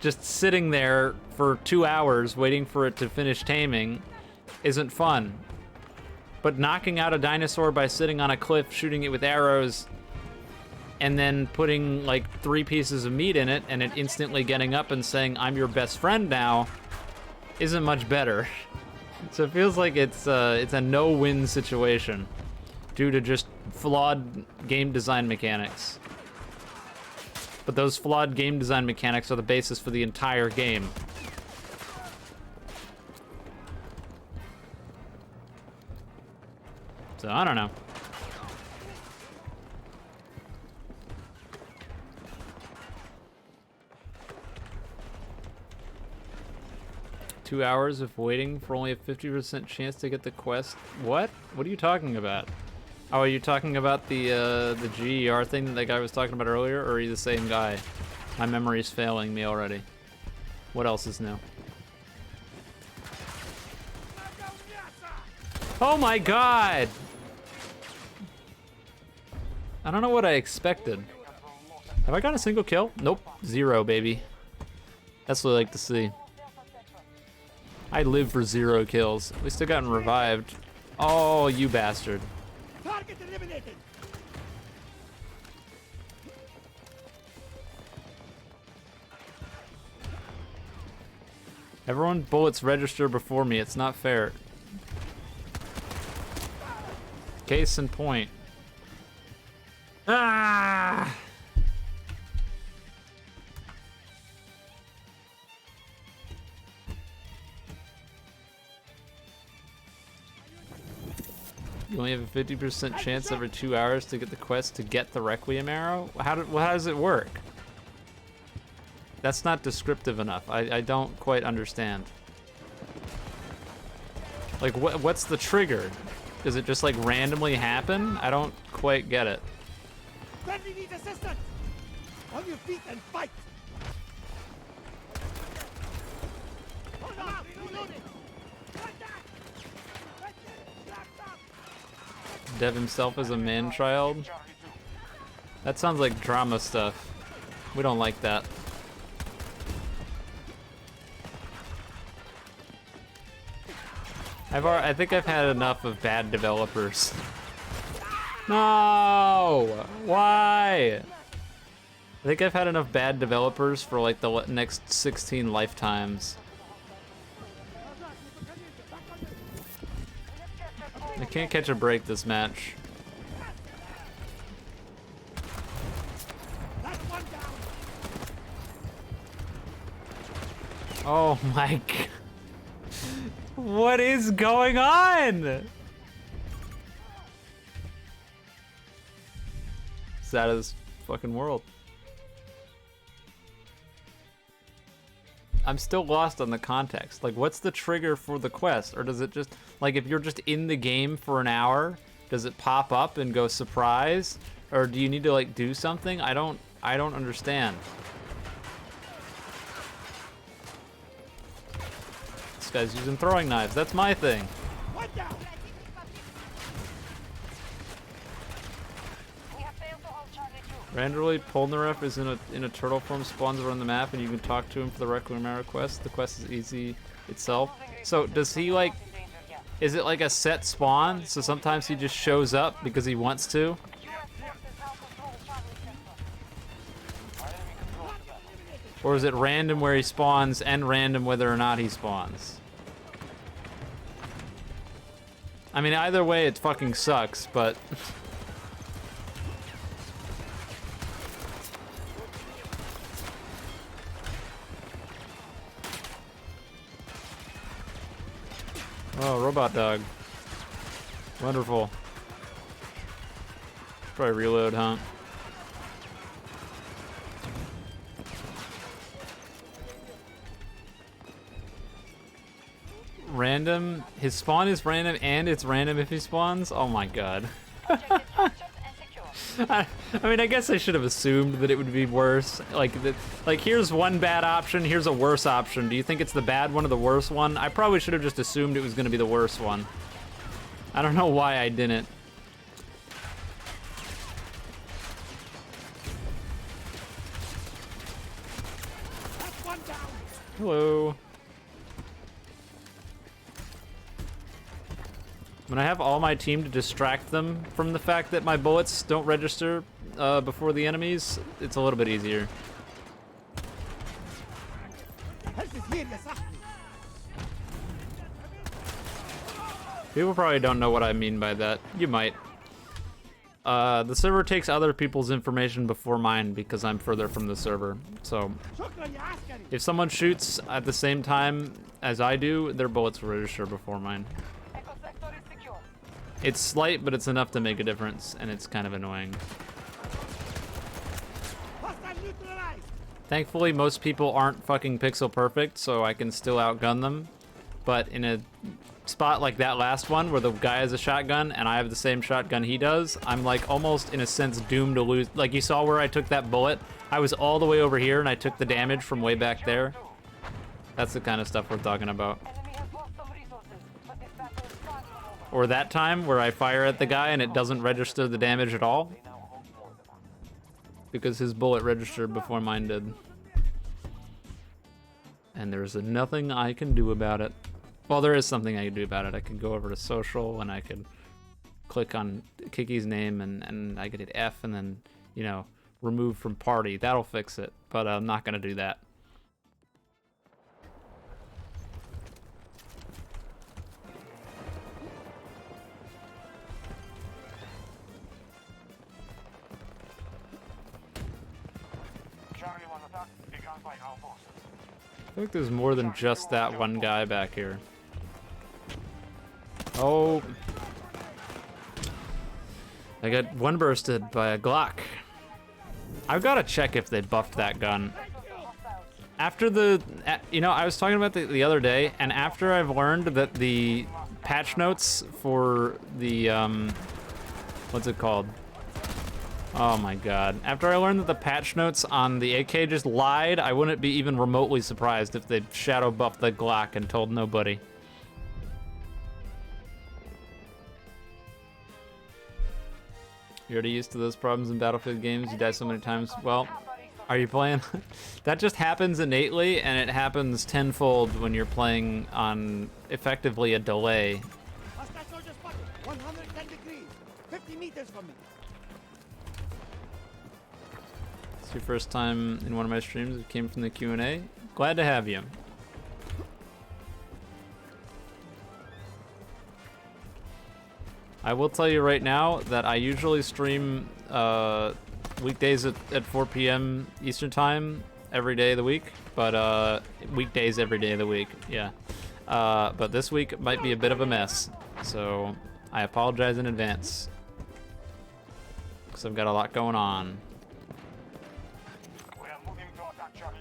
just sitting there for 2 hours waiting for it to finish taming isn't fun. But knocking out a dinosaur by sitting on a cliff, shooting it with arrows, and then putting like 3 pieces of meat in it and it instantly getting up and saying, "I'm your best friend now," isn't much better. So it feels like it's a no-win situation due to just flawed game design mechanics. But those flawed game design mechanics are the basis for the entire game. So I don't know. 2 hours of waiting for only a 50% chance to get the quest. What? What are you talking about? Oh, are you talking about the GER thing that guy was talking about earlier, or are you the same guy? My memory's failing me already. What else is new? Oh my god! I don't know what I expected. Have I got a single kill? Nope. 0, baby. That's what I like to see. I live for 0 kills. We still gotten revived. Oh, you bastard. Target eliminated. Everyone bullets register before me. It's not fair. Case in point. Ah! You only have a 50% chance every 2 hours to get the quest to get the Requiem arrow? How does it work? That's not descriptive enough. I don't quite understand. Like, what's the trigger? Does it just like randomly happen? I don't quite get it. Friendly needs assistance. On your feet and fight. Hold on, reloading. Dev himself as a man-child? That sounds like drama stuff. We don't like that. I think I've had enough of bad developers. No! Why? I think I've had enough bad developers for like the next 16 lifetimes. I can't catch a break this match. Oh my god. What is going on? It's out of this fucking world. I'm still lost on the context. Like, what's the trigger for the quest? Or does it just, like, if you're just in the game for an hour, does it pop up and go surprise? Or do you need to, like, do something? I don't understand. This guy's using throwing knives. That's my thing. Randomly, Polnareff is in a turtle form, spawns around the map, and you can talk to him for the Requiem arrow quest. The quest is easy itself. So does he like? Is it like a set spawn? So sometimes he just shows up because he wants to. Or is it random where he spawns and random whether or not he spawns? I mean, either way, it fucking sucks, but. Oh, robot dog. Wonderful. Probably reload, huh? Random? His spawn is random and it's random if he spawns? Oh my god. I mean, I guess I should have assumed that it would be worse. Like, here's one bad option, here's a worse option. Do you think it's the bad one or the worse one? I probably should have just assumed it was going to be the worse one. I don't know why I didn't. Hello. When I have all my team to distract them from the fact that my bullets don't register before the enemies, it's a little bit easier. People probably don't know what I mean by that. You might. The server takes other people's information before mine because I'm further from the server. So if someone shoots at the same time as I do, their bullets will register before mine. It's slight, but it's enough to make a difference, and it's kind of annoying. Thankfully, most people aren't fucking pixel perfect, so I can still outgun them. but in a spot like that last one where the guy has a shotgun and I have the same shotgun he does, I'm like almost in a sense doomed to lose. Like you saw where I took that bullet, I was all the way over here and I took the damage from way back there. That's the kind of stuff we're talking about. Enemy has lost some resources, but this battle is far from over. Or that time where I fire at the guy and it doesn't register the damage at all because his bullet registered before mine did. And there's nothing I can do about it. Well, there is something I can do about it. I can go over to social and I can click on Kiki's name and I could hit F and then, you know, remove from party. That'll fix it, but I'm not gonna do that. Charlie 1 attack. Begun by our forces. I think there's more than just that one guy back here. Oh. I got one bursted by a Glock. I've got to check if they buffed that gun. After the, you know, I was talking about the other day, and after I've learned that the patch notes for the, what's it called? Oh my god. After I learned that the patch notes on the AK just lied, I wouldn't be even remotely surprised if they shadow buffed the Glock and told nobody. You're already used to those problems in Battlefield games, you die so many times. Well, are you playing? That just happens innately, and it happens tenfold when you're playing on effectively a delay. Hostile soldier spotted. 110 degrees. 50 meters from me. It's your first time in one of my streams. It came from the Q&A. Glad to have you. I will tell you right now that I usually stream weekdays at 4 p.m. Eastern time every day of the week, but weekdays every day of the week, yeah. But this week might be a bit of a mess, so I apologize in advance because I've got a lot going on. We are moving to attack Charlie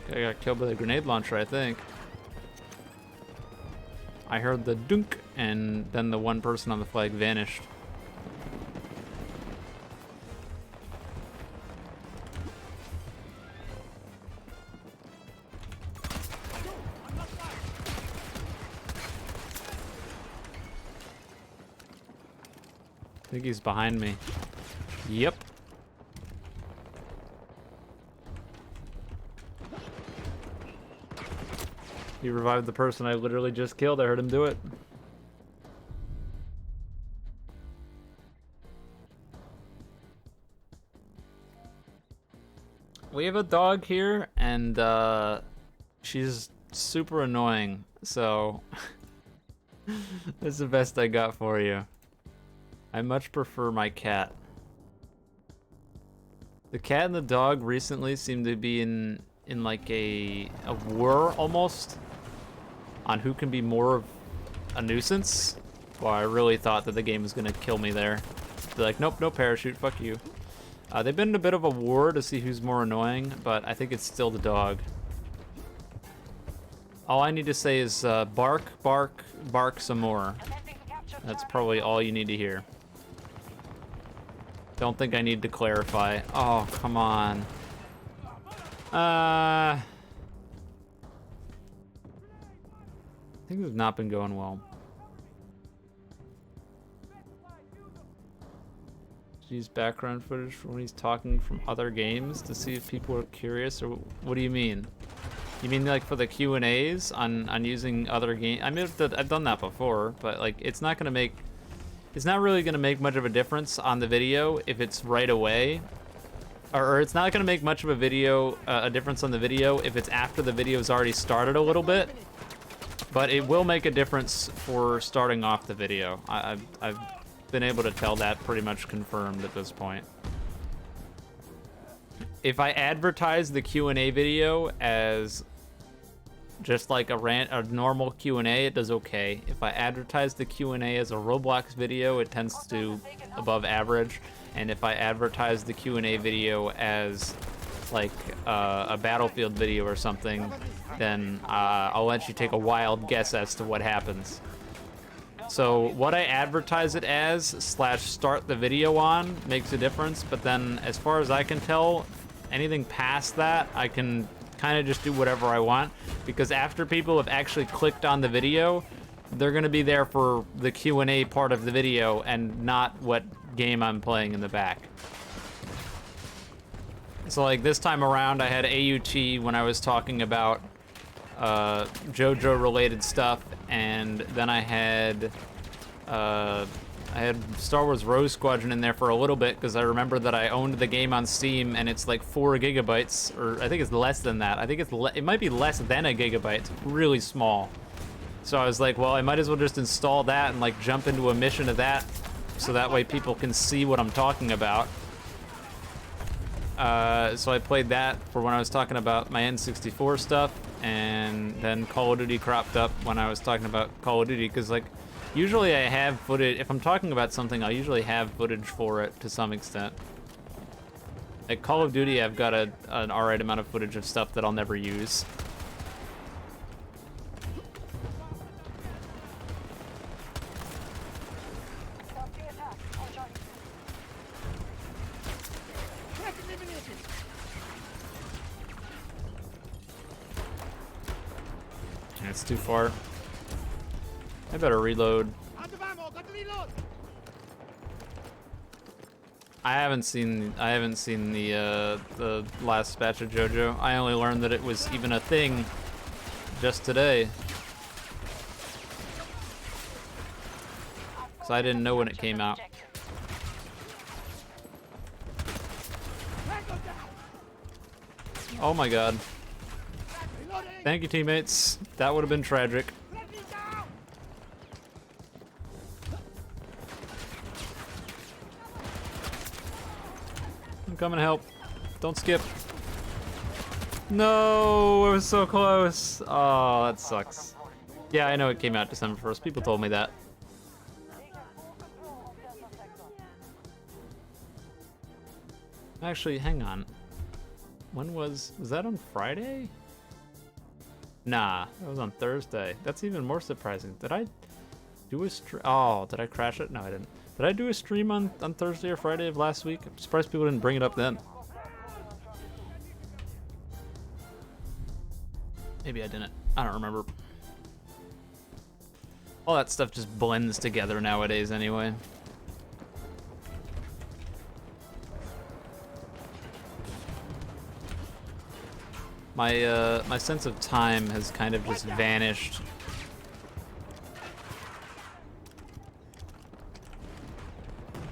2. I got killed by the grenade launcher, I think. I heard the dunk, and then the one person on the flag vanished. I think he's behind me. Yep. He revived the person I literally just killed. I heard him do it. We have a dog here, and she's super annoying, so that's the best I got for you. I much prefer my cat. The cat and the dog recently seem to be in like a war almost on who can be more of a nuisance. Well, I really thought that the game was gonna kill me there. They're like, nope, no parachute, fuck you. They've been in a bit of a war to see who's more annoying, but I think it's still the dog. All I need to say is bark, bark, bark some more. That's probably all you need to hear. Don't think I need to clarify. Oh, come on. Things have not been going well. Use background footage for when he's talking from other games to see if people are curious, or what do you mean? You mean like for the Q&As on using other games? I mean, I've done that before, but like it's not really gonna make much of a difference on the video if it's right away, or it's not gonna make much of a difference on the video if it's after the video's already started a little bit. But it will make a difference for starting off the video. I've been able to tell that pretty much confirmed at this point. If I advertise the Q&A video as just like a normal Q&A, it does okay. If I advertise the Q&A as a Roblox video, it tends to do above average. And if I advertise the Q&A video as like a Battlefield video or something, then I'll let you take a wild guess as to what happens. So what I advertise it as / start the video on makes a difference, but then as far as I can tell, anything past that, I can kind of just do whatever I want, because after people have actually clicked on the video, they're gonna be there for the Q&A part of the video and not what game I'm playing in the back. So like this time around, I had AUT when I was talking about JoJo related stuff, and then I had Star Wars Rogue Squadron in there for a little bit because I remember that I owned the game on Steam and it's like 4 gigabytes, or I think it's less than that. I think it might be less than a gigabyte. It's really small. So I was like, well, I might as well just install that and like jump into a mission of that, so that way people can see what I'm talking about. So I played that for when I was talking about my N64 stuff, and then Call of Duty cropped up when I was talking about Call of Duty, because like usually I have footage. If I'm talking about something, I'll usually have footage for it to some extent. Like Call of Duty, I've got an alright amount of footage of stuff that I'll never use. Stop the attack. On Charlie. Threat eliminated. It's too far. I better reload. Out of ammo. Got to reload. I haven't seen the last batch of JoJo. I only learned that it was even a thing just today. So I didn't know when it came out. Tango down. Oh my god. Reloading. Thank you, teammates. That would have been tragic. Friendly down. I'm coming to help. Don't skip. No, it was so close. Oh, that sucks. Yeah, I know it came out December 1st. People told me that. Taking full control of Delta Sector. Actually, hang on. When was that on Friday? Nah, that was on Thursday. That's even more surprising. Did I do a stream? Oh, did I crash it? No, I didn't. Did I do a stream on Thursday or Friday of last week? I'm surprised people didn't bring it up then. Maybe I didn't. I don't remember. All that stuff just blends together nowadays anyway. My sense of time has kind of just vanished.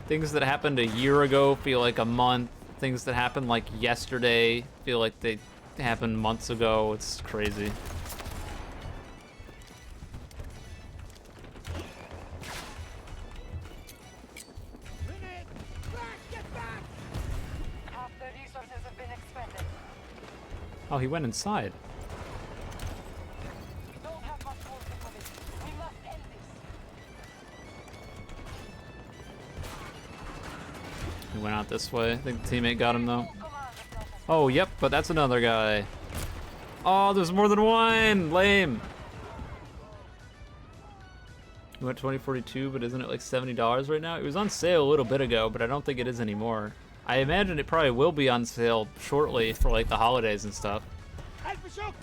Things that happened a year ago feel like a month. Things that happened like yesterday feel like they happened months ago. It's crazy. Grenade. Back. Get back. Half the resources have been expended. Oh, he went inside. We don't have much more to commit. We must end this. He went out this way. I think the teammate got him though. Oh, yep, but that's another guy. Oh, there's more than one. Lame. He went 2042, but isn't it like $70 right now? It was on sale a little bit ago, but I don't think it is anymore. I imagine it probably will be on sale shortly for like the holidays and stuff. Help me, shock.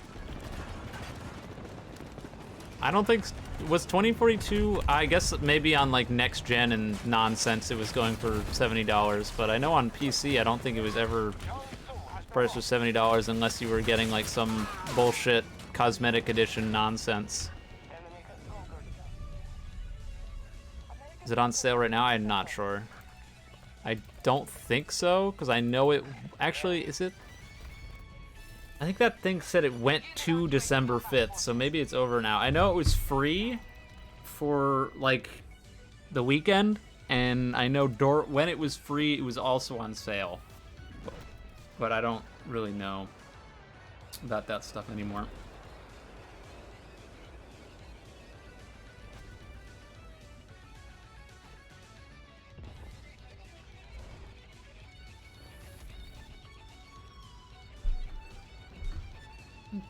I don't think, was 2042, I guess maybe on like next gen and nonsense it was going for $70, but I know on PC I don't think it was ever priced for $70 unless you were getting like some bullshit cosmetic edition nonsense. Is it on sale right now? I'm not sure. I don't think so, because I know it, actually, is it? I think that thing said it went to December 5th, so maybe it's over now. I know it was free for, like, the weekend, and I know when it was free, it was also on sale. But I don't really know about that stuff anymore.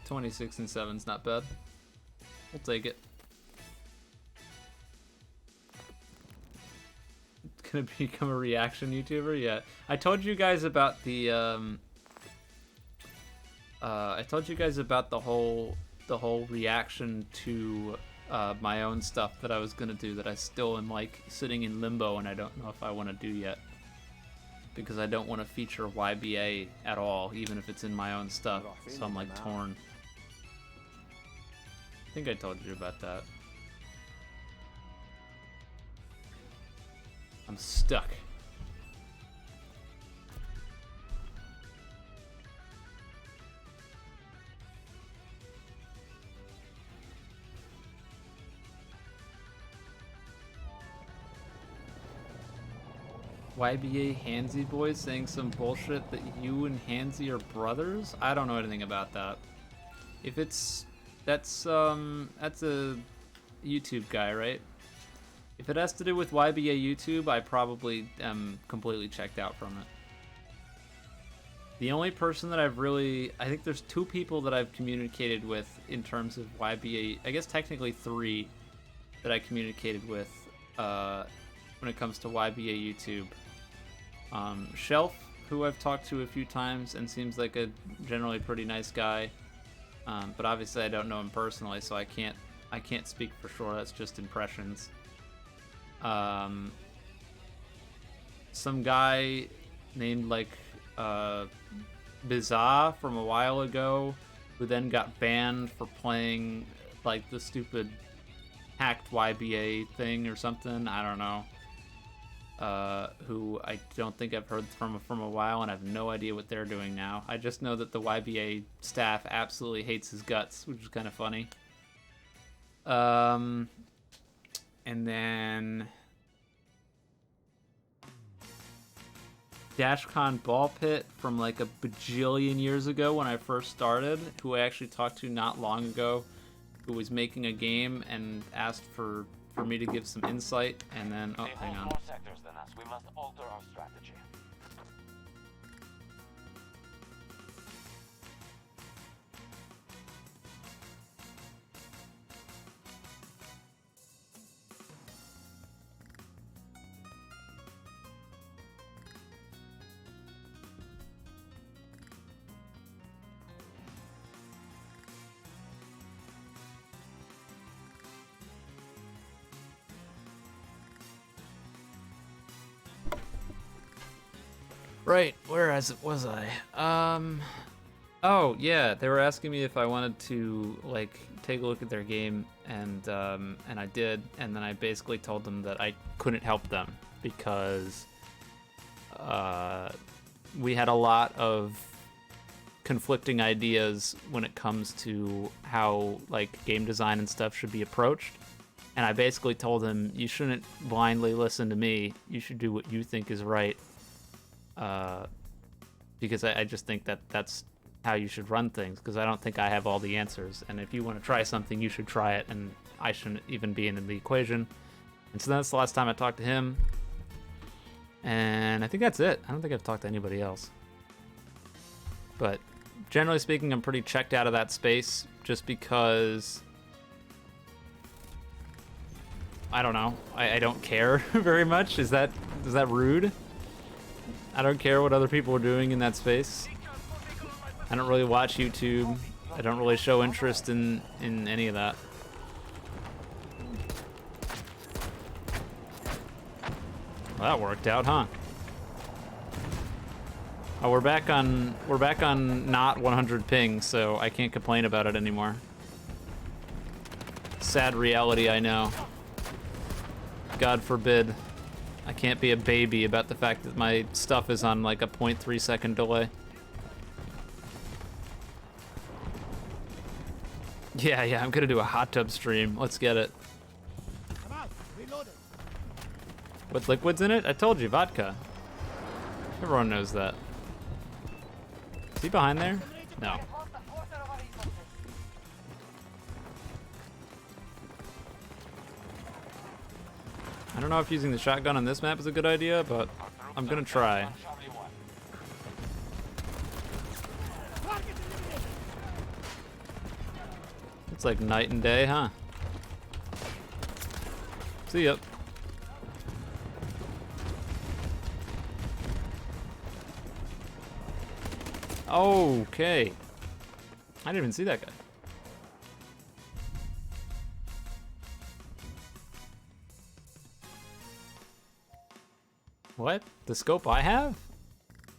26 and 7's not bad. We'll take it. Gonna become a reaction YouTuber? Yeah. I told you guys about the whole reaction to my own stuff that I was gonna do that I still am like sitting in limbo and I don't know if I want to do yet. Because I don't want to feature YBA at all, even if it's in my own stuff. So I'm like torn. I think I told you about that. I'm stuck. YBA Hansy boys saying some bullshit that you and Hansy are brothers? I don't know anything about that. If it's that's a YouTube guy, right? If it has to do with YBA YouTube, I probably am completely checked out from it. The only person that I think there's 2 people that I've communicated with in terms of YBA, I guess technically 3 that I communicated with when it comes to YBA YouTube. Shelf, who I've talked to a few times and seems like a generally pretty nice guy, but obviously I don't know him personally, so I can't speak for sure. That's just impressions. Some guy named like Bizarre from a while ago, who then got banned for playing like the stupid hacked YBA thing or something. I don't know. Who I don't think I've heard from a while, and I have no idea what they're doing now. I just know that the YBA staff absolutely hates his guts, which is kind of funny. And then DashCon Ball Pit from like a bajillion years ago when I first started, who I actually talked to not long ago, who was making a game and asked for me to give some insight, and then They hang hold on. more sectors than us. We must alter our strategy. Right, where was I? Oh yeah, they were asking me if I wanted to like take a look at their game, and I did, and then I basically told them that I couldn't help them because we had a lot of conflicting ideas when it comes to how like game design and stuff should be approached. And I basically told him, you shouldn't blindly listen to me. You should do what you think is right. Because I just think that that's how you should run things, because I don't think I have all the answers. And if you want to try something, you should try it, and I shouldn't even be in the equation. And so that's the last time I talked to him. And I think that's it. I don't think I've talked to anybody else. But generally speaking, I'm pretty checked out of that space just because I don't know. I don't care very much. Is that rude? I don't care what other people are doing in that space. I don't really watch YouTube. I don't really show interest in any of that. Well, that worked out, huh? Oh, we're back on not 100 ping, so I can't complain about it anymore. Sad reality, I know. God forbid. I can't be a baby about the fact that my stuff is on like a 0.3 second delay. Yeah, I'm gonna do a hot tub stream. Let's get it. Come out. Reloaded. What liquid's in it? I told you, vodka. Everyone knows that. Is he behind there? No. I don't know if using the shotgun on this map is a good idea, but I'm gonna try. It's like night and day, huh? See ya. Okay. I didn't even see that guy. What? The scope I have?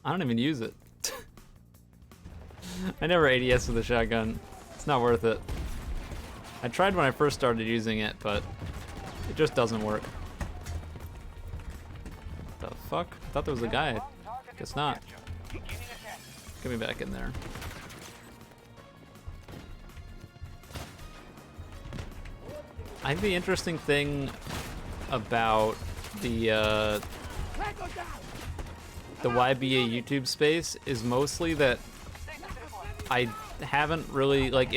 I don't even use it. I never ADS with a shotgun. It's not worth it. I tried when I first started using it, but it just doesn't work. The fuck? I thought there was a guy. Guess not. Get me back in there. I think the interesting thing about the YBA YouTube space is mostly that I haven't really, like,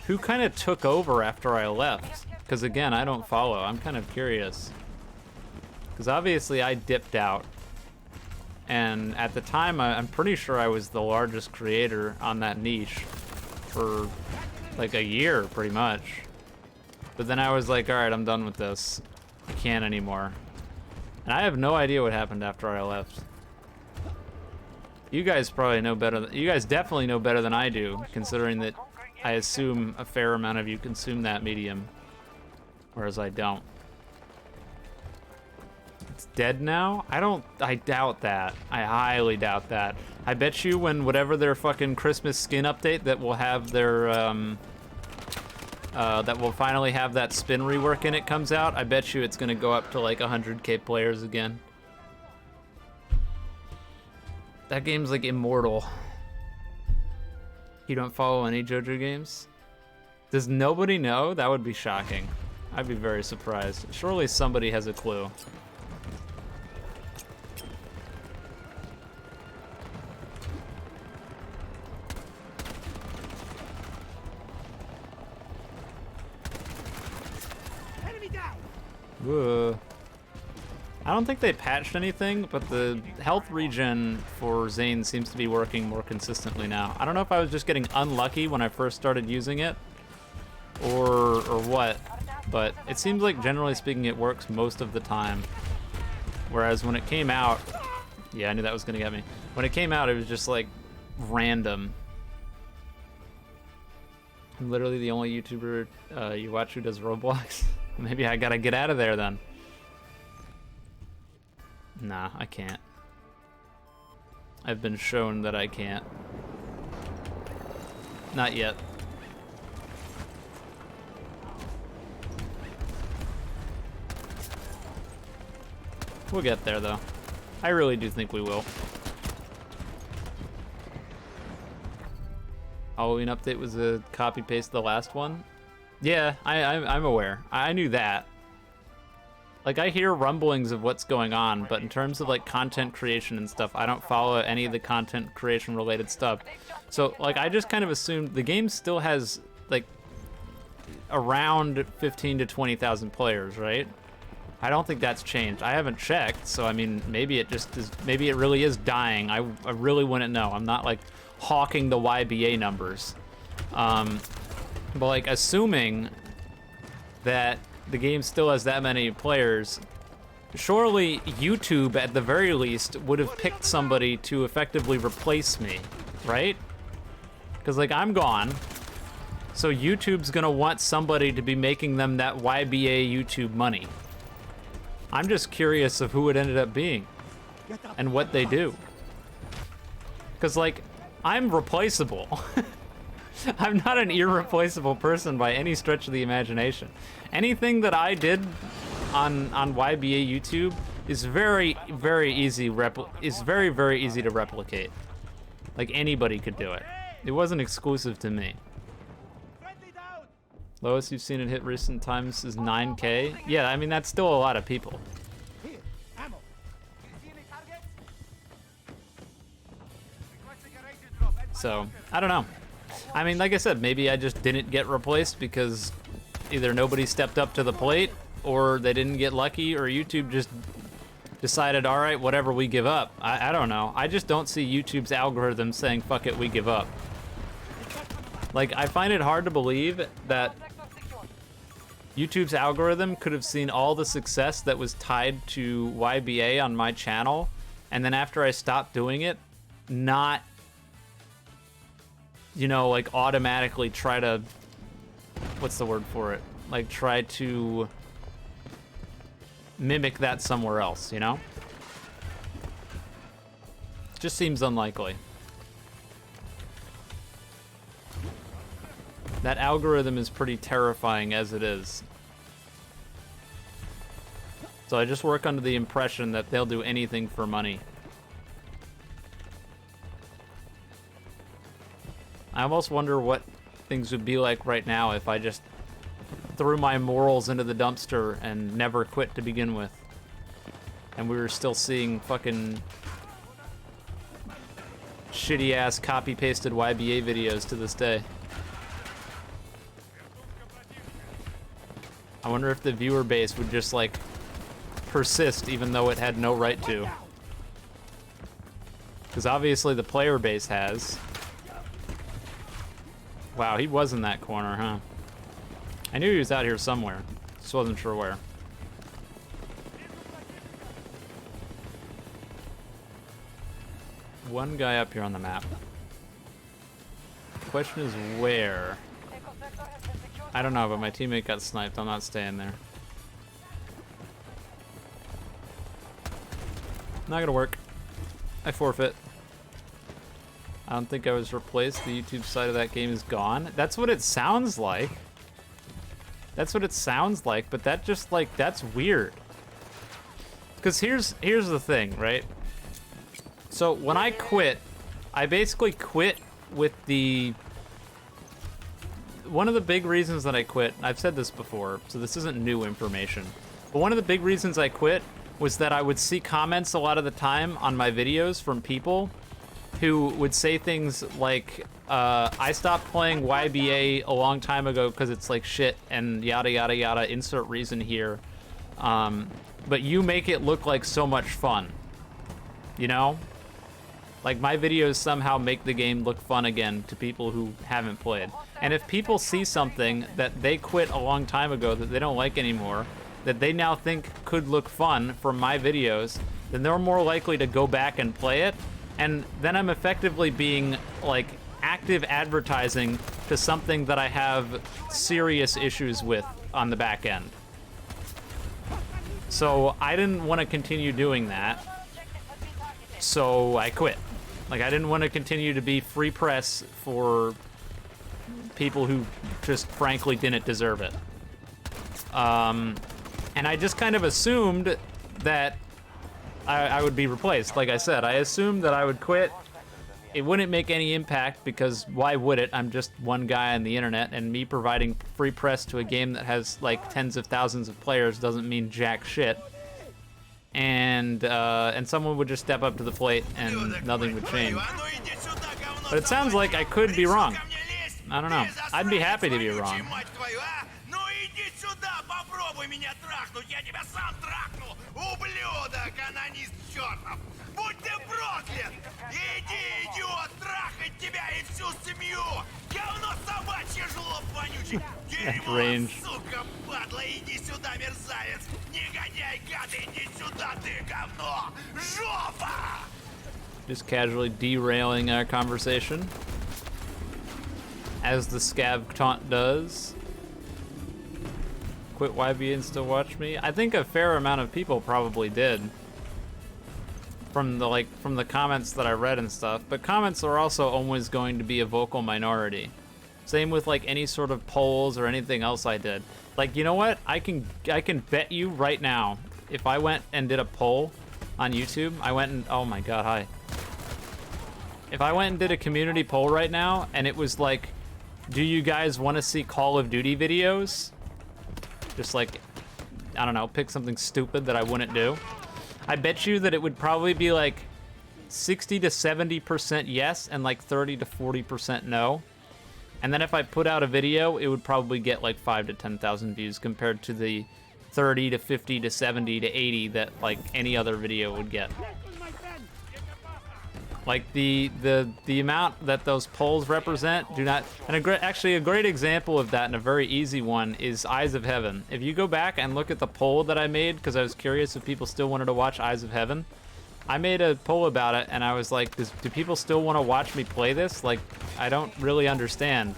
who kind of took over after I left? Because again, I don't follow. I'm kind of curious. Because obviously I dipped out. And at the time, I'm pretty sure I was the largest creator on that niche for like a year, pretty much. But then I was like, all right, I'm done with this. I can't anymore. And I have no idea what happened after I left. You guys probably know better. You guys definitely know better than I do, considering that I assume a fair amount of you consume that medium, whereas I don't. It's dead now? I doubt that. I highly doubt that. I bet you when whatever their fucking Christmas skin update that will have their, that will finally have that spin rework in it comes out, I bet you it's gonna go up to like 100k players again. That game's like immortal. You don't follow any JoJo games? Does nobody know? That would be shocking. I'd be very surprised. Surely somebody has a clue. Enemy down. Whoa. I don't think they patched anything, but the health regen for Zane seems to be working more consistently now. I don't know if I was just getting unlucky when I first started using it, or what, but it seems like generally speaking it works most of the time. Whereas when it came out, yeah, I knew that was gonna get me. When it came out, it was just like random. I'm literally the only YouTuber you watch who does Roblox. Maybe I gotta get out of there then. Nah, I can't. I've been shown that I can't. Not yet. We'll get there though. I really do think we will. Halloween update was a copy paste of the last one. Yeah, I'm aware. I knew that. Like, I hear rumblings of what's going on, but in terms of like content creation and stuff, I don't follow any of the content creation related stuff. So like, I just kind of assumed the game still has like around 15 to 20,000 players, right? I don't think that's changed. I haven't checked, so I mean, maybe it just is, maybe it really is dying. I really wouldn't know. I'm not like hawking the YBA numbers. But like, assuming that the game still has that many players, surely YouTube at the very least would have picked somebody to effectively replace me, right? Because like, I'm gone, so YouTube's gonna want somebody to be making them that YBA YouTube money. I'm just curious of who it ended up being and what they do. Because like, I'm replaceable. I'm not an irreplaceable person by any stretch of the imagination. Anything that I did on YBA YouTube is very easy to replicate. Like, anybody could do it. It wasn't exclusive to me. Friendly down. Lowest you've seen it hit recent times is 9K. Yeah, I mean, that's still a lot of people. Here, ammo. So, I don't know. I mean, like I said, maybe I just didn't get replaced because either nobody stepped up to the plate, or they didn't get lucky, or YouTube just decided, all right, whatever, we give up. I don't know. I just don't see YouTube's algorithm saying, fuck it, we give up. Like, I find it hard to believe that Sector secure. YouTube's algorithm could have seen all the success that was tied to YBA on my channel, and then after I stopped doing it, not, you know, like automatically try to, what's the word for it? Like try to mimic that somewhere else, you know? Just seems unlikely. That algorithm is pretty terrifying as it is. So I just work under the impression that they'll do anything for money. I almost wonder what things would be like right now if I just threw my morals into the dumpster and never quit to begin with. And we were still seeing fucking shitty ass copy pasted YBA videos to this day. I wonder if the viewer base would just like persist even though it had no right to. Because obviously the player base has. Wow, he was in that corner, huh? I knew he was out here somewhere. Just wasn't sure where. One guy up here on the map. The question is where? Echo sector has been secured. I don't know, but my teammate got sniped. I'm not staying there. Not gonna work. I forfeit. I don't think I was replaced. The YouTube side of that game is gone. That's what it sounds like. That's what it sounds like, but that just like, that's weird. Because here's the thing, right? So when I quit, I basically quit with the... One of the big reasons that I quit, I've said this before, so this isn't new information, but one of the big reasons I quit was that I would see comments a lot of the time on my videos from people who would say things like, I stopped playing YBA a long time ago because it's like shit and yada yada yada, insert reason here. But you make it look like so much fun. You know? Like my videos somehow make the game look fun again to people who haven't played. And if people see something that they quit a long time ago that they don't like anymore, that they now think could look fun from my videos, then they're more likely to go back and play it. And then I'm effectively being like active advertising to something that I have serious issues with on the back end. So I didn't want to continue doing that. So I quit. Like I didn't want to continue to be free press for people who just frankly didn't deserve it. And I just kind of assumed that I would be replaced. Like I said, I assumed that I would quit. It wouldn't make any impact because why would it? I'm just one guy on the internet, and me providing free press to a game that has like tens of thousands of players doesn't mean jack shit. And someone would just step up to the plate and nothing would change. But it sounds like I could be wrong. I don't know. I'd be happy to be wrong. At range. Just casually derailing our conversation, as the scav taunt does. Quit YB and still watch me? I think a fair amount of people probably did. From the comments that I read and stuff, but comments are also always going to be a vocal minority. Same with like any sort of polls or anything else I did. Like, you know what? I can bet you right now, if I went and did a poll on YouTube, oh my god, hi. If I went and did a community poll right now, and it was like, do you guys want to see Call of Duty videos? Just like, I don't know, pick something stupid that I wouldn't do. I bet you that it would probably be like 60 to 70% yes and like 30 to 40% no. And then if I put out a video, it would probably get like 5 to 10,000 views compared to the 30 to 50 to 70 to 80 that like any other video would get. Like the amount that those poles represent do not. And actually a great example of that, and a very easy one, is Eyes of Heaven. If you go back and look at the poll that I made, because I was curious if people still wanted to watch Eyes of Heaven, I made a poll about it, and I was like, do people still want to watch me play this? Like, I don't really understand.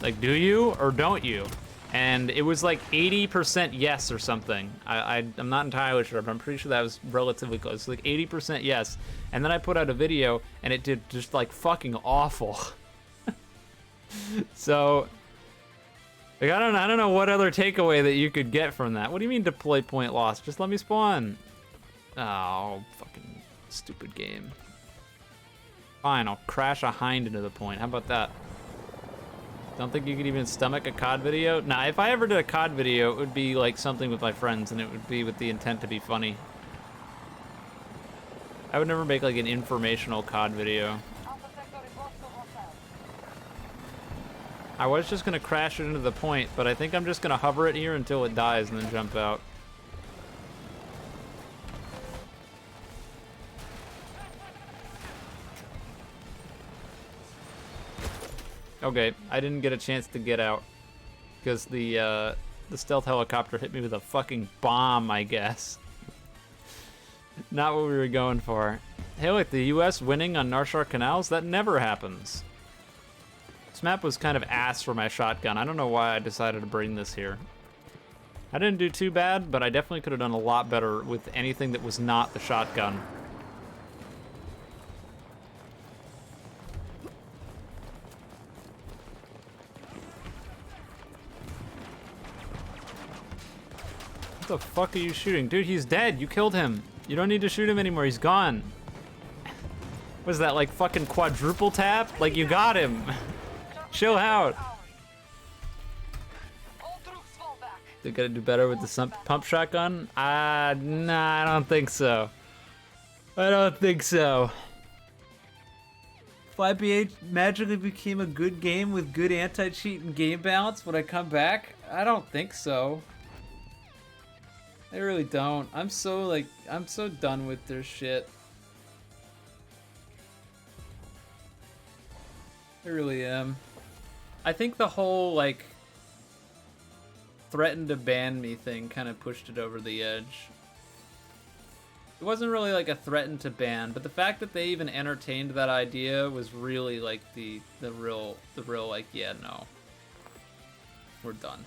Like, do you or don't you? And it was like 80% yes or something. I'm not entirely sure, but I'm pretty sure that was relatively close. Like 80% yes. And then I put out a video, and it did just like fucking awful. So, like, I don't know what other takeaway that you could get from that. What do you mean deploy point lost? Just let me spawn. Oh, fucking stupid game. Fine, I'll crash a hind into the point. How about that? Don't think you could even stomach a COD video? Nah, if I ever did a COD video, it would be like something with my friends, and it would be with the intent to be funny. I would never make like an informational COD video. Alpha sector is lost to hostiles. I was just gonna crash it into the point, but I think I'm just gonna hover it here until it dies and then jump out. Okay, I didn't get a chance to get out because the stealth helicopter hit me with a fucking bomb, I guess. Not what we were going for. Hey, look, the U.S. winning on Narshar Canals? That never happens. This map was kind of ass for my shotgun. I don't know why I decided to bring this here. I didn't do too bad, but I definitely could have done a lot better with anything that was not the shotgun. What the fuck are you shooting? Dude, he's dead. You killed him. You don't need to shoot him anymore. He's gone. What is that, like fucking quadruple tap? Like, you got him. Chill out. All troops fall back. They gotta do better with the pump shotgun? Nah, I don't think so. I don't think so. 5BH magically became a good game with good anti-cheat and game balance. Would I come back? I don't think so. I really don't. I'm so done with their shit. I really am. I think the whole, like, threaten to ban me thing kind of pushed it over the edge. It wasn't really like a threaten to ban, but the fact that they even entertained that idea was really like the real like, yeah, no. We're done.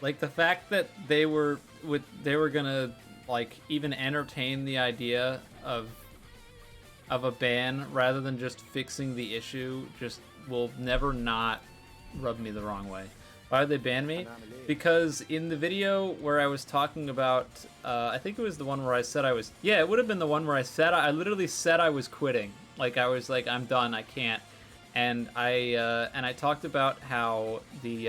Like, the fact that they were gonna, like, even entertain the idea of a ban rather than just fixing the issue just will never not rub me the wrong way. Why did they ban me? Because in the video where I was talking about, I think it was the one where I said I was, yeah, it would have been the one where I literally said I was quitting. Like, I was like, I'm done, I can't. And I talked about how the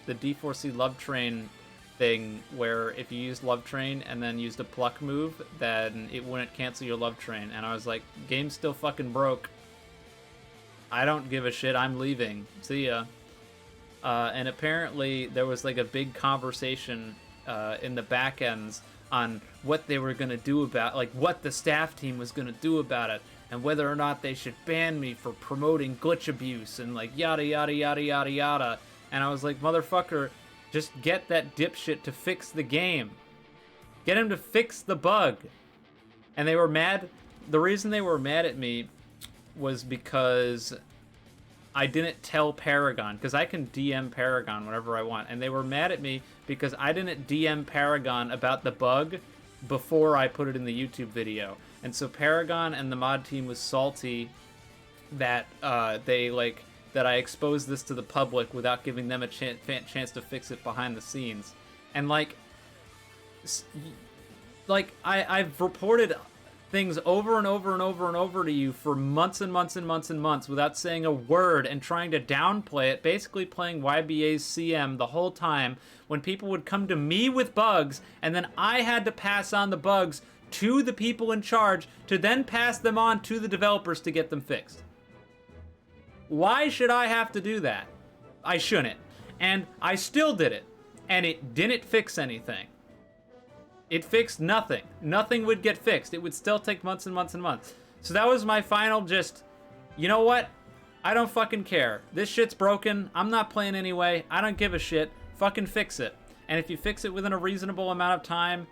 D4C Love Train thing, where if you used Love Train and then used a pluck move, then it wouldn't cancel your Love Train. And I was like, game's still fucking broke. I don't give a shit. I'm leaving. See ya. And apparently there was like a big conversation in the back ends on what they were gonna do about, like, what the staff team was gonna do about it, and whether or not they should ban me for promoting glitch abuse and like yada yada yada yada yada. And I was like, motherfucker, just get that dipshit to fix the game. Get him to fix the bug. And they were mad. The reason they were mad at me was because I didn't tell Paragon, because I can DM Paragon whenever I want. And they were mad at me because I didn't DM Paragon about the bug before I put it in the YouTube video. And so Paragon and the mod team was salty that that I exposed this to the public without giving them a chance to fix it behind the scenes. And I've reported things over and over and over and over to you for months and months and months and months without saying a word and trying to downplay it, basically playing YBA's CM the whole time when people would come to me with bugs and then I had to pass on the bugs to the people in charge to then pass them on to the developers to get them fixed. Why should I have to do that? I shouldn't. And I still did it. And it didn't fix anything. It fixed nothing. Nothing would get fixed. It would still take months and months and months. So that was my final just, you know what? I don't fucking care. This shit's broken. I'm not playing anyway. I don't give a shit. Fucking fix it. And if you fix it within a reasonable amount of time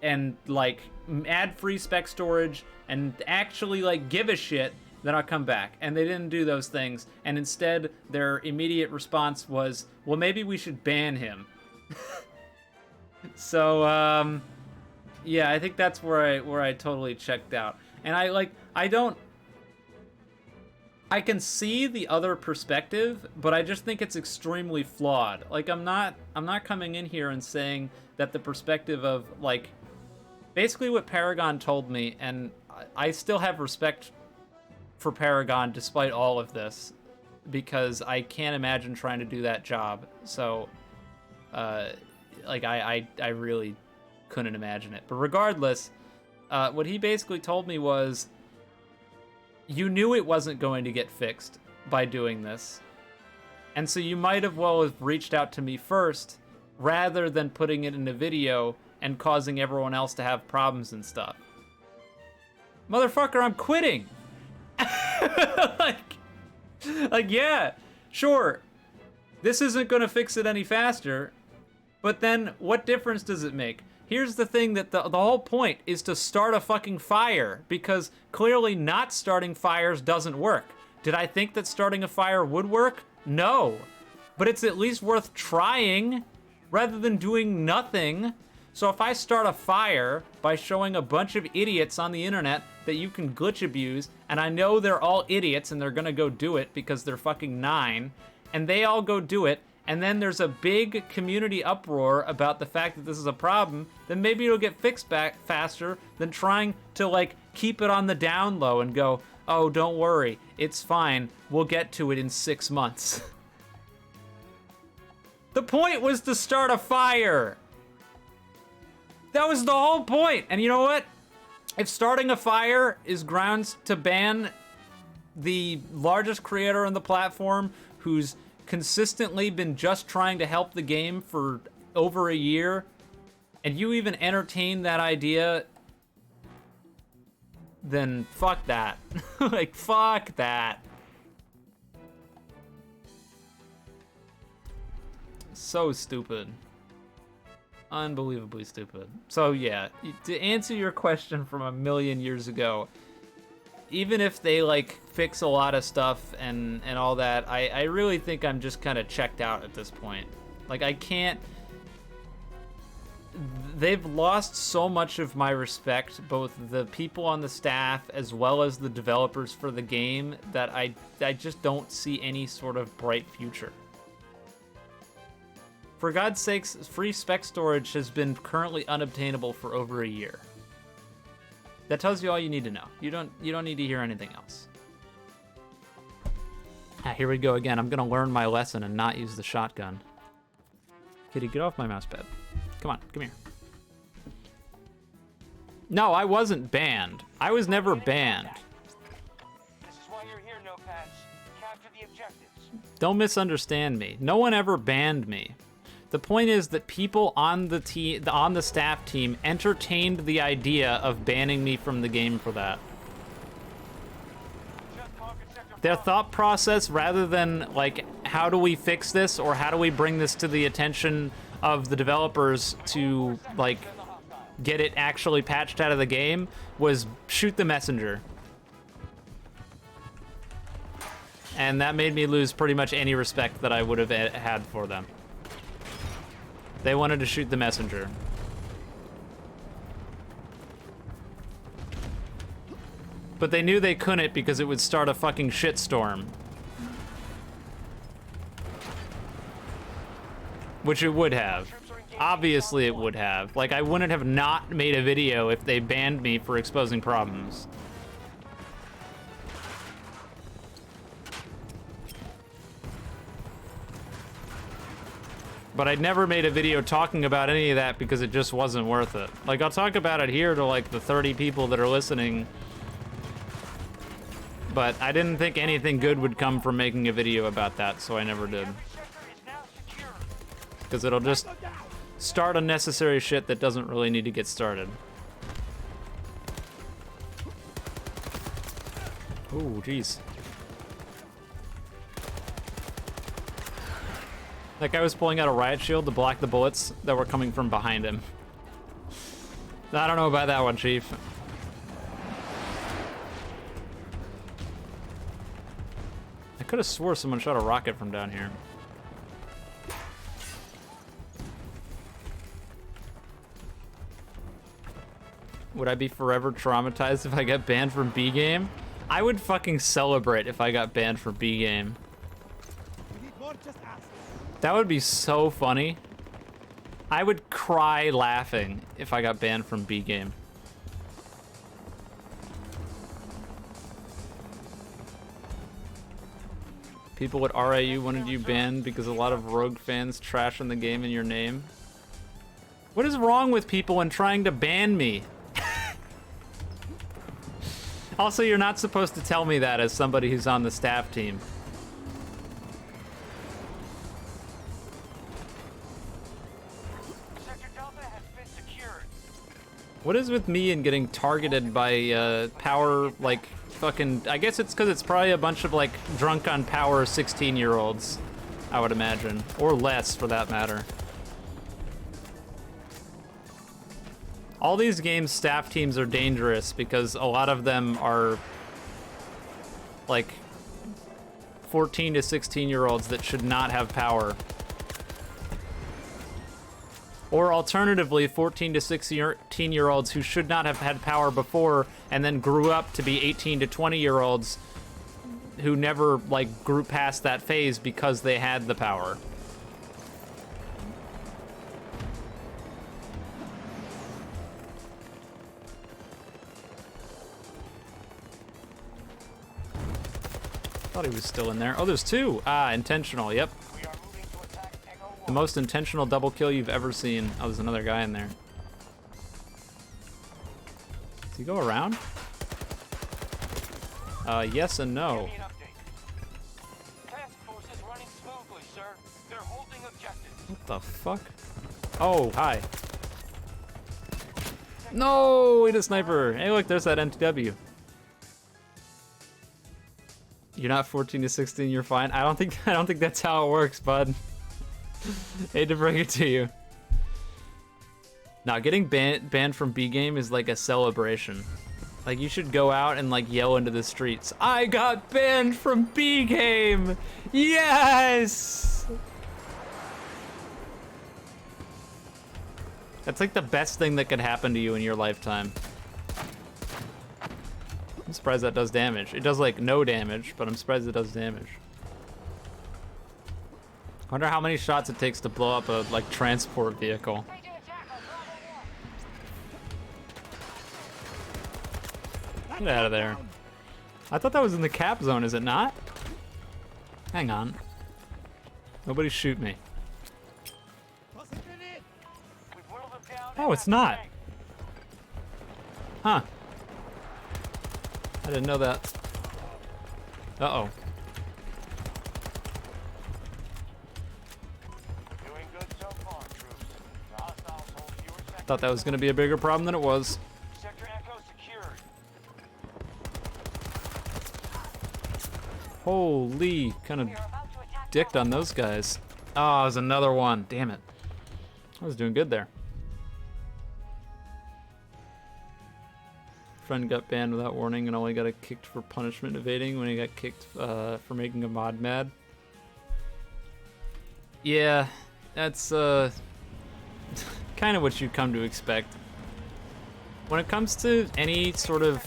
and like add free spec storage and actually like give a shit, then I'll come back. And they didn't do those things. And instead their immediate response was, well, maybe we should ban him. So, yeah, I think that's where I totally checked out. And I can see the other perspective, but I just think it's extremely flawed. Like, I'm not coming in here and saying that the perspective of, like, basically what Paragon told me, and I still have respect for Paragon despite all of this, because I can't imagine trying to do that job. So, like, I really couldn't imagine it. But regardless, what he basically told me was, you knew it wasn't going to get fixed by doing this, and so you might have well have reached out to me first, rather than putting it in a video and causing everyone else to have problems and stuff. Motherfucker, I'm quitting! like, yeah, sure, this isn't gonna fix it any faster, but then what difference does it make? Here's the thing, that the whole point is to start a fucking fire, because clearly not starting fires doesn't work. Did I think that starting a fire would work? No. But it's at least worth trying, rather than doing nothing. So if I start a fire by showing a bunch of idiots on the internet that you can glitch abuse, and I know they're all idiots and they're gonna go do it because they're fucking 9, and they all go do it, and then there's a big community uproar about the fact that this is a problem, then maybe it'll get fixed back faster than trying to, like, keep it on the down low and go, oh, don't worry, it's fine, we'll get to it in 6 months. The point was to start a fire. That was the whole point. And you know what? If starting a fire is grounds to ban the largest creator on the platform, who's consistently been just trying to help the game for over a year, and you even entertain that idea, then fuck that. Like, fuck that. So stupid. Unbelievably stupid. So yeah, to answer your question from a million years ago, even if they, like, fix a lot of stuff and all that, I really think I'm just kind of checked out at this point. Like, I can't... They've lost so much of my respect, both the people on the staff as well as the developers for the game, that I just don't see any sort of bright future. For God's sakes, free spec storage has been currently unobtainable for over a year. That tells you all you need to know. You don't need to hear anything else. Ah, here we go again. I'm gonna learn my lesson and not use the shotgun. Kitty, get off my mouse pad. Come on, come here. No, I wasn't banned. I was never banned. This is why you're here, No Patch. Capture the objectives. Don't misunderstand me. No one ever banned me. The point is that people on the staff team entertained the idea of banning me from the game for that. Their thought process, rather than, like, how do we fix this, or how do we bring this to the attention of the developers to, like, get it actually patched out of the game, was shoot the messenger. And that made me lose pretty much any respect that I would have had for them. They wanted to shoot the messenger. But they knew they couldn't because it would start a fucking shitstorm. Which it would have. Obviously it would have. Like, I wouldn't have not made a video if they banned me for exposing problems. But I'd never made a video talking about any of that because it just wasn't worth it. Like, I'll talk about it here to, like, the 30 people that are listening. But I didn't think anything good would come from making a video about that, so I never did. Because it'll just start unnecessary shit that doesn't really need to get started. Ooh, jeez. That guy was pulling out a riot shield to block the bullets that were coming from behind him. I don't know about that one, Chief. I could have swore someone shot a rocket from down here. Would I be forever traumatized if I got banned from B game? I would fucking celebrate if I got banned from B game. You need more, just ask. That would be so funny. I would cry laughing if I got banned from B game. People at RIU wanted you banned because a lot of Rogue fans trash on the game in your name. What is wrong with people and trying to ban me? Also, you're not supposed to tell me that as somebody who's on the staff team. Sector Delta has been secured. What is with me and getting targeted by power, like, fucking... I guess it's because it's probably a bunch of, like, drunk on power 16-year-olds, I would imagine. Or less, for that matter. All these games, staff teams are dangerous because a lot of them are, like, 14 to 16-year-olds that should not have power. Or alternatively, 14 to 16-year-olds who should not have had power before and then grew up to be 18 to 20-year-olds who never, like, grew past that phase because they had the power. Thought he was still in there. Oh, there's two. Ah, intentional. Yep. We are moving to attack Echo 1. The most intentional double kill you've ever seen. Oh, there's another guy in there. Does he go around? Yes and no. Give me an update. Task force is running smoothly, sir. They're holding objectives. What the fuck? Oh, hi. No, hit a sniper. Hey, look, there's that NTW. You're not 14 to 16, you're fine. I don't think that's how it works, bud. Hate to bring it to you. Now, getting banned from B game is like a celebration. Like, you should go out and, like, yell into the streets, I got banned from B game! Yes! That's like the best thing that could happen to you in your lifetime. I'm surprised that does damage. It does, like, no damage, but I'm surprised it does damage. I wonder how many shots it takes to blow up a, like, transport vehicle. Taking attack on Bravo 1. Get out of there. I thought that was in the cap zone, is it not? Hang on. Nobody shoot me. Toss a grenade. We've whittled them down. Oh, it's not. Huh. I didn't know that. Uh-oh. Doing good so far, troops. The hostiles hold fewer sectors. Thought that was gonna be a bigger problem than it was. Sector Echo secured. Holy, kind of We are about to attack dicked on those guys. Oh, there's another one. Damn it. I was doing good there. Friend got banned without warning and only got kicked for punishment evading when he got kicked for making a mod mad. Yeah, that's kind of what you'd come to expect. When it comes to any sort of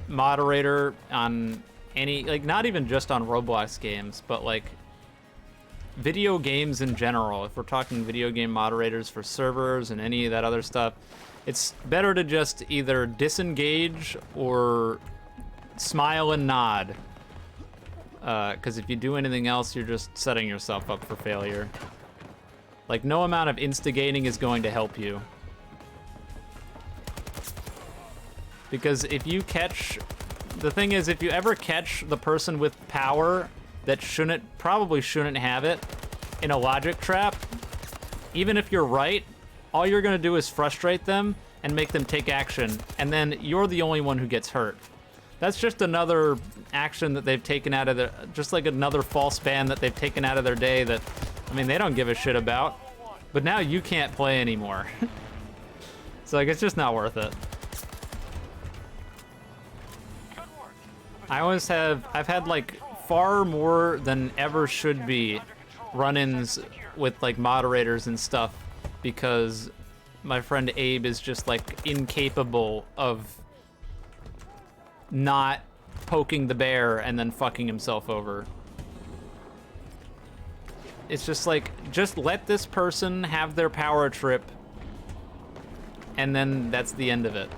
moderator on any, like, not even just on Roblox games, but like video games in general, if we're talking video game moderators for servers and any of that other stuff, it's better to just either disengage or smile and nod. Because if you do anything else, you're just setting yourself up for failure. Like, no amount of instigating is going to help you. Because if you catch... The thing is, if you ever catch the person with power that probably shouldn't have it in a logic trap, even if you're right, all you're gonna do is frustrate them and make them take action, and then you're the only one who gets hurt. That's just another action that they've taken out of their, just like another false ban that they've taken out of their day that, I mean, they don't give a shit about. But now you can't play anymore. So like, it's just not worth it. I've had like far more than ever should be run-ins with like moderators and stuff because my friend Abe is just like incapable of not poking the bear and then fucking himself over. It's just like, just let this person have their power trip and then that's the end of it.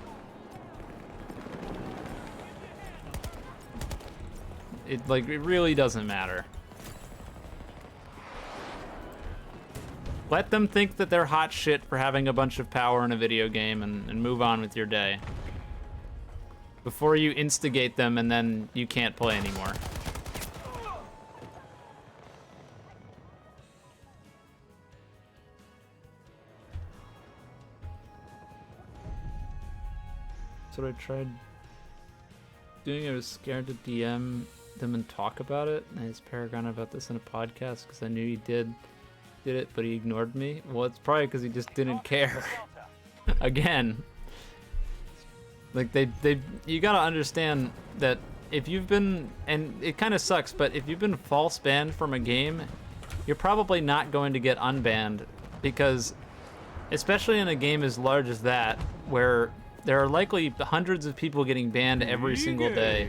It really doesn't matter. Let them think that they're hot shit for having a bunch of power in a video game and move on with your day. Before you instigate them and then you can't play anymore. That's what I tried doing. I was scared to DM them and talk about it. I asked Paragon about this in a podcast because I knew he did it, but he ignored me. Well, it's probably because he just didn't care. Again. Like, you gotta understand that if you've been, and it kind of sucks, but if you've been false banned from a game, you're probably not going to get unbanned because, especially in a game as large as that, where there are likely hundreds of people getting banned every single day.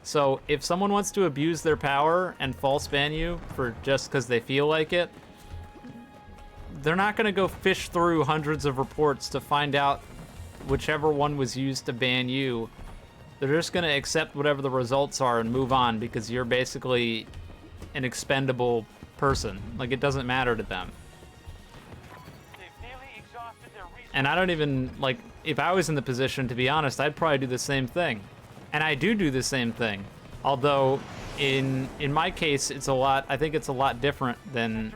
So if someone wants to abuse their power and false ban you for just because they feel like it, they're not gonna go fish through hundreds of reports to find out whichever one was used to ban you. They're just gonna accept whatever the results are and move on because you're basically an expendable person. Like, it doesn't matter to them. And I don't even, like, if I was in the position, to be honest, I'd probably do the same thing. And I do the same thing. Although, in my case, I think it's a lot different than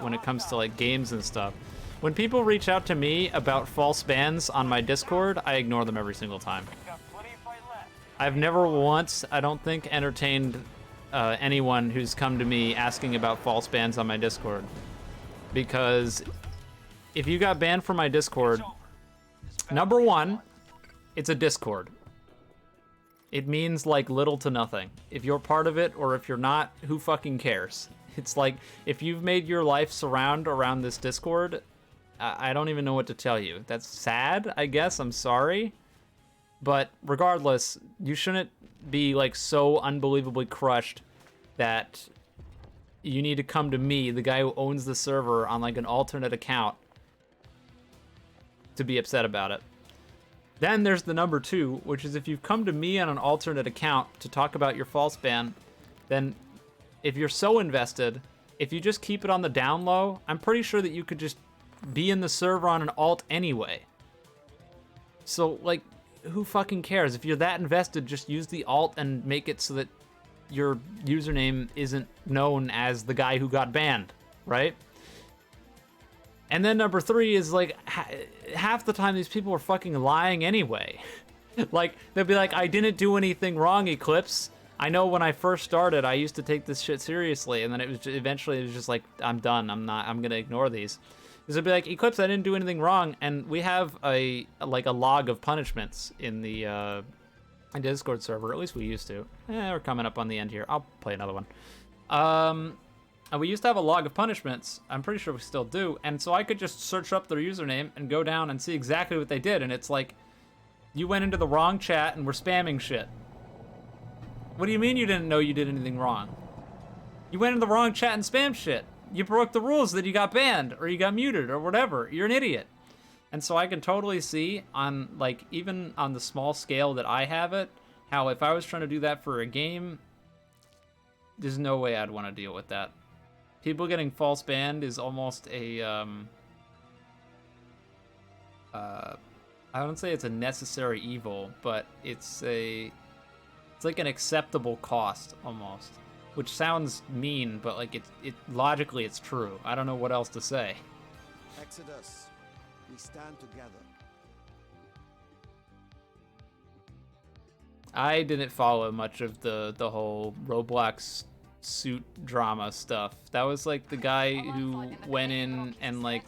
when it comes to, like, games and stuff. When people reach out to me about false bans on my Discord, I ignore them every single time. I've never once, I don't think, entertained anyone who's come to me asking about false bans on my Discord. Because if you got banned from my Discord, number one, it's a Discord. It means like little to nothing. If you're part of it or if you're not, who fucking cares? It's like, if you've made your life surround around this Discord, I don't even know what to tell you. That's sad, I guess, I'm sorry. But regardless, you shouldn't be like so unbelievably crushed that you need to come to me, the guy who owns the server, on like an alternate account to be upset about it. Then there's the number two, which is if you've come to me on an alternate account to talk about your false ban, then if you're so invested, if you just keep it on the down low, I'm pretty sure that you could just be in the server on an alt anyway. So, like, who fucking cares? If you're that invested, just use the alt and make it so that your username isn't known as the guy who got banned, right? And then number three is, like, half the time these people are fucking lying anyway. Like, they'll be like, I didn't do anything wrong, Eclipse. I know when I first started, I used to take this shit seriously, and then eventually it was just like, I'm done, I'm gonna ignore these. Because it'd be like, Eclipse, I didn't do anything wrong, and we have a log of punishments in the Discord server, at least we used to. We're coming up on the end here. I'll play another one. We used to have a log of punishments. I'm pretty sure we still do. And so I could just search up their username and go down and see exactly what they did. And it's like, you went into the wrong chat and were spamming shit. What do you mean you didn't know you did anything wrong? You went into the wrong chat and spammed shit. You broke the rules that you got banned or you got muted or whatever. You're an idiot. And so I can totally see on, like, even on the small scale that I have it, how if I was trying to do that for a game, there's no way I'd want to deal with that. People getting false banned is almost a, I don't say it's a necessary evil, but it's like an acceptable cost almost, which sounds mean, but like it logically it's true. I don't know what else to say. Exodus, we stand together. I didn't follow much of the whole Roblox suit drama stuff. That was like the guy who went in and like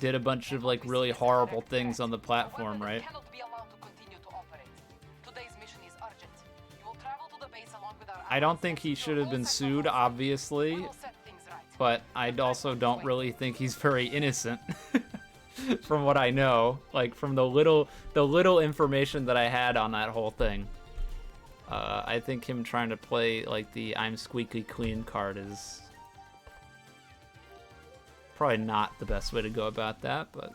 did a bunch of like really horrible things on the platform, right? I don't think he should have been sued, obviously, but I also don't really think he's very innocent. From what I know, like from the little information that I had on that whole thing. I think him trying to play like the I'm squeaky clean card is probably not the best way to go about that, but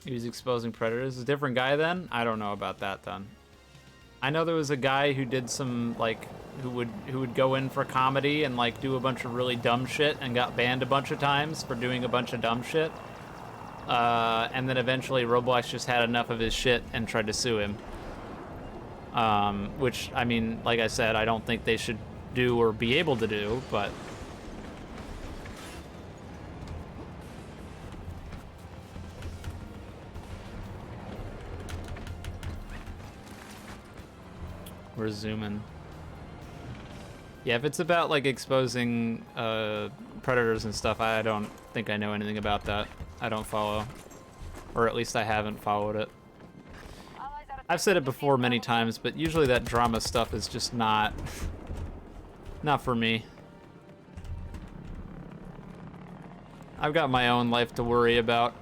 he was exposing predators. A different guy then? I don't know about that then. I know there was a guy who did some like who would go in for comedy and like do a bunch of really dumb shit and got banned a bunch of times for doing a bunch of dumb shit. And then eventually Roblox just had enough of his shit and tried to sue him. Which, I mean, like I said, I don't think they should do or be able to do, but we're zooming. Yeah, if it's about like exposing predators and stuff, I don't think I know anything about that. I don't follow, or at least I haven't followed it. I've said it before many times, but usually that drama stuff is just not for me. I've got my own life to worry about.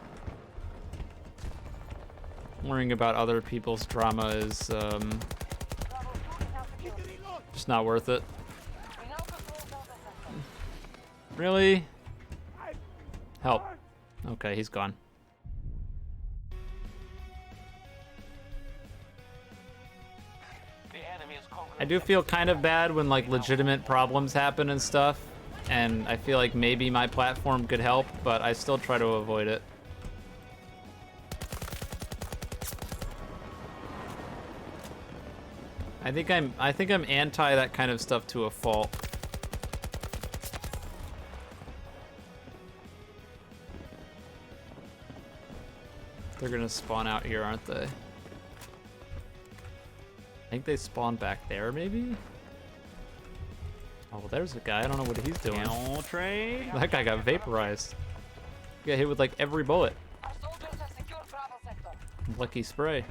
Worrying about other people's drama is just not worth it. Really? Help. Okay, he's gone. I do feel kind of bad when like legitimate problems happen and stuff, and I feel like maybe my platform could help, but I still try to avoid it. I think I'm anti that kind of stuff to a fault. They're gonna spawn out here, aren't they? I think they spawn back there, maybe? Oh, well, there's a guy. I don't know what he's doing. That guy got vaporized. He got hit with like every bullet. Lucky spray.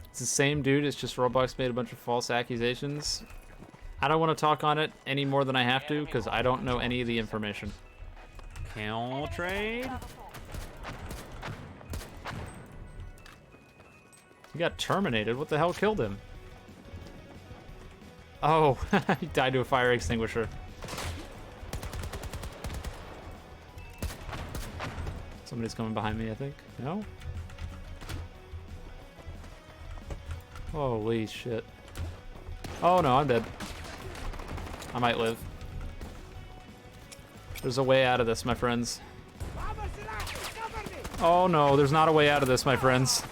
It's the same dude, it's just Roblox made a bunch of false accusations. I don't want to talk on it any more than I have to, because I don't know any of the information. Camel trade? He got terminated. What the hell killed him? Oh, he died to a fire extinguisher. Somebody's coming behind me, I think. No? Holy shit. Oh no, I'm dead. I might live. There's a way out of this, my friends. Oh no, there's not a way out of this, my friends.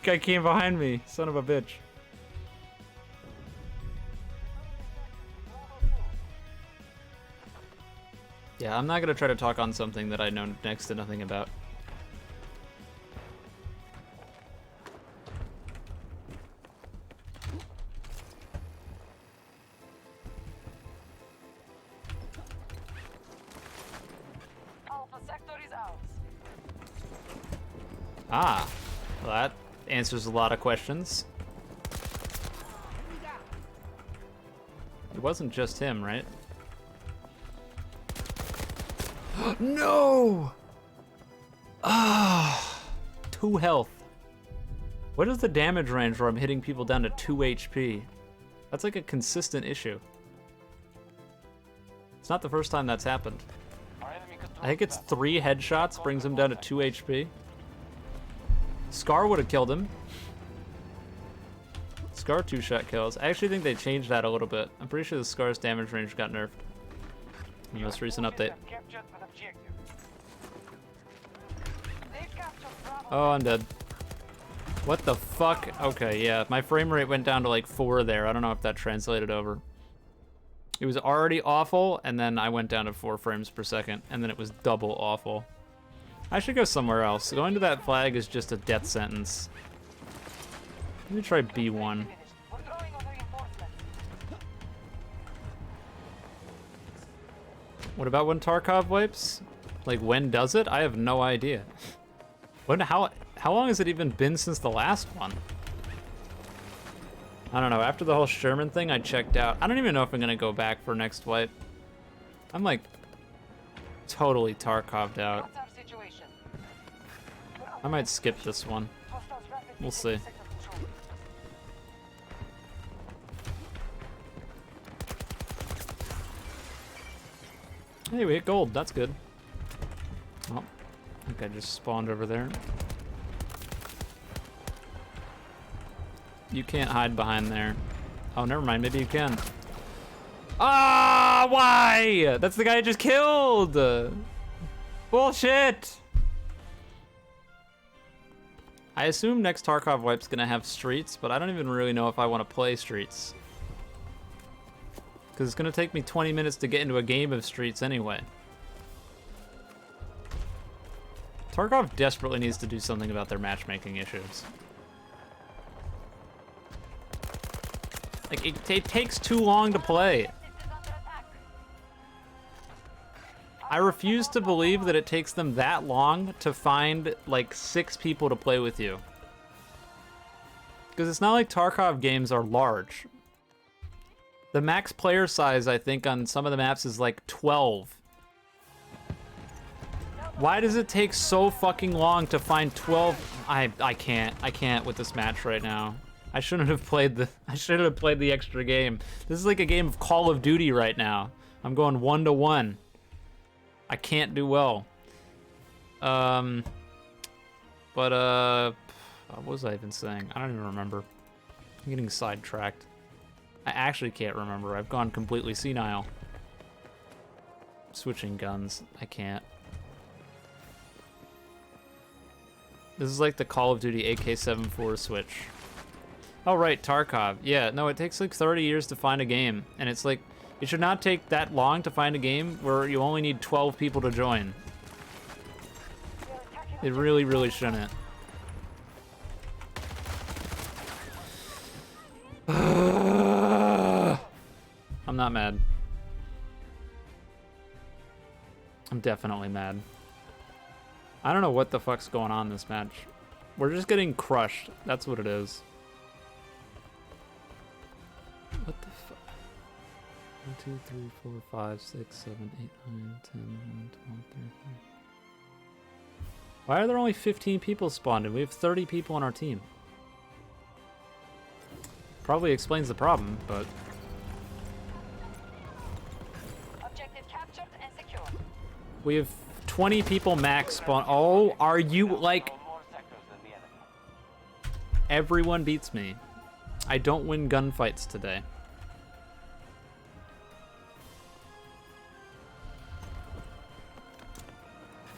Guy came behind me, son of a bitch. Yeah, I'm not gonna try to talk on something that I know next to nothing about. Ah, well, that answers a lot of questions. It wasn't just him, right? No! Ah, 2 health. What is the damage range where I'm hitting people down to 2 HP? That's like a consistent issue. It's not the first time that's happened. I think it's 3 headshots brings him down to 2 HP. Scar would have killed him. Scar 2-shot kills. I actually think they changed that a little bit. I'm pretty sure the Scar's damage range got nerfed in the most recent update. Oh, I'm dead. What the fuck? Okay, yeah. My frame rate went down to like 4 there. I don't know if that translated over. It was already awful, and then I went down to 4 frames per second, and then it was double awful. I should go somewhere else. Going to that flag is just a death sentence. Let me try B1. We're drawing on reinforcements. What about when Tarkov wipes? Like, when does it? I have no idea. How long has it even been since the last one? I don't know. After the whole Sherman thing, I checked out. I don't even know if I'm gonna go back for next wipe. I'm like totally Tarkov'd out. What's our situation? I might skip this one. Hostiles rapidly We'll taking see. sector control. Hey, we hit gold. That's good. Oh, I think I just spawned over there. You can't hide behind there. Oh, never mind. Maybe you can. Ah, why? That's the guy I just killed. Bullshit. I assume next Tarkov wipe's gonna have streets, but I don't even really know if I want to play streets. Because it's gonna take me 20 minutes to get into a game of streets anyway. Tarkov desperately needs to do something about their matchmaking issues. Like, it takes too long to play. This is under attack. I refuse to believe that it takes them that long to find, like, 6 people to play with you. Because it's not like Tarkov games are large. The max player size, I think, on some of the maps is like 12. Why does it take so fucking long to find 12? I can't with this match right now. I shouldn't have played the extra game. This is like a game of Call of Duty right now. I'm going 1-to-1. I can't do well. What was I even saying? I don't even remember. I'm getting sidetracked. I actually can't remember. I've gone completely senile. Switching guns. I can't. This is like the Call of Duty AK-74 switch. Oh, right, Tarkov. Yeah, no, it takes like 30 years to find a game. And it's like, it should not take that long to find a game where you only need 12 people to join. It really, really shouldn't. I'm not mad. I'm definitely mad. I don't know what the fuck's going on in this match. We're just getting crushed. That's what it is. What the fuck? 1, 2, 3, 4, 5, 6, 7, 8, 9, 10, 11, 12, 13. Why are there only 15 people spawned in? We have 30 people on our team. Probably explains the problem, but... Objective captured and secured. We have 20 people max spawn. Oh, are you like... More sectors than the enemy. Everyone beats me. I don't win gunfights today.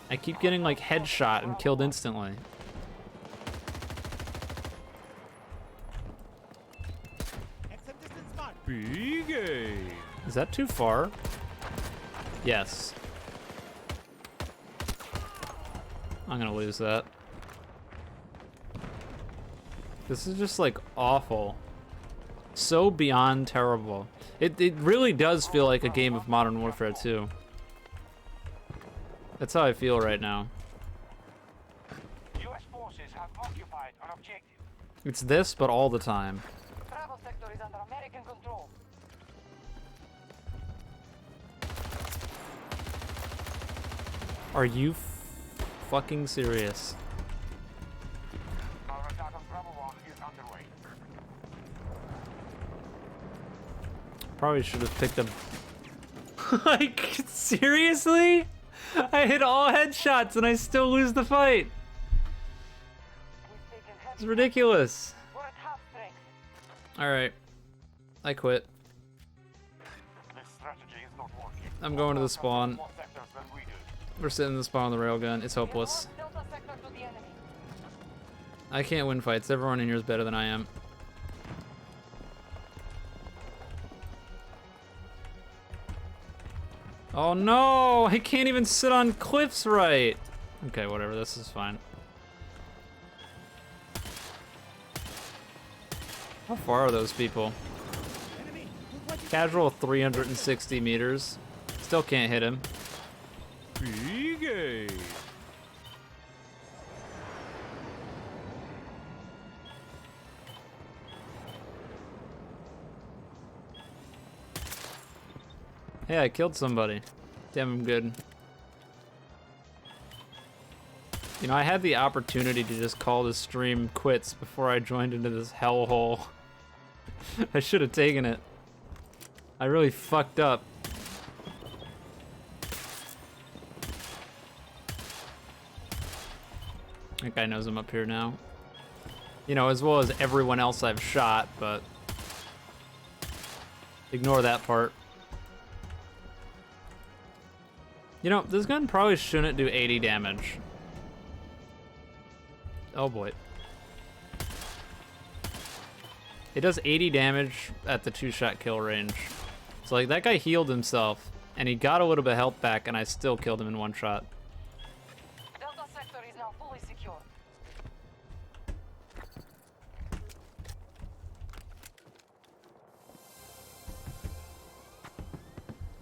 I keep getting like headshot and killed instantly. Exit distance mark. Big A. Is that too far? Yes. I'm gonna lose that. This is just like awful. So beyond terrible. It really does feel like a game of Modern Warfare 2. That's how I feel right now. U.S. forces have occupied an objective. It's this, but all the time. Bravo sector is under American control. Are you fucking serious? Our attack on Bravo 1 is underway. Probably should have picked up. Like, seriously? I hit all headshots and I still lose the fight. We've taken It's heavy. ridiculous. We're at half strength. Alright. I quit. This strategy is not working. I'm going to the spawn. More sectors than we do. We're sitting in the spawn on the railgun. It's We have hopeless. lost Delta sector to the enemy. I can't win fights. Everyone in here is better than I am. Oh no, I can't even sit on cliffs right. Okay, whatever, this is fine. How far are those people? Casual 360 meters. Still can't hit him. Hey, I killed somebody. Damn, I'm good. You know, I had the opportunity to just call the stream quits before I joined into this hellhole. I should have taken it. I really fucked up. That guy knows I'm up here now. You know, as well as everyone else I've shot, but ignore that part. You know, this gun probably shouldn't do 80 damage. Oh boy. It does 80 damage at the 2-shot kill range. So like that guy healed himself and he got a little bit of health back and I still killed him in 1 shot. Delta sector is now fully secure.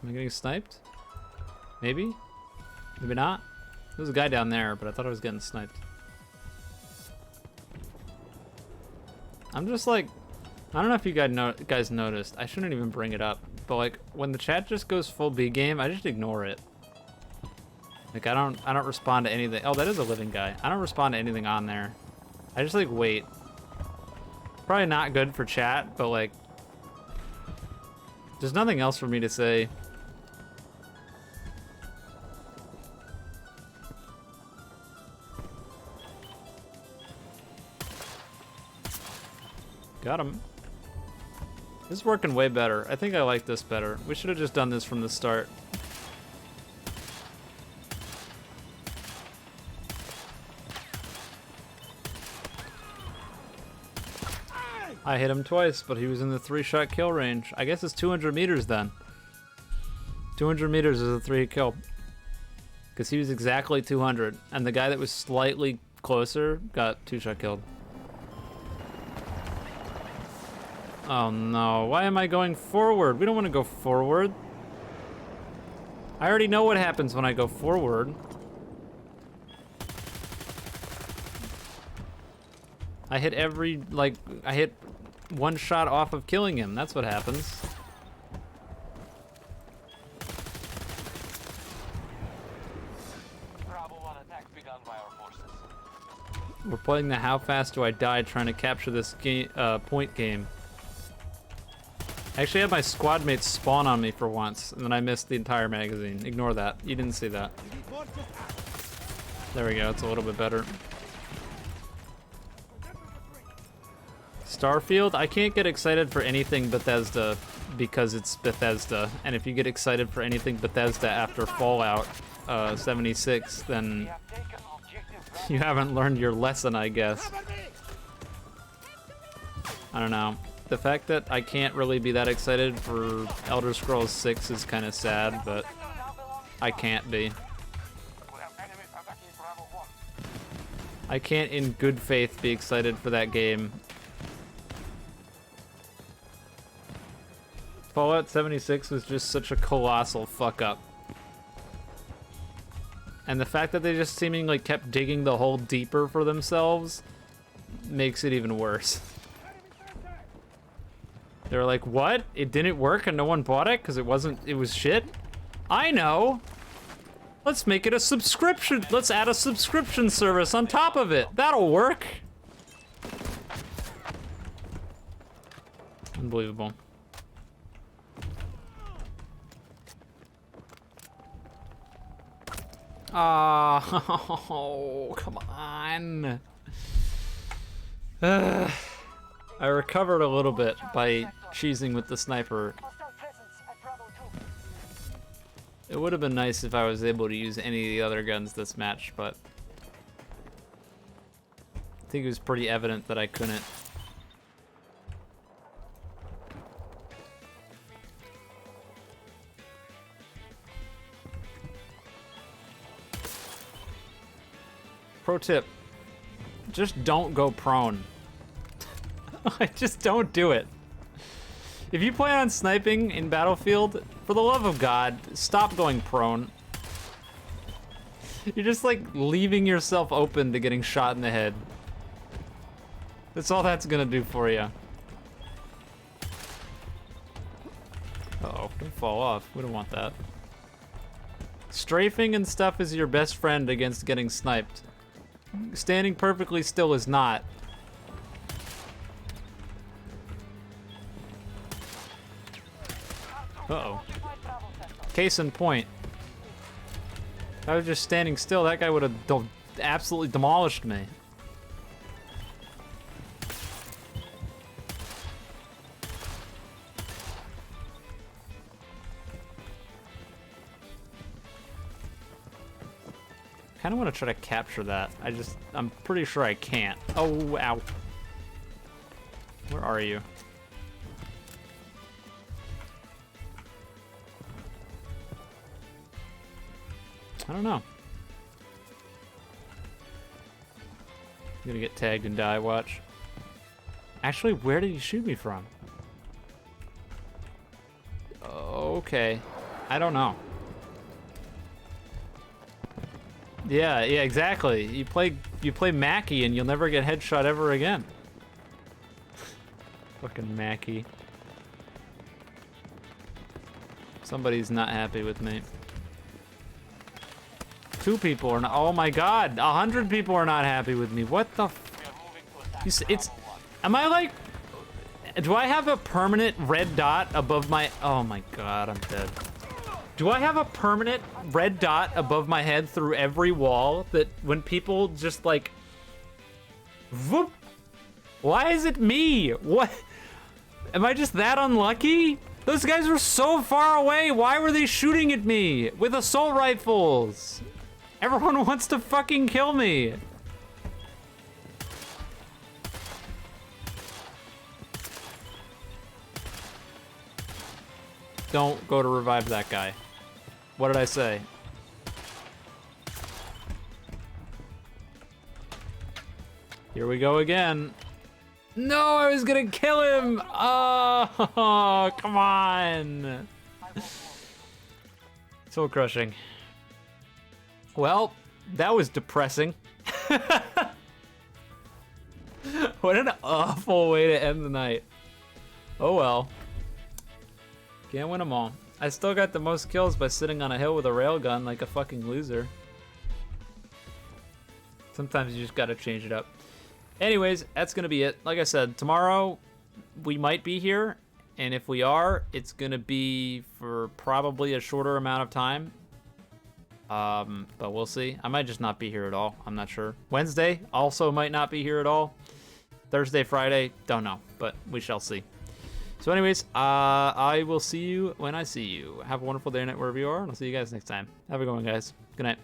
Am I getting sniped? Maybe? Maybe not? There's a guy down there, but I thought I was getting sniped. I'm just like, I don't know if you guys noticed. I shouldn't even bring it up, but like when the chat just goes full B game, I just ignore it. Like I don't respond to anything. Oh, that is a living guy. I don't respond to anything on there. I just like wait. Probably not good for chat, but like there's nothing else for me to say. Got him. This is working way better. I think I like this better. We should have just done this from the start. I hit him twice, but he was in the 3-shot kill range. I guess it's 200 meters then. 200 meters is a 3-hit kill. Because he was exactly 200, and the guy that was slightly closer got 2-shot killed. Oh no, why am I going forward? We don't want to go forward. I already know what happens when I go forward. I hit I hit 1 shot off of killing him. That's what happens. Bravo 1 attack begun by our forces. We're playing the how fast do I die trying to capture this game, point game. I actually had my squad mates spawn on me for once, and then I missed the entire magazine. Ignore that. You didn't see that. There we go. It's a little bit better. Starfield? I can't get excited for anything Bethesda because it's Bethesda. And if you get excited for anything Bethesda after Fallout 76, then you haven't learned your lesson, I guess. I don't know. The fact that I can't really be that excited for Elder Scrolls 6 is kind of sad, but I can't be. I can't in good faith be excited for that game. Fallout 76 was just such a colossal fuck up. And the fact that they just seemingly kept digging the hole deeper for themselves makes it even worse. They were like, what? It didn't work and no one bought it because it was shit? I know. Let's make it a subscription. Let's add a subscription service on top of it. That'll work. Unbelievable. Oh, come on. I recovered a little bit by cheesing with the sniper. Hostile presence at Bravo 2. It would have been nice if I was able to use any of the other guns this match, but I think it was pretty evident that I couldn't. Pro tip, just don't go prone. Just don't do it. If you plan on sniping in Battlefield, for the love of God, stop going prone. You're just like leaving yourself open to getting shot in the head. That's all that's gonna do for you. Uh-oh, don't fall off. We don't want that. Strafing and stuff is your best friend against getting sniped. Standing perfectly still is not. Uh-oh. Case in point. If I was just standing still, that guy would have absolutely demolished me. I kind of want to try to capture that. I'm pretty sure I can't. Oh, ow. Where are you? I don't know. I'm gonna get tagged and die, watch. Actually, where did he shoot me from? Okay. I don't know. Yeah, exactly. You play Mackie and you'll never get headshot ever again. Fucking Mackie. Somebody's not happy with me. 2 people are not. Oh my God, 100 people are not happy with me. What the? Am I like? Do I have a permanent red dot above my? Oh my God, I'm dead. Do I have a permanent red dot above my head through every wall that when people just like, whoop? Why is it me? What? Am I just that unlucky? Those guys were so far away. Why were they shooting at me with assault rifles? Everyone wants to fucking kill me. Don't go to revive that guy. What did I say? Here we go again. No, I was gonna kill him. Oh, come on. Soul crushing. Well, that was depressing. What an awful way to end the night. Oh well. Can't win them all. I still got the most kills by sitting on a hill with a railgun like a fucking loser. Sometimes you just gotta change it up. Anyways, that's gonna be it. Like I said, tomorrow we might be here, and if we are, it's gonna be for probably a shorter amount of time. But we'll see. I might just not be here at all. I'm not sure. Wednesday also might not be here at all. Thursday, Friday, don't know, but we shall see. So anyways, I will see you when I see you. Have a wonderful day or night wherever you are, and I'll see you guys next time. Have a good one, guys. Good night.